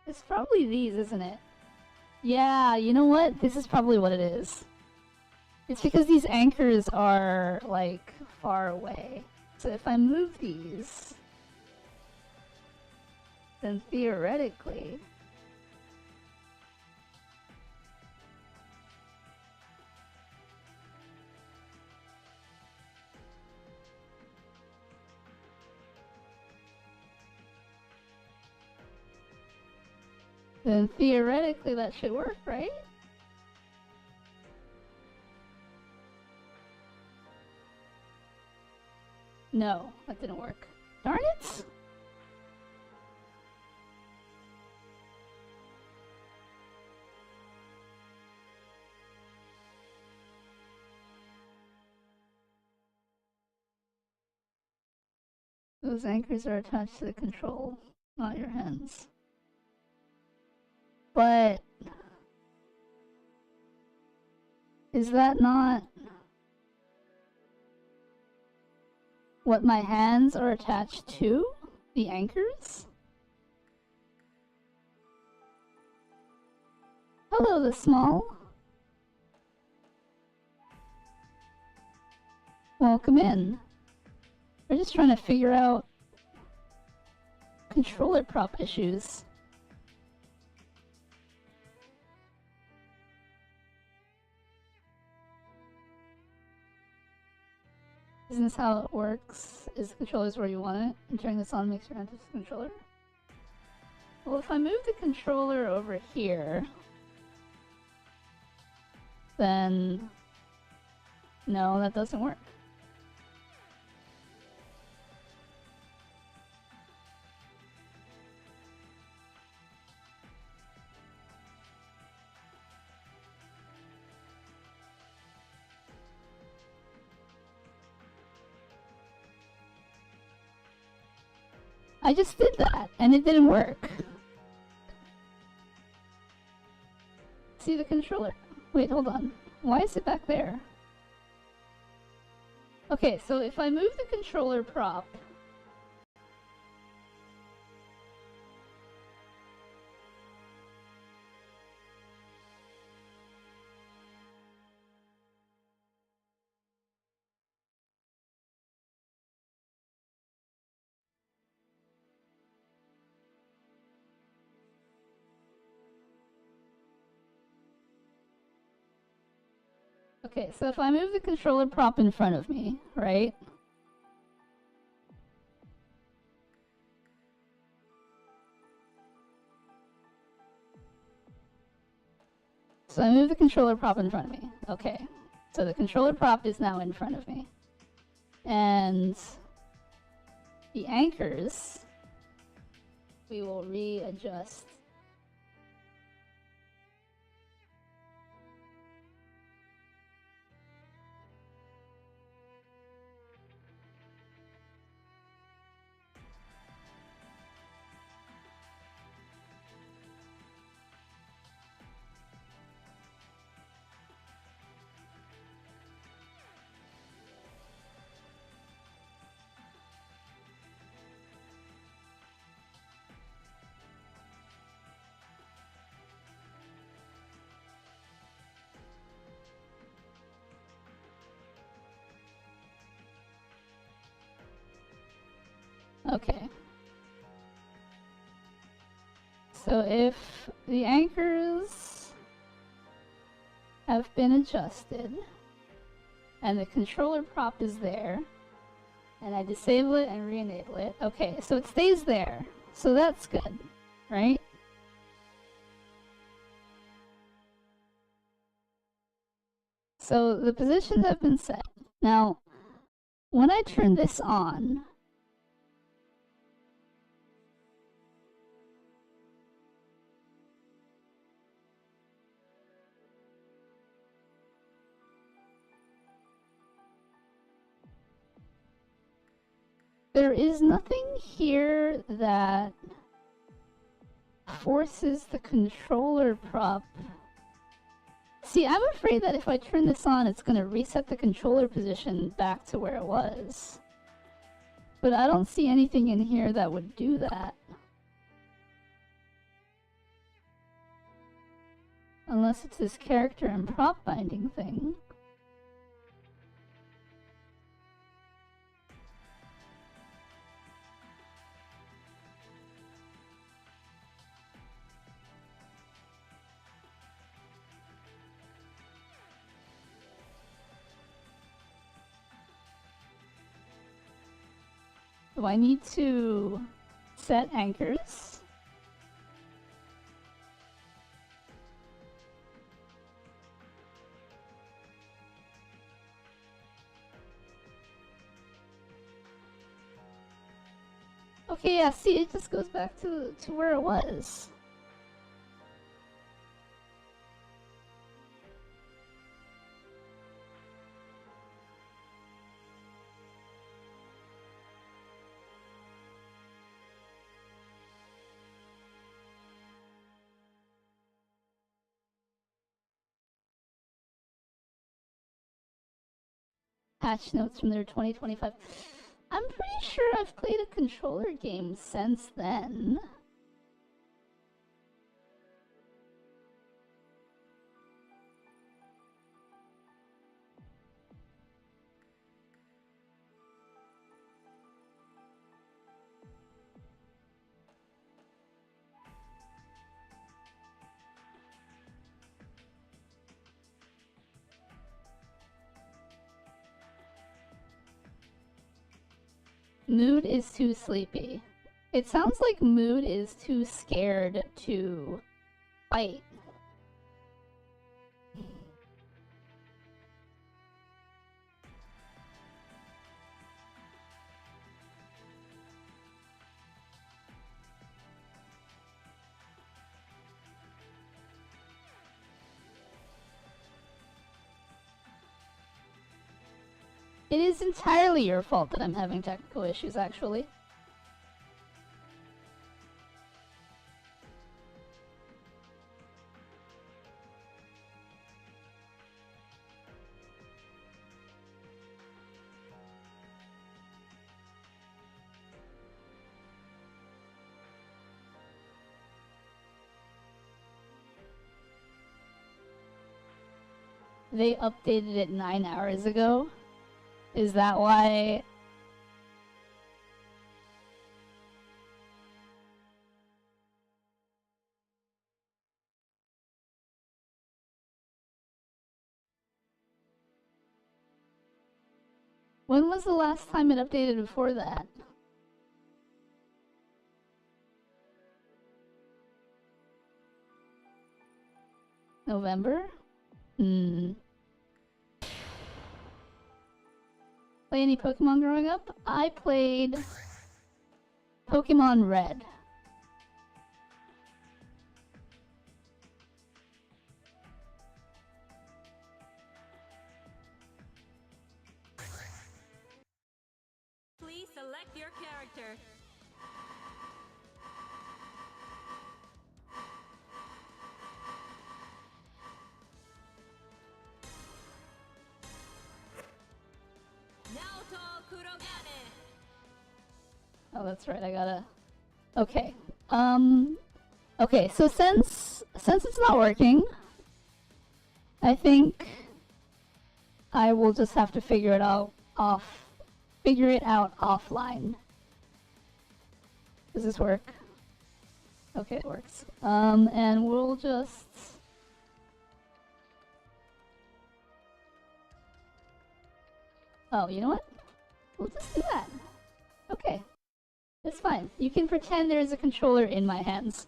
It's probably these, isn't it? Yeah, you know what? This is probably what it is. It's because these anchors are, like, far away. So if I move these, then theoretically... then theoretically that should work, right? No, that didn't work. Darn it! Those anchors are attached to the control, not your hands. But... is that not... what my hands are attached to? The anchors? Hello, the small. Welcome in. We're just trying to figure out controller prop issues. Isn't this how it works? Is the controller's where you want it? And turning this on makes your hand touch the controller? Well, if I move the controller over here, then No, that doesn't work. I just did that, and it didn't work. See the controller? Wait, hold on. Why is it back there? Okay, so if I move the controller prop... Okay, so if I move the controller prop in front of me, right? So I move the controller prop in front of me. Okay, so the controller prop is now in front of me. And the anchors, we will readjust. Okay. So if the anchors have been adjusted and the controller prop is there and I disable it and re-enable it, okay, so it stays there. So that's good, right? So the positions have been set. Now, when I turn this on, there is nothing here that forces the controller prop. See, I'm afraid that if I turn this on, it's going to reset the controller position back to where it was. But I don't see anything in here that would do that. Unless it's this character and prop binding thing. Do I need to set anchors? Okay, yeah, see, it just goes back to where it was. Patch notes from their 2025. I'm pretty sure I've played a controller game since then. Mood is too sleepy. It sounds like Mood is too scared to fight. It is entirely your fault that I'm having technical issues, actually. They updated it 9 hours ago? Is that why? When was the last time it updated before that? November? Hmm. Play any Pokemon growing up? I played Pokemon Red. Please select your character. Naoto Kurogane. Oh, that's right, I gotta... Okay. Okay, so since it's not working, I think I will just have to figure it out offline. Does this work? Okay, it works. And we'll just... Oh, you know what? We'll just do that. Okay. It's fine. You can pretend there's a controller in my hands.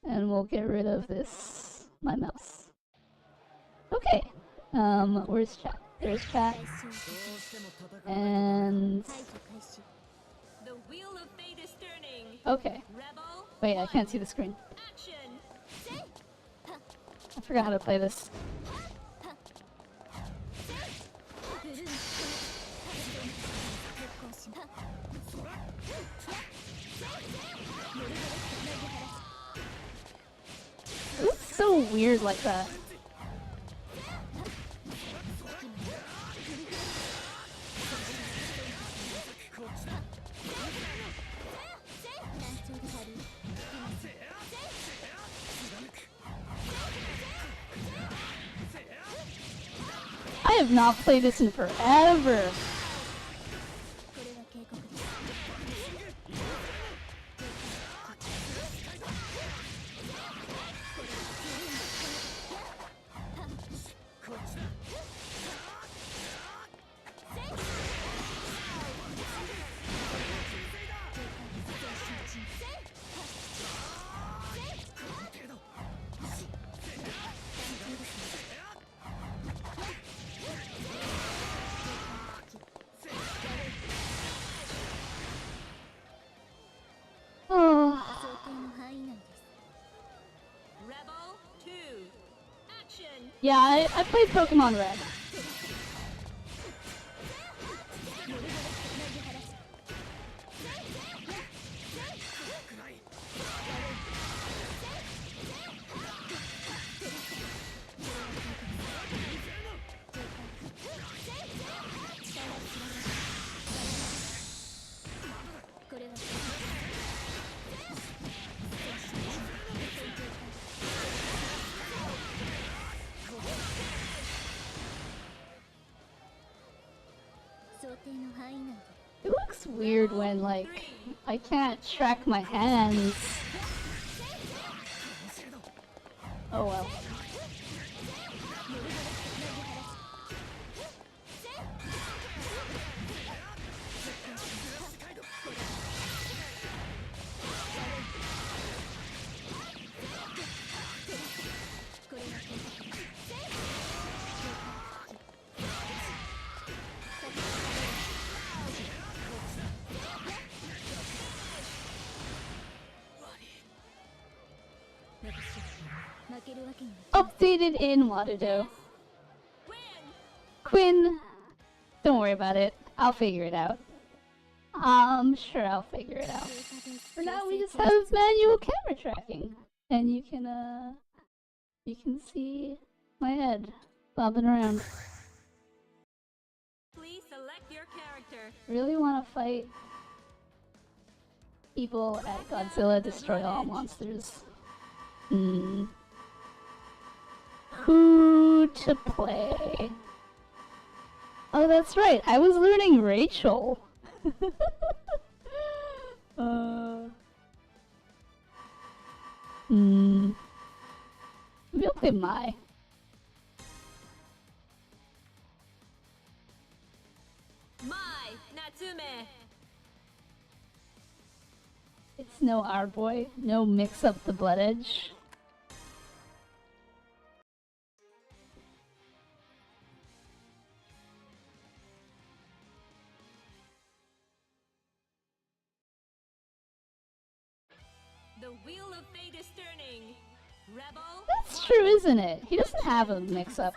And we'll get rid of this, my mouse. Okay. Where's chat? There's chat. And... The wheel of fate is turning. Okay. Rebel, Wait, I can't see the screen. action. I forgot how to play this. It's so weird like that. I have not played this in forever. Oh. Rebel 2, action. Yeah, I played Pokemon Red. It looks weird when, like, I can't track my hands. Oh well. Updated in Waterdew. Quinn, don't worry about it. I'll figure it out. I'm sure I'll figure it out. For now, we just have manual camera tracking, and you can see my head bobbing around. Please select your character. Really want to fight people at Godzilla Destroy All Monsters. Who to play? Oh, that's right. I was learning Rachel. Maybe I'll play Mai. Mai Natsume. It's no our boy. No mix up the blood edge. The wheel of fate is turning. Rebel. That's true, isn't it? He doesn't have a mix up.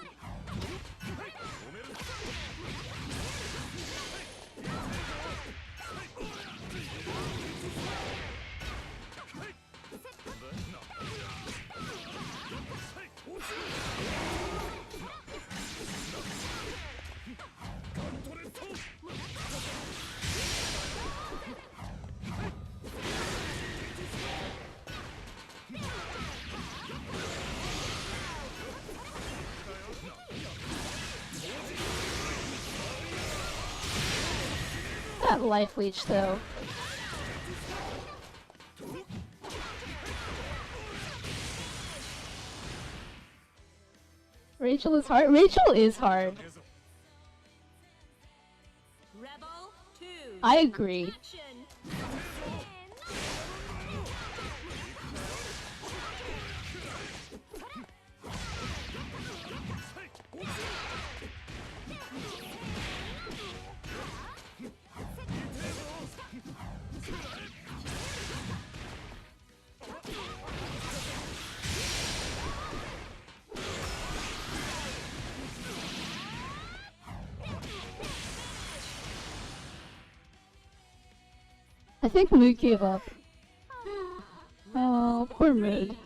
That life leech though. Rachel is hard. Rachel is hard. Rebel 2. I agree. Action. I think Mood gave up. Oh, poor Mood.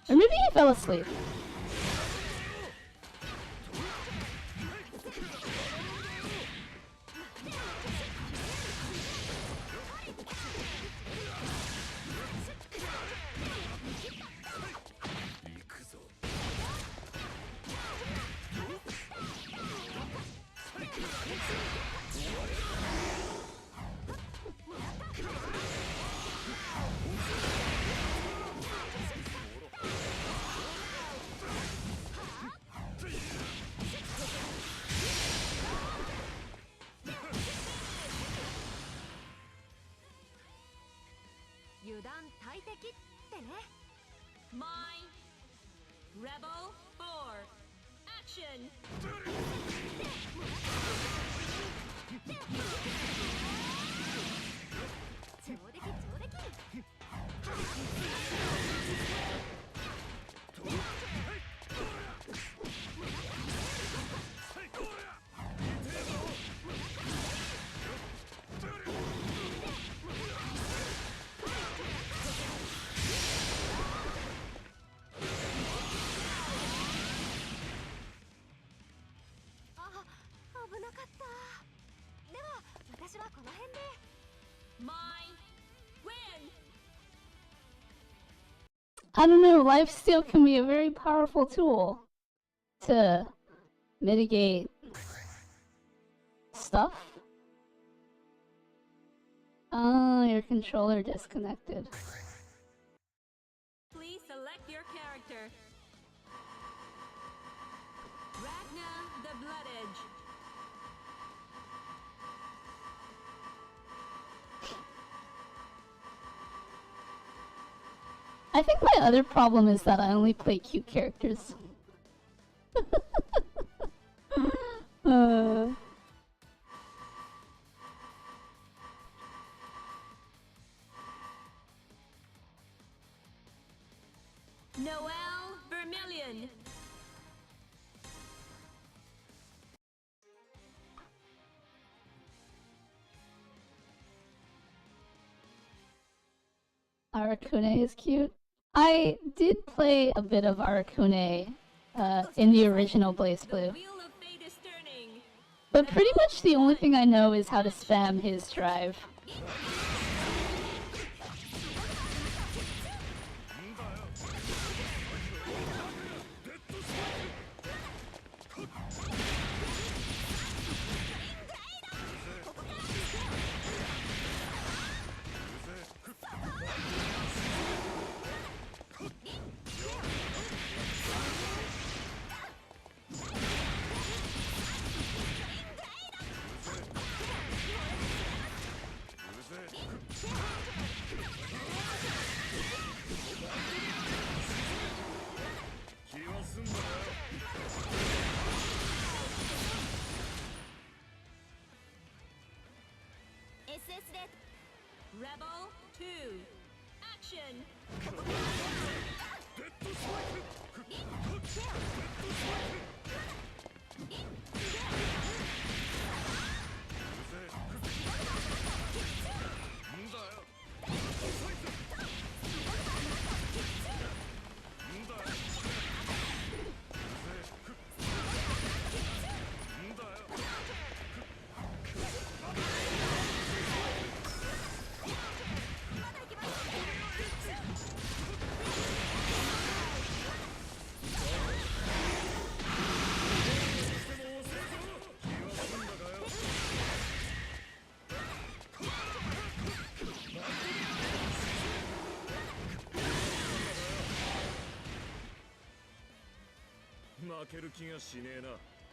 Or maybe he fell asleep. My Rebel 4. Action. My win. I don't know, lifesteal can be a very powerful tool to mitigate stuff. Oh, your controller disconnected. Please select your character. Ragna the Blood Edge. I think my other problem is that I only play cute characters. Noelle Vermilion. Arakune is cute. I did play a bit of Arakune in the original Blaze Blue. Wheel of fate is turning. But pretty much the only thing I know is how to spam his drive. Rebel 2. Action!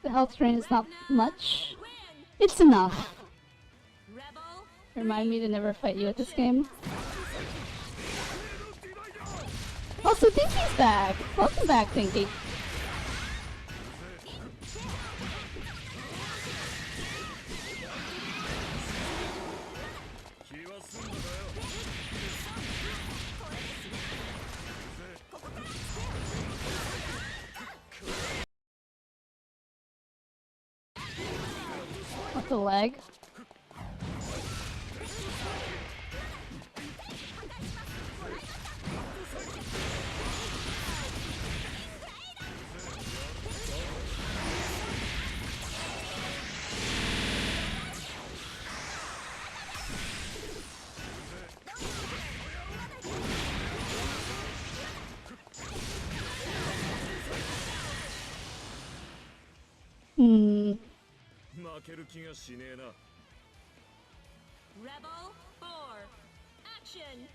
The health drain is not much. It's enough. Rebel Remind me to never fight you at this game. Also, Dinky's back! Welcome back, Dinky. What the leg? Rebel 4. Action!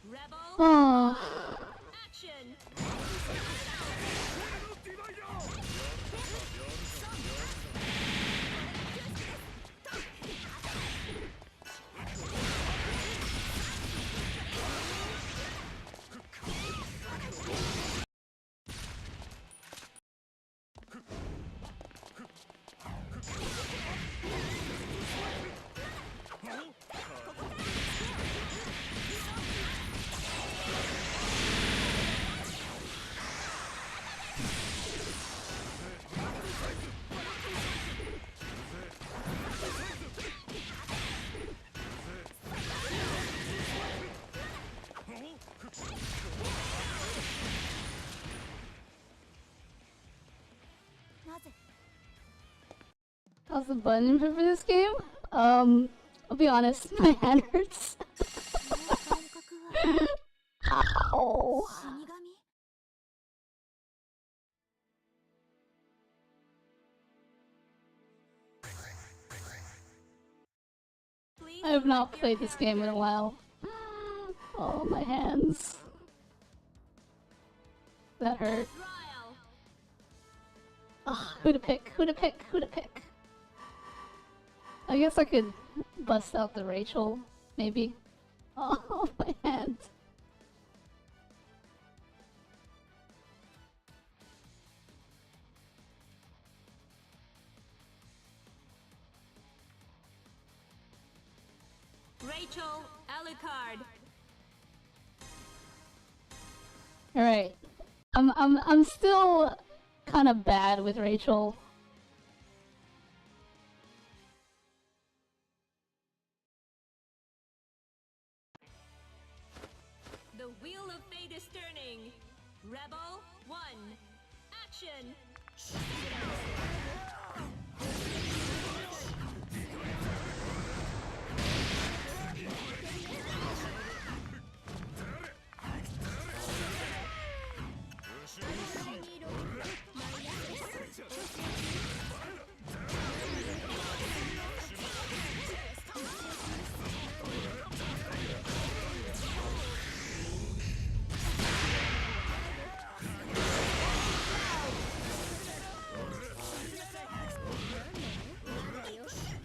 Rebel Oh. action! How's the button input for this game? I'll be honest, my hand hurts. Ow. Please I have not select your played this game in a while. Oh, my hands. that hurt. Trial. Ugh, who to pick? Who to pick? Who to pick? I guess I could bust out the Rachel, maybe. Oh, my hand. Rachel Alucard. All right, I'm still kind of bad with Rachel. The wheel of fate is turning. Rebel 1. Action.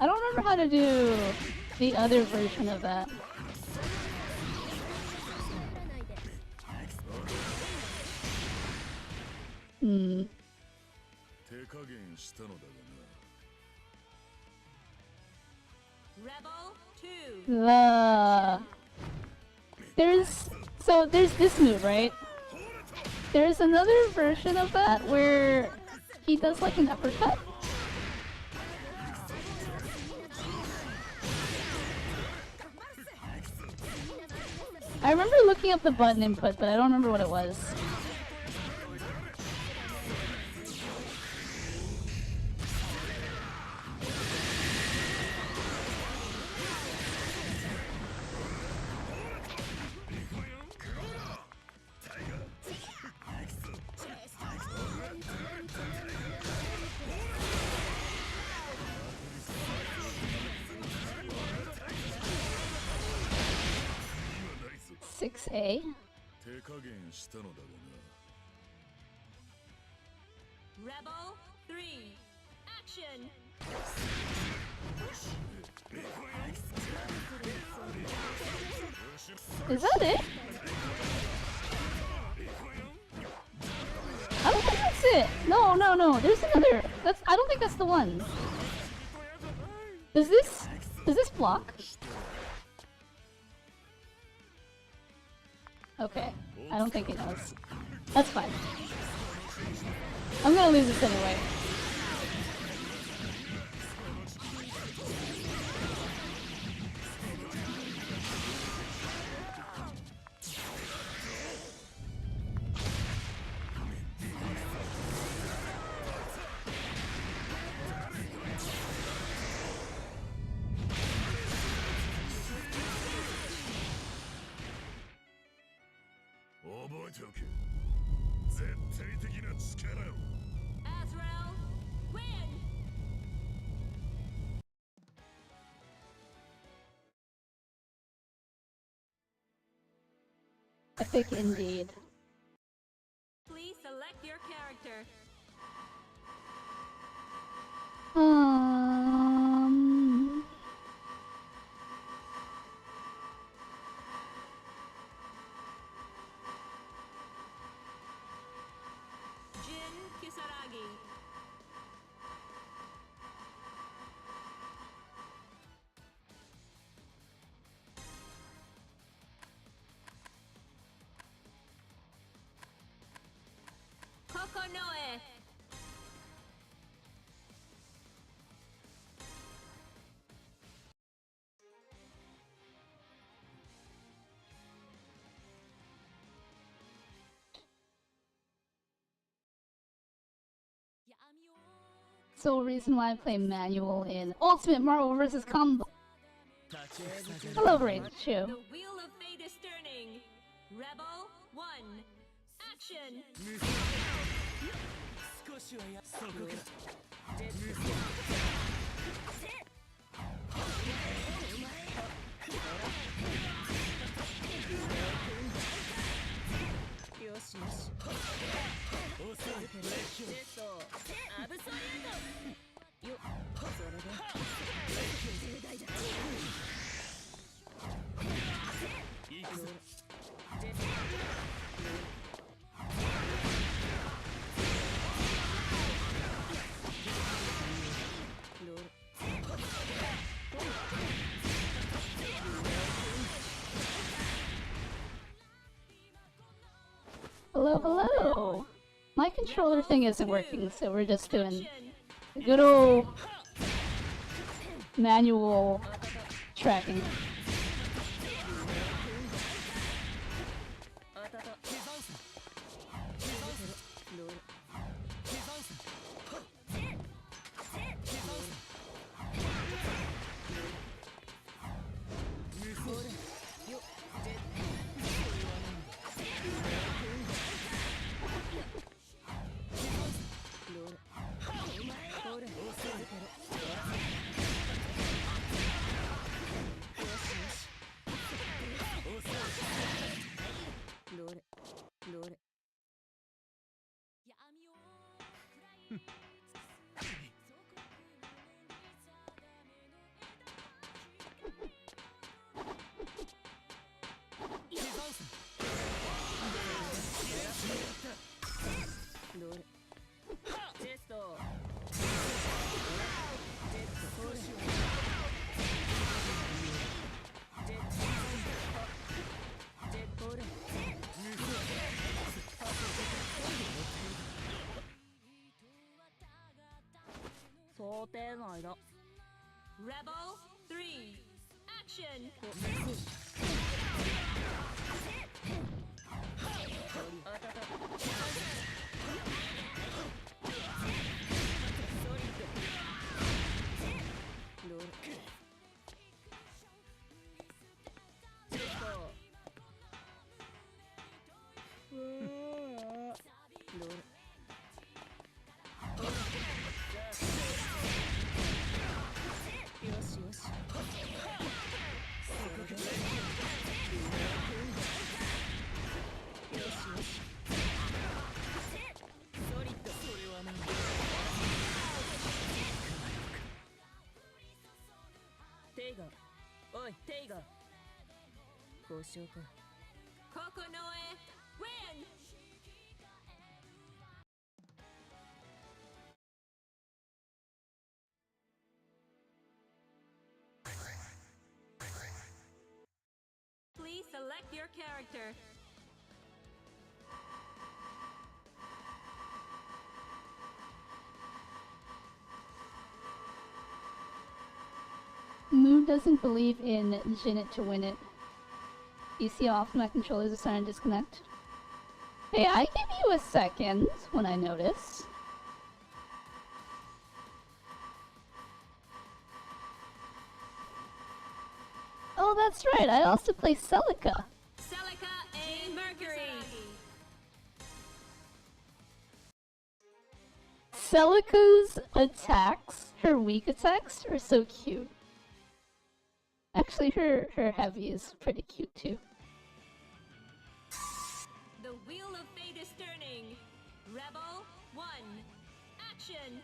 I don't remember how to do the other version of that. Hmm. 手加減したのだがな。 Rebel 2. There's this move, right? There's another version of that where he does like an uppercut. I remember looking up the button input, but I don't remember what it was. A. 手加減したのだがな。 Rebel 3. Action. Is that it? I don't think that's it. No. There's another. I don't think that's the one. Does this block? Okay, I don't think it does. That's fine. I'm gonna lose this anyway. Azrael, win! Epic indeed. Please select your character. Jin Kisaragi. Kokonoe. Sole reason why I play manual in Ultimate Marvel vs. Combo. Hello, Rachel. The wheel of fate is turning. Rebel 1. Action. Hello, hello! My controller thing isn't working, so we're just doing a good old manual tracking. Rebel 3, action! Kokonoe, win! Please select your character. Moon doesn't believe in Jin it to win it. You see how often my controllers are starting to disconnect? Hey, I give you a second when I notice. Oh, that's right, I also play Celica. Celica A. Mercury. Celica's attacks, her weak attacks, are so cute. Actually, her heavy is pretty cute too. The wheel of fate is turning. Rebel 1, action!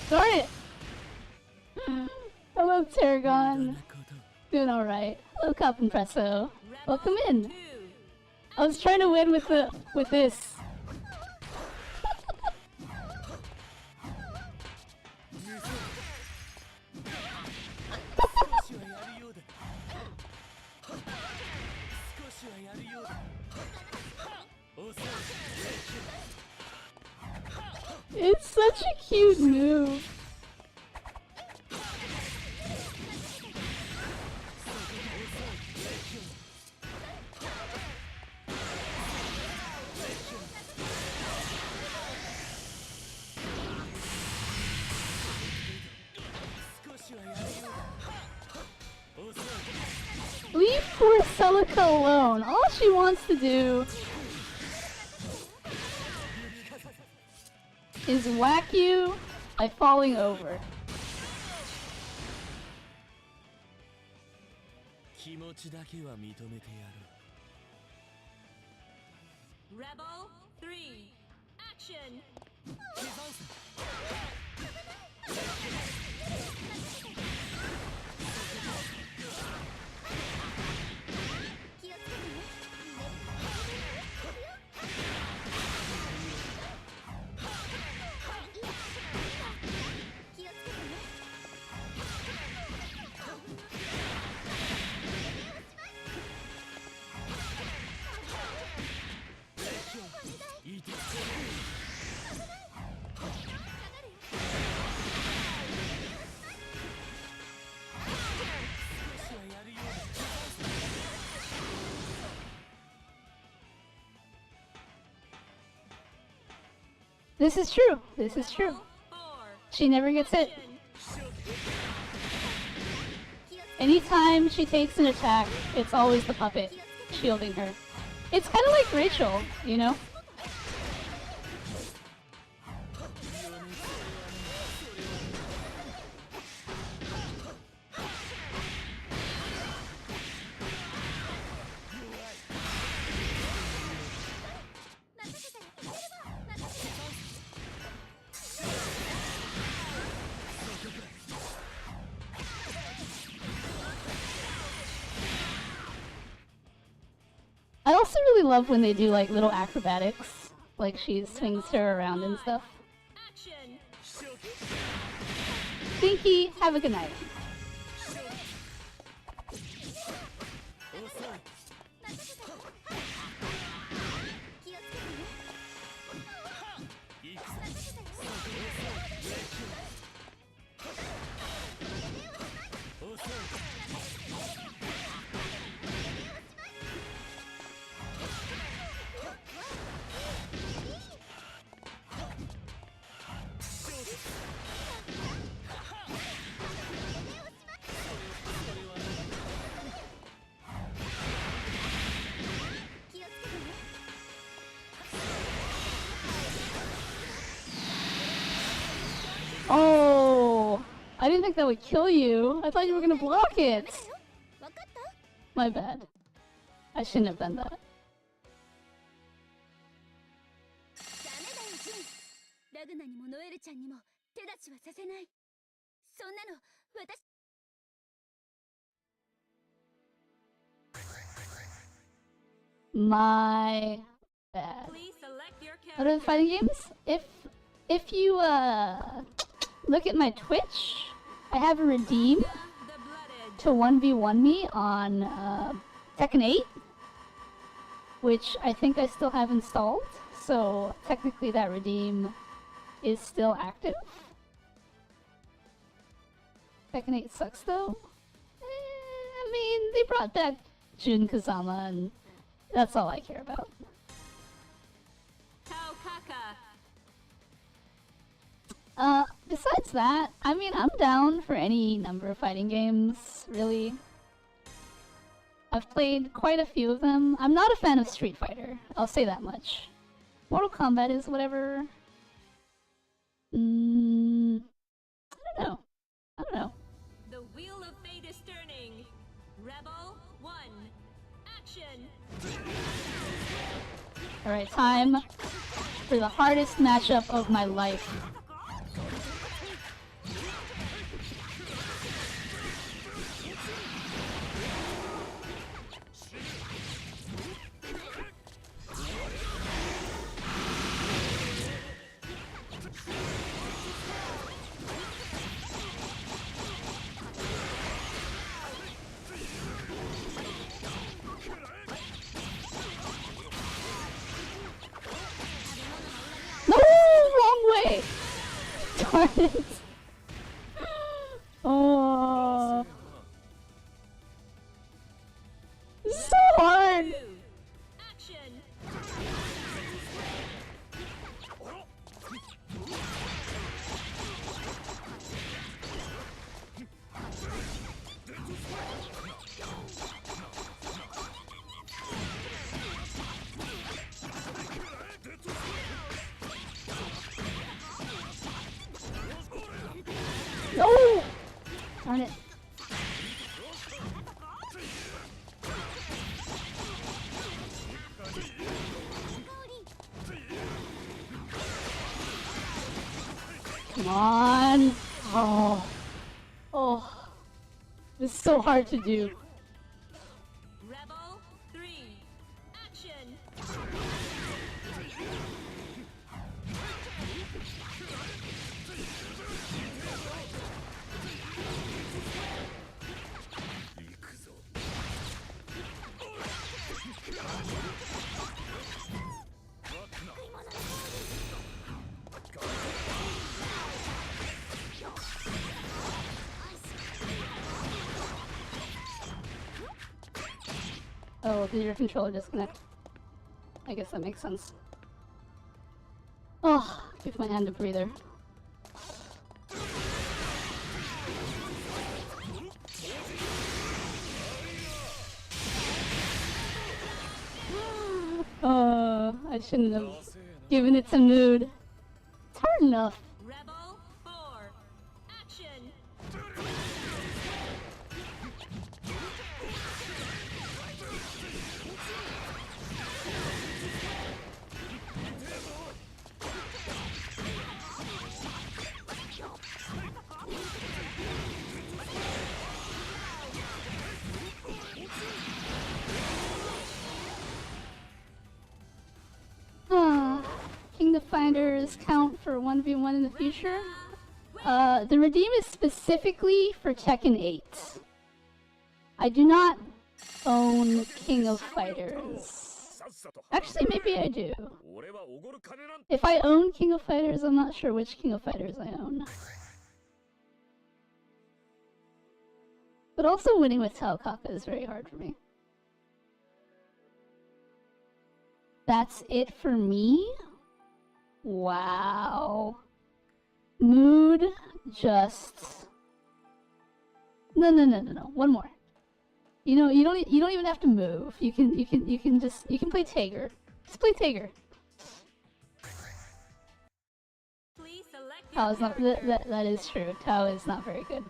Darn it! Hello, Tarragon. Doing alright. Hello, Cop and Presso. Welcome in. I was trying to win with this. It's such a cute move. Leave poor Celica alone. All she wants to do is whack you by falling over. Rebel 3, action! This is true. This is true. She never gets hit. Anytime she takes an attack, it's always the puppet shielding her. It's kind of like Rachel, you know? I also really love when they do like little acrobatics, like she swings her around and stuff. Thinky, have a good night. Oh, I didn't think that would kill you. I thought you were gonna block it. My bad. I shouldn't have done that. My bad. What are the fighting games? If you look at my Twitch, I have a redeem to 1v1 me on Tekken 8, which I think I still have installed, so technically that redeem is still active. Tekken 8 sucks though. I mean, they brought back Jun Kazama and that's all I care about. Besides that, I mean, I'm down for any number of fighting games, really. I've played quite a few of them. I'm not a fan of Street Fighter, I'll say that much. Mortal Kombat is whatever. I don't know. I don't know. The wheel of fate is turning. Rebel 1, action! Alright, time for the hardest matchup of my life. No, wrong way! Darn it! Oh, this is so hard. Action! No! Darn it. Come on. Oh. Oh. This is so hard to do. Rebel 3. Action! Oh, did your controller disconnect? I guess that makes sense. Oh, give my hand a breather. I shouldn't have given it some mood. It's hard enough. Rebel 4. Action! King Defenders count for 1v1 in the future? The redeem is specifically for Tekken 8. I do not own King of Fighters. Actually, maybe I do. If I own King of Fighters, I'm not sure which King of Fighters I own. But also winning with Taokaka is very hard for me. That's it for me? Wow. Mood just... No. One more. You know, you don't even have to move. You can play Tager. Just play Tager. Please select Tao is not that is true. Tao is not very good.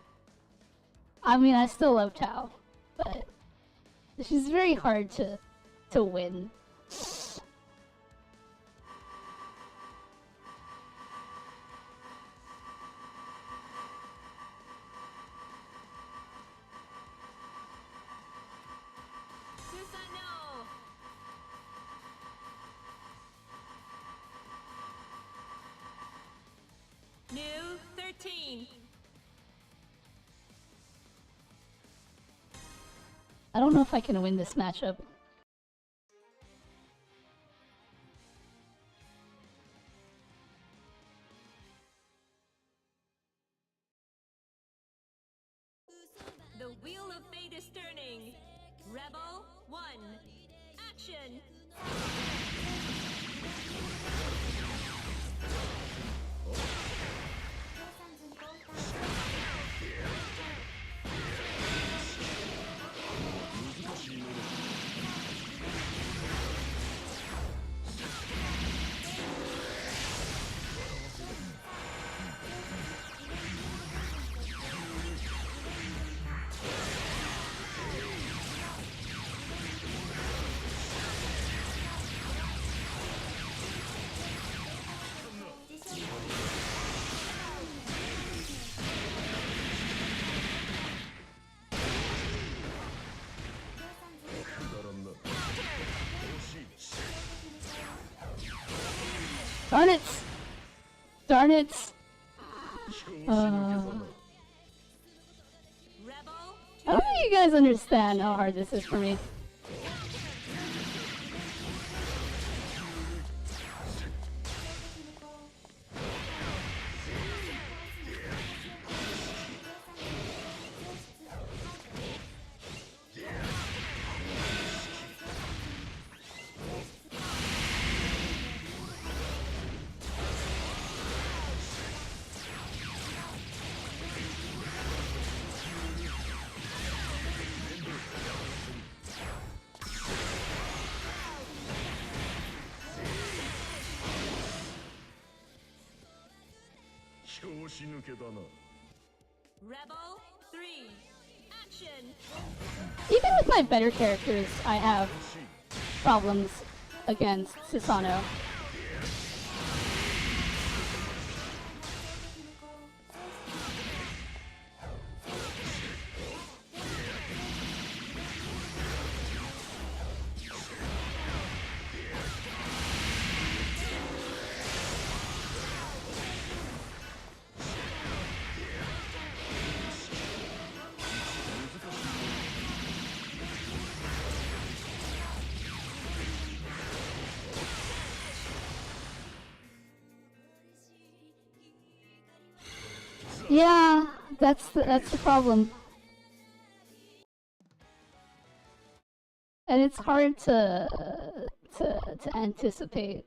I mean, I still love Tao, but she's very hard to win. Susano! New 13. I don't know if I can win this matchup. The wheel of fate is turning. Rebel 1. Action! Darn it! Darn it! Rebel I don't think you guys understand how hard this is for me. 拍子抜けだな。 Rebel 3, action! Even with my better characters, I have problems against Susano. Yeah, that's the problem. And it's hard to anticipate.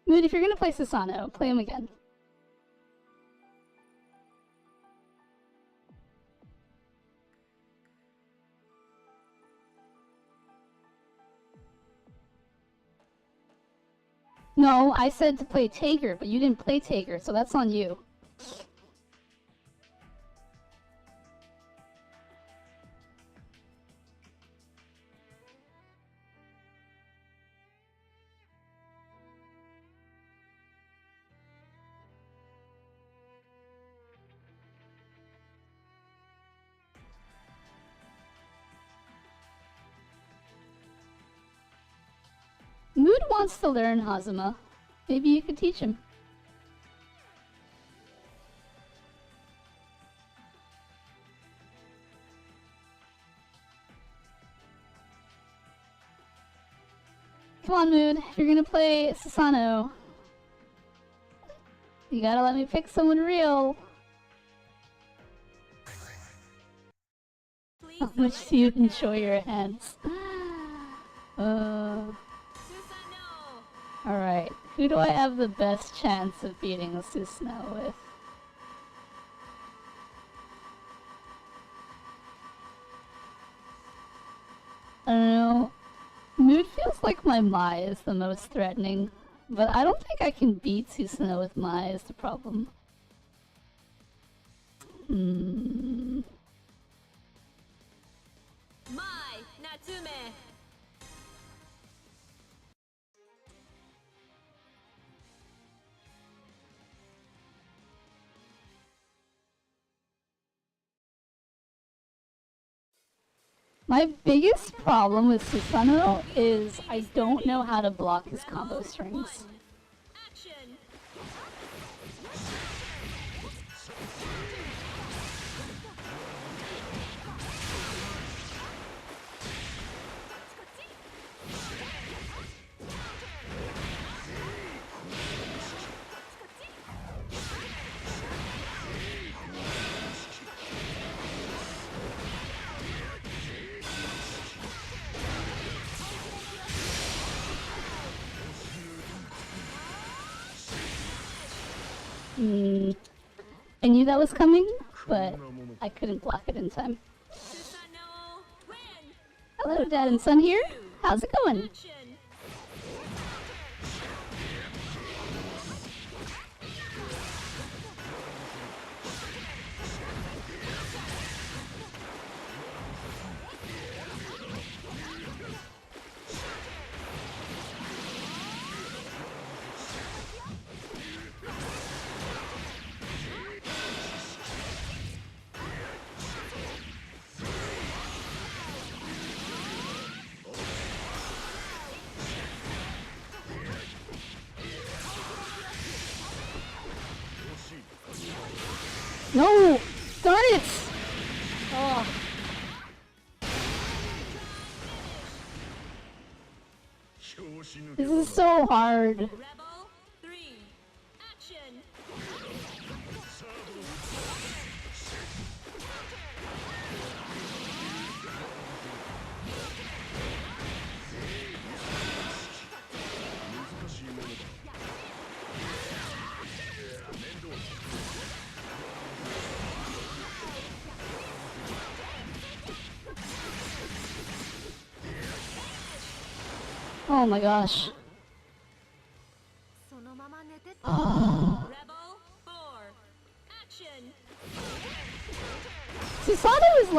Mood, if you're gonna play Susano, play him again. No, I said to play Tager, but you didn't play Tager, so that's on you. Mood wants to learn Hazuma. Maybe you could teach him. Come on, Mood. If you're gonna play Susano, you gotta let me pick someone real. Please How much do you enjoy your hands? Susano! Alright. Who do I have the best chance of beating Susano with? I don't know. Mood feels like my Mai is the most threatening, but I don't think I can beat Susano with Mai is the problem. Mai Natsume! My biggest problem with Susano is I don't know how to block his combo strings. Action! I knew that was coming, but I couldn't block it in time. Susano win! Hello, Dad and Son here. How's it going? Action! No! Darn it! Oh. This is so hard. Rebel 3, action! Oh my gosh.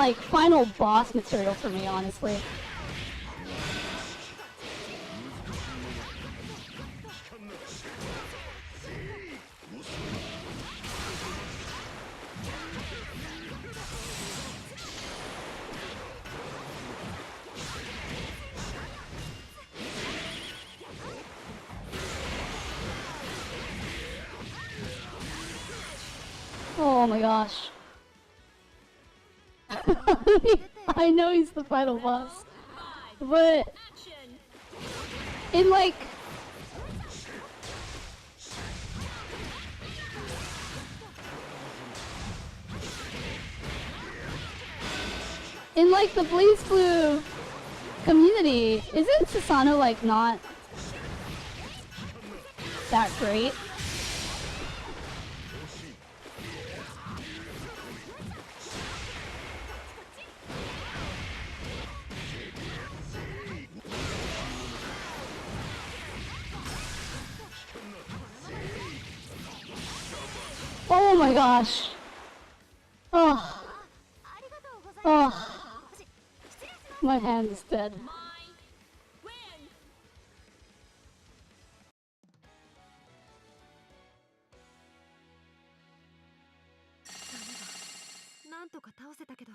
like final boss material for me, honestly. Oh my gosh. I know he's the final boss, but Action! in like the Blaze Blue community, isn't Susano like not that great? Oh my gosh. Oh. Oh. My hand is dead. My win! なんとか倒せたけど、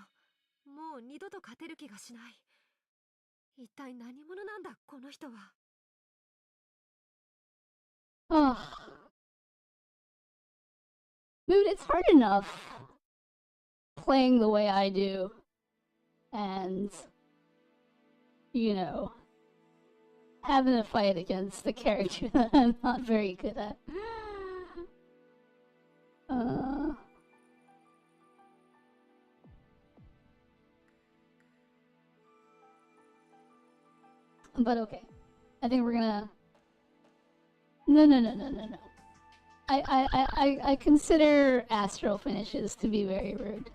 もう二度と勝てる気がしない。一体何者なんだ、この人は。Oh. Dude, it's hard enough playing the way I do. And, you know, having to fight against a character that I'm not very good at. But okay. I think we're gonna... No. I consider Astral finishes to be very rude.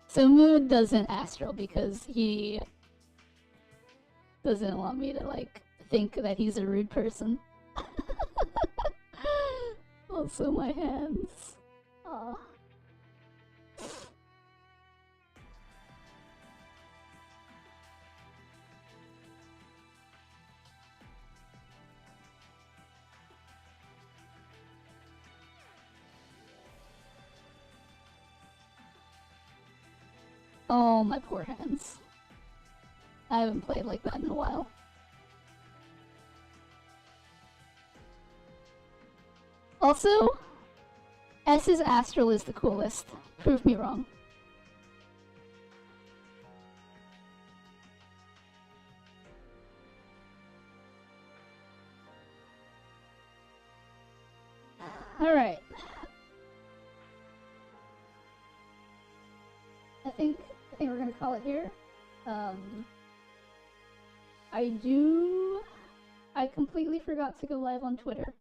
So Mood doesn't Astral because he doesn't want me to, like, think that he's a rude person. Also my hands. Aw. Oh, my poor hands. I haven't played like that in a while. Also, S's Astral is the coolest. Prove me wrong. Alright. I think we're gonna call it here. I completely forgot to go live on Twitter.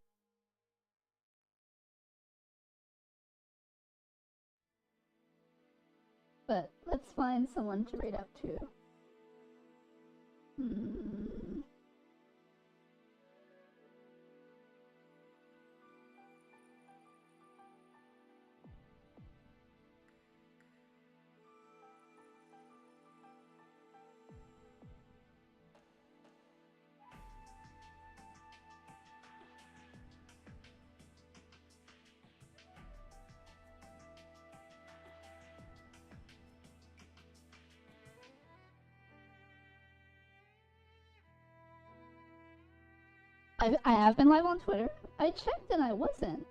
But let's find someone to raid out to. I have been live on Twitter. I checked and I wasn't.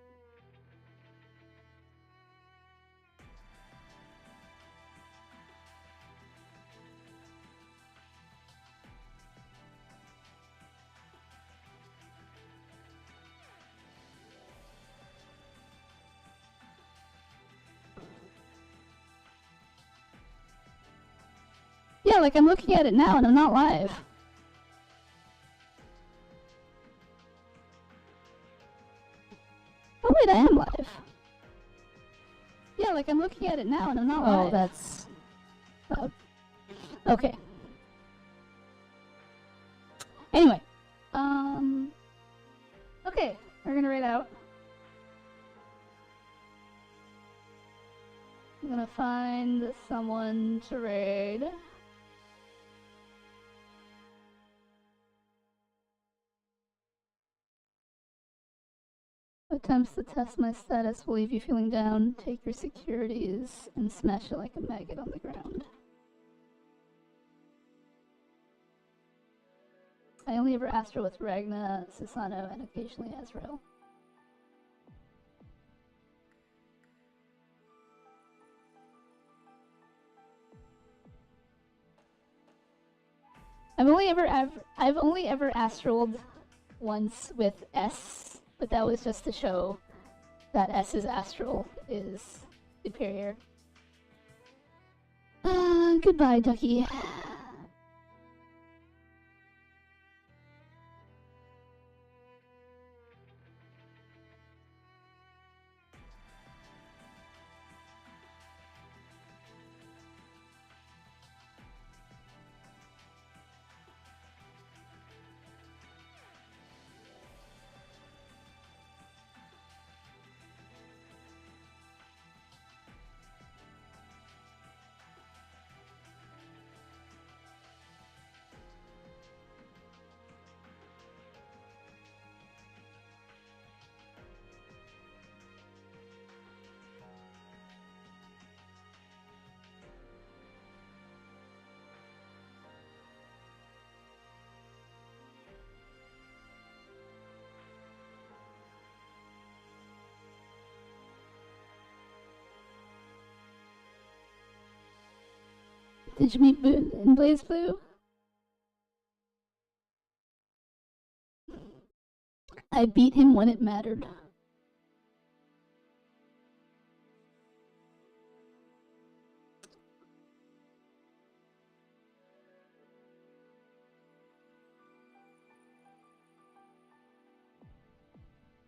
Yeah, like I'm looking at it now and I'm not live. Oh wait, I am live. Yeah, like I'm looking at it now and I'm not live. Oh, that's... okay. Anyway. Okay, we're gonna raid out. I'm gonna find someone Attempts to test my status will leave you feeling down. Take your securities and smash it like a maggot on the ground. I only ever astral with Ragna, Susano, and occasionally Ezreal. I've only ever astraled once with S, but that was just to show that S's astral is superior. Goodbye, Ducky. Did you meet Boot in Blaze Blue? I beat him when it mattered.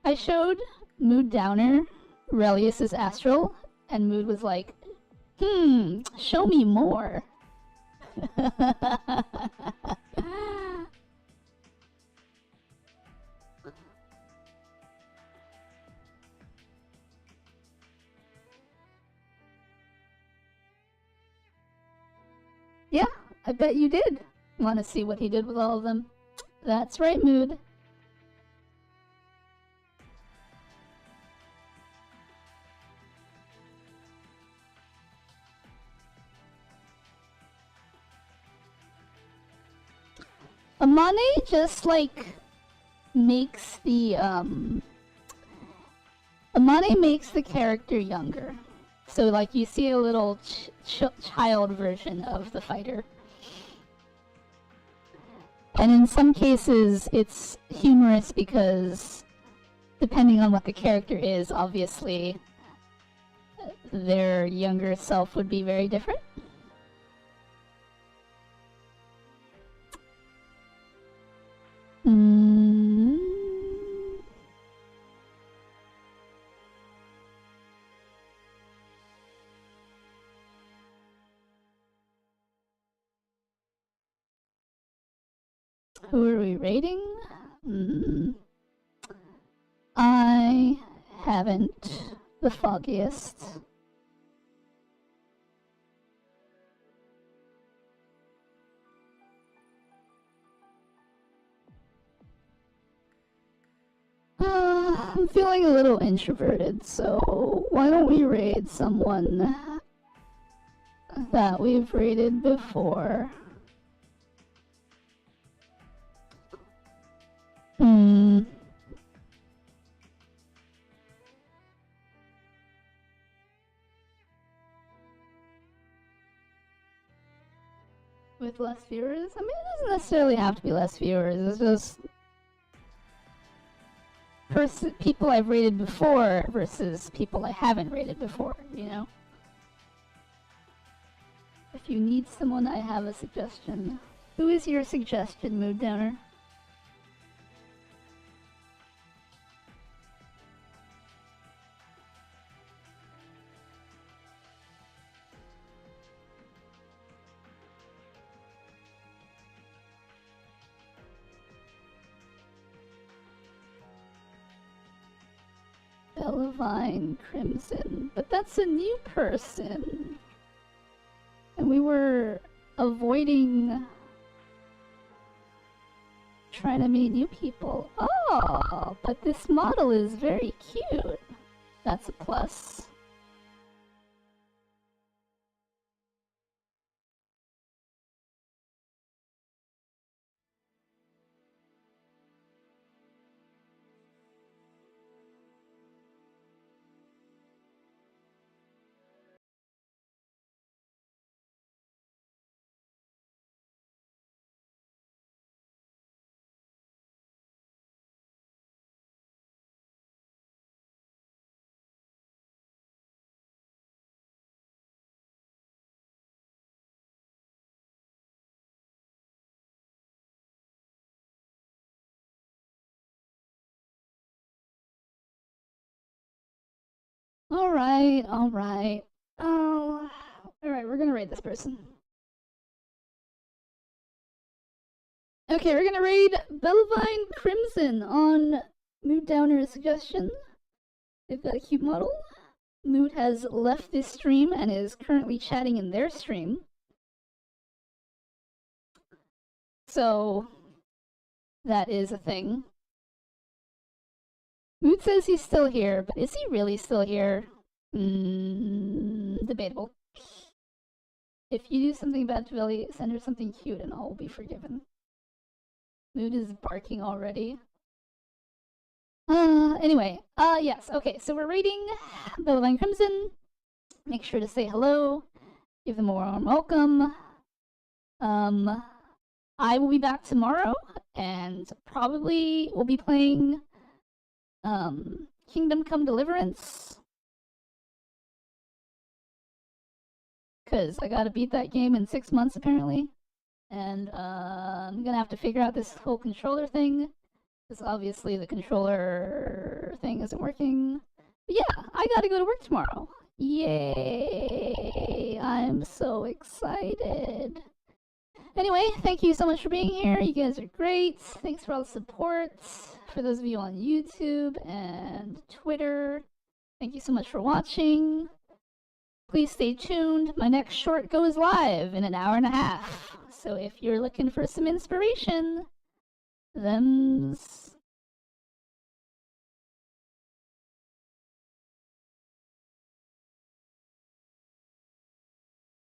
I showed Mood Downer Relius's astral, and Mood was like, show me more. Yeah, I bet you did want to see what he did with all of them. That's right, Mood. Amane just like makes the Amane makes the character younger. So like you see a little child version of the fighter. And in some cases it's humorous because depending on what the character is, obviously their younger self would be very different. Who are we rating? I haven't the foggiest. I'm feeling a little introverted, so why don't we raid someone that we've raided before? With less viewers? I mean, it doesn't necessarily have to be less viewers, it's just people I've rated before versus people I haven't rated before, you know? If you need someone, I have a suggestion. Who is your suggestion, Mood Downer? Bellavine Crimson, but that's a new person. And we were avoiding trying to meet new people. Oh, but this model is very cute. That's a plus. Alright, alright. Oh, alright, we're gonna raid this person. Okay, we're gonna raid Vely Crimson on Mood Downer's suggestion. They've got a cute model. Mood has left this stream and is currently chatting in their stream. So, that is a thing. Mood says he's still here, but is he really still here? Debatable. If you do something bad to Vely, send her something cute and all will be forgiven. Mood is barking already. Anyway, yes, okay, so we're raiding Vely Crimson. Make sure to say hello, give them a warm welcome. I will be back tomorrow, and probably will be playing, Kingdom Come Deliverance. Because I gotta beat that game in 6 months, apparently. And, I'm gonna have to figure out this whole controller thing. Because obviously the controller thing isn't working. But yeah, I gotta go to work tomorrow. Yay! I'm so excited. Anyway, thank you so much for being here. You guys are great. Thanks for all the support. For those of you on YouTube and Twitter, thank you so much for watching. Please stay tuned. My next short goes live in an hour and a half. So if you're looking for some inspiration, them's